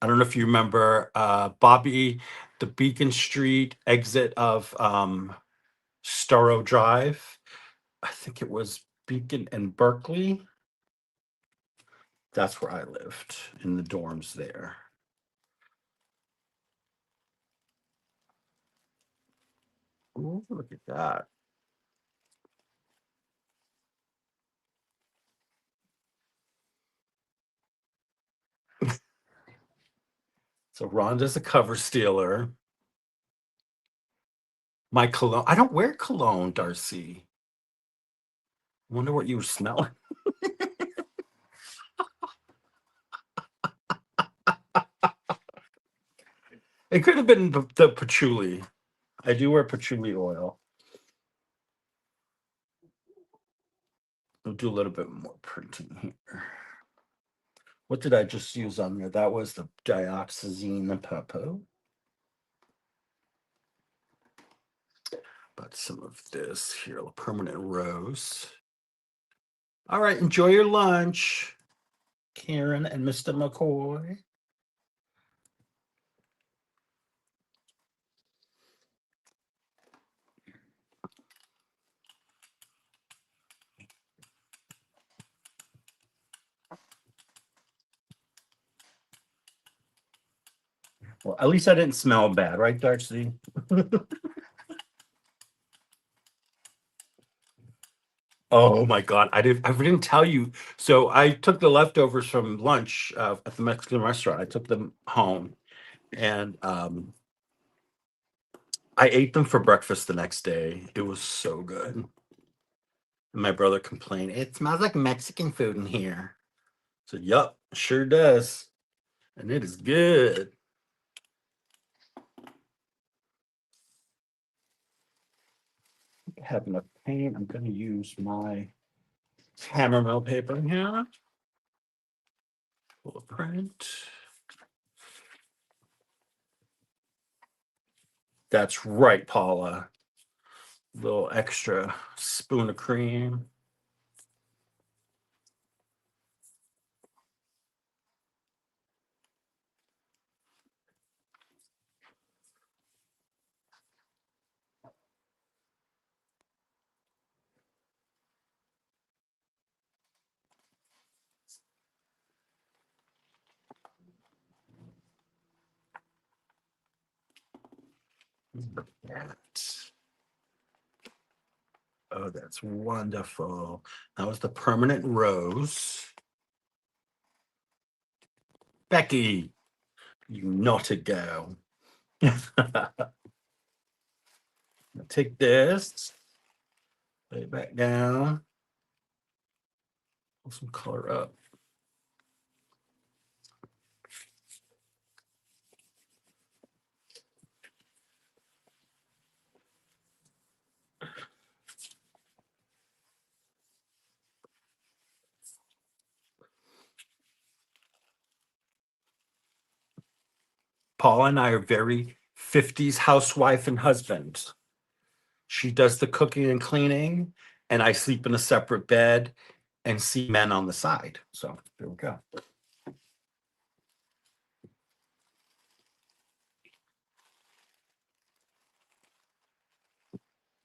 I don't know if you remember Bobby, the Beacon Street exit of Storrow Drive. I think it was Beacon and Berkeley. That's where I lived in the dorms there. Ooh, look at that. So Rhonda's a cover stealer. My cologne. I don't wear cologne, Darcy. Wonder what you were smelling. It could have been the patchouli. I do wear patchouli oil. We'll do a little bit more printing here. What did I just use on there? That was the dioxazine purple. But some of this here, a permanent rose. All right, enjoy your lunch, Karen and Mr. McCoy. Well, at least I didn't smell bad, right, Darcy? Oh my God, I didn't tell you. So I took the leftovers from lunch at the Mexican restaurant. I took them home, and I ate them for breakfast the next day. It was so good. And my brother complained, "It smells like Mexican food in here." So, yup, sure does, and it is good. I have enough paint. I'm going to use my hammer mill paper here. Full of print. That's right, Paula. Little extra spoon of cream. That. Oh, that's wonderful. That was the permanent rose. Becky, you naughty girl. Take this, lay it back down, pull some color up. Paula and I are very 50s housewife and husband. She does the cooking and cleaning, and I sleep in a separate bed and see men on the side. So there we go.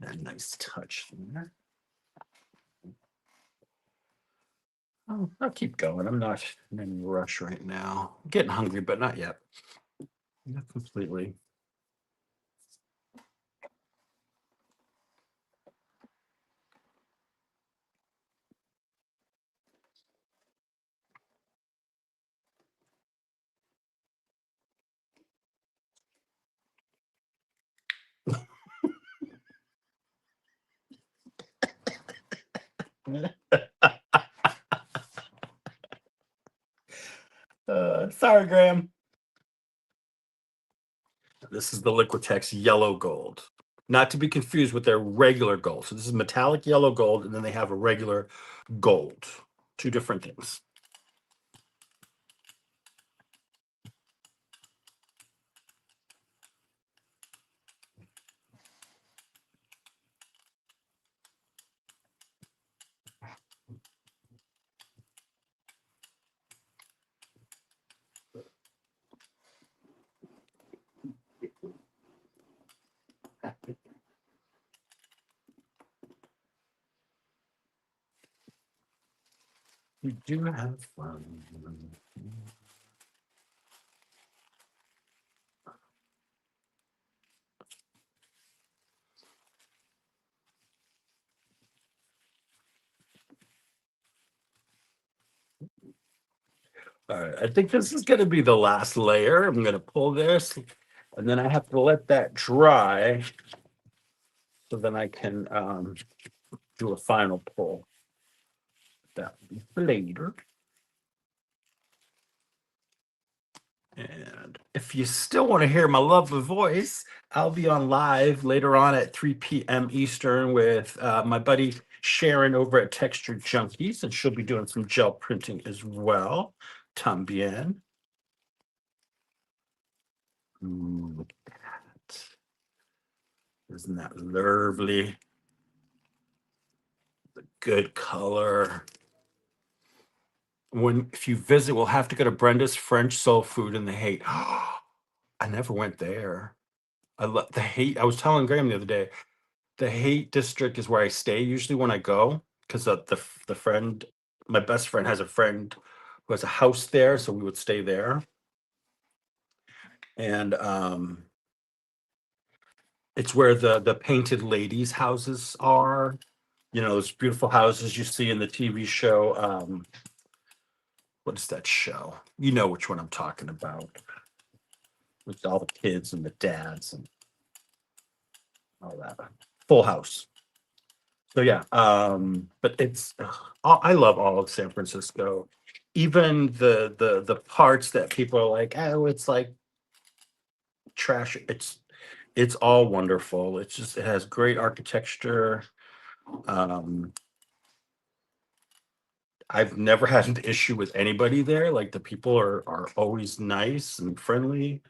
A nice touch there. Oh, I'll keep going. I'm not in any rush right now. I'm getting hungry, but not yet. Not completely. Sorry, Graham. This is the Liquitex yellow gold, not to be confused with their regular gold. So this is metallic yellow gold, and then they have a regular gold. Two different things. We do have fun. All right, I think this is going to be the last layer. I'm going to pull this, and then I have to let that dry, so then I can do a final pull. That will be later. And if you still want to hear my lovely voice, I'll be on live later on at 3 p.m. Eastern with my buddy Sharon over at Texture Junkies, and she'll be doing some gel printing as well. Tambien. Ooh, look at that. Isn't that lovely? The good color. If you visit, we'll have to go to Brenda's French Soul Food in the Haight. I never went there. I love the Haight. I was telling Graham the other day, the Haight district is where I stay usually when I go, because the friend, my best friend, has a friend who has a house there, so we would stay there. And it's where the painted ladies' houses are. You know, those beautiful houses you see in the TV show. What is that show? You know which one I'm talking about. With all the kids and the dads and all that. Full House. So yeah, but I love all of San Francisco. Even the parts that people are like, oh, it's like trash. It's all wonderful. It has great architecture. Um, I've never had an issue with anybody there. Like the people are always nice and friendly.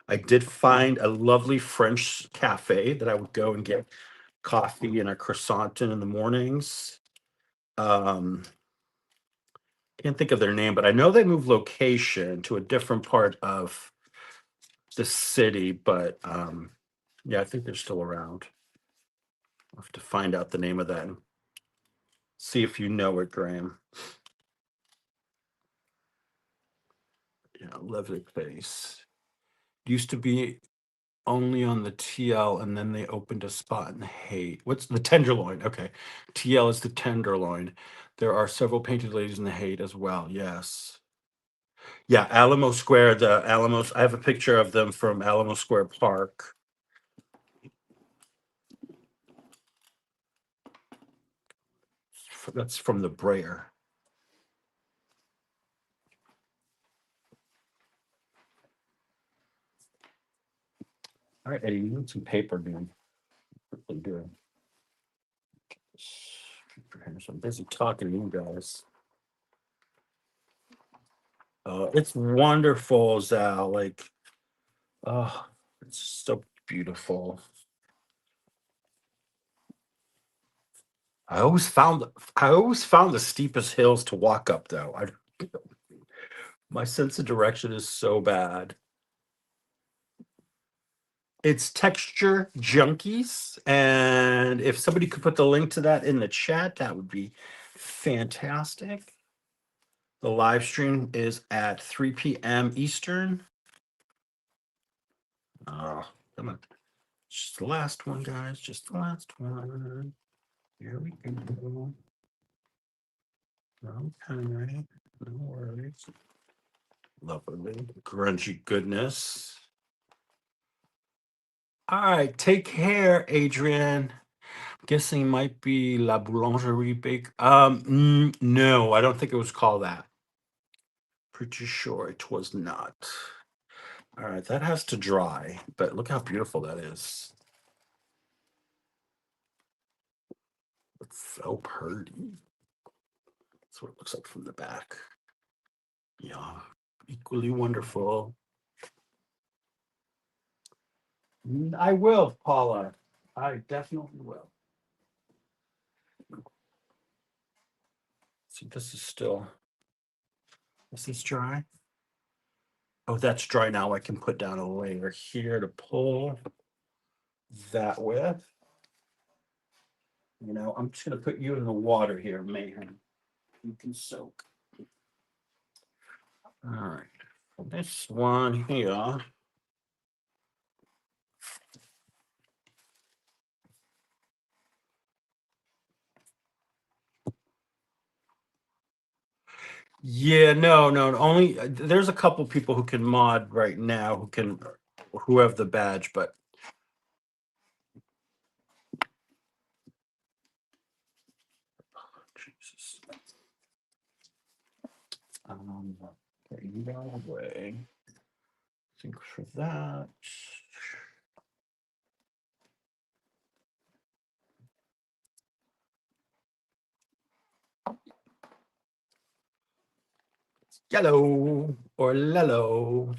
I did find a lovely French cafe that I would go and get coffee and a croissant in the mornings. Um, can't think of their name, but I know they moved location to a different part of the city. But yeah, I think they're still around. I'll have to find out the name of that and see if you know it, Graham. Yeah, lovely place. Used to be only on the TL, and then they opened a spot in Haight. What's the Tenderloin? Okay, TL is the Tenderloin. There are several painted ladies in the Haight as well. Yes. Yeah, Alamo Square, the Alamos. I have a picture of them from Alamo Square Park. That's from the Brayer. All right, Eddie, you need some paper, dude. Quickly do. So I'm busy talking to you guys. It's wonderful, Zal. Like, oh, it's so beautiful. I always found I always found the steepest hills to walk up though. My sense of direction is so bad. It's Texture Junkies, and if somebody could put the link to that in the chat, that would be fantastic. The live stream is at 3 p.m. Eastern. Oh, come on. Just the last one, guys. Just the last one. Here we go. Okay. No worries. Lovely. Grungy goodness. All right. Take care, Adrian. Guessing it might be La Boulangerie Bake. No, I don't think it was called that. Pretty sure it was not. All right, that has to dry, but look how beautiful that is. It's so pretty. That's what it looks like from the back. Yeah, equally wonderful. I will, Paula. I definitely will. See, this is dry. Oh, that's dry now. I can put down a layer here to pull that with. You know, I'm just gonna put you in the water here, Mayhem. You can soak. All right. This one here. Yeah, no. Only there's a couple people who can mod right now who have the badge, but Jesus. Okay, you got away. Think for that. Yellow or lello.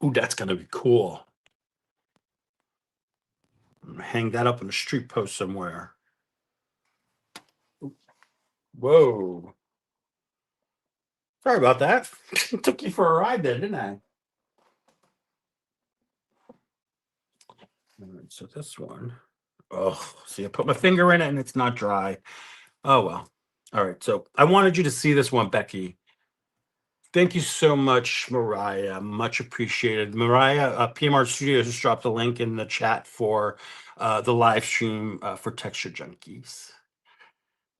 Ooh, that's gonna be cool. Hang that up on a street post somewhere. Whoa. Sorry about that. Took you for a ride there, didn't I? All right, so this one. Oh, see, I put my finger in it and it's not dry. Oh well. All right. So I wanted you to see this one, Becky. Thank you so much, Mariah. Much appreciated. Mariah, PMR Studios just dropped a link in the chat for the live stream for Texture Junkies.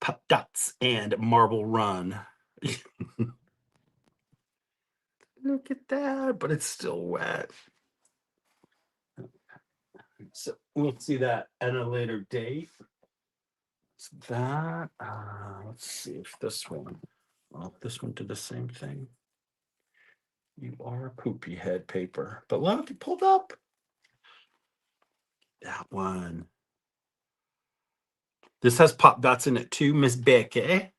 Pop Dots and Marble Run. Look at that, but it's still wet. So we'll see that at a later date. So that, let's see if this one, well, this one did the same thing. You are a poopy head paper, but look, it pulled up. That one. This has pop dots in it too, Miss Becky.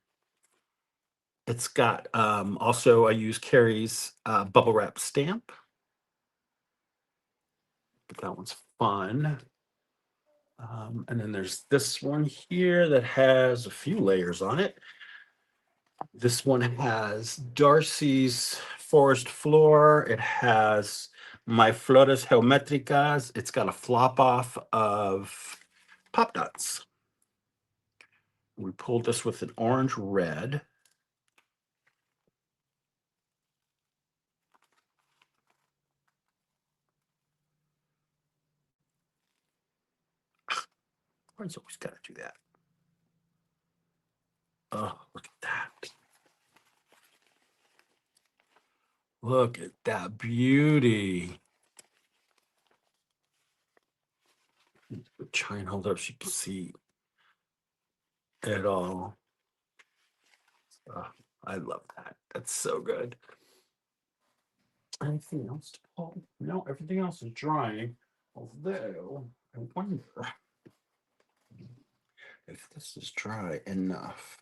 It's got also I use Carrie's bubble wrap stamp. But that one's fun. And then there's this one here that has a few layers on it. This one has Darcy's Forest Floor. It has my Flores Geométricas. It's got a flop off of Pop Dots. We pulled this with an orange red. Orange always got to do that. Oh, look at that. Look at that beauty. Try and hold up so you can see it all. Oh, I love that. That's so good. Anything else to pull? No, everything else is drying. Although, I wonder if this is dry enough.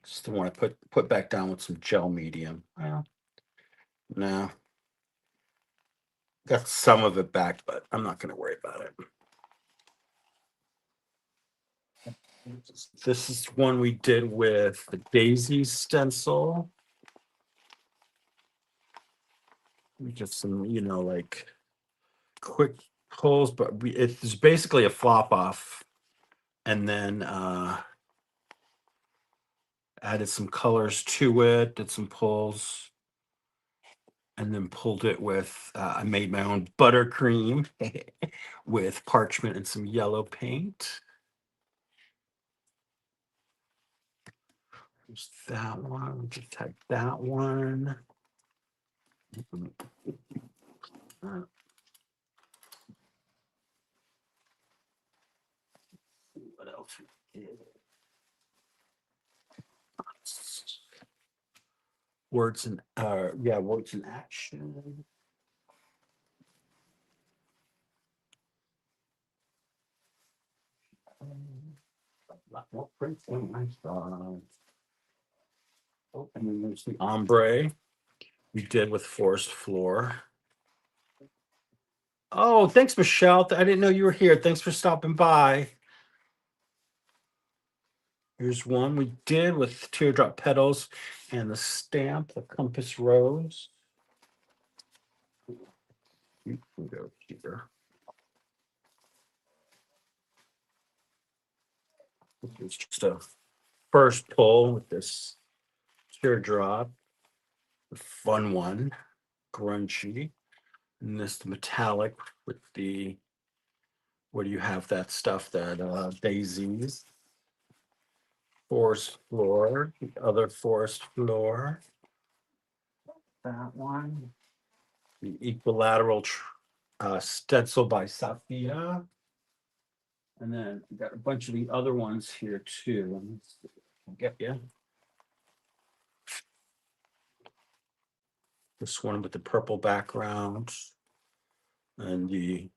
Just the one I put back down with some gel medium. Well, no. Got some of it back, but I'm not going to worry about it. This is one we did with the Daisy stencil. Just some, like quick pulls, but it's basically a flop off. And then added some colors to it, did some pulls, and then pulled it with, I made my own buttercream with parchment and some yellow paint. There's that one. Just type that one. What else? Words in words in action. A lot more prints than I thought. Oh, and then there's the ombre we did with Forest Floor. Oh, thanks, Michelle. I didn't know you were here. Thanks for stopping by. Here's one we did with teardrop petals and the stamp, the compass rose. You can go here. It's just a first pull with this teardrop, the fun one, grungy, and this metallic with the, where do you have that stuff that daisies, forest floor, the other forest floor, that one, the equilateral stencil by Safia. And then we got a bunch of the other ones here too. I'll get you. This one with the purple background and the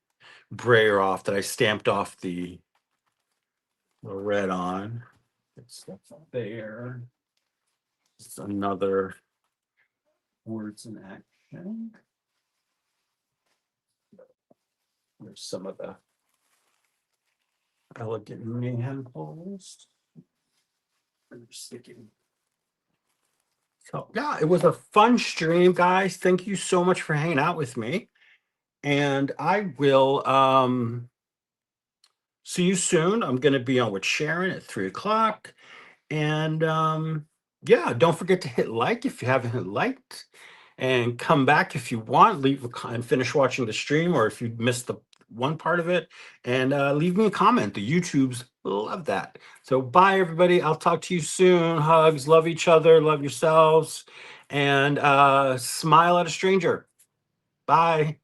brayer off that I stamped off the red on. It's there. It's another words in action. There's some of the elegant mayhem pulls. Sticking. So yeah, it was a fun stream, guys. Thank you so much for hanging out with me. And I will see you soon. I'm going to be on with Sharon at 3 o'clock. And yeah, don't forget to hit like if you haven't hit liked, and come back if you want. Leave and finish watching the stream, or if you missed the one part of it, and leave me a comment. The YouTubes love that. So bye, everybody. I'll talk to you soon. Hugs. Love each other. Love yourselves. And smile at a stranger. Bye.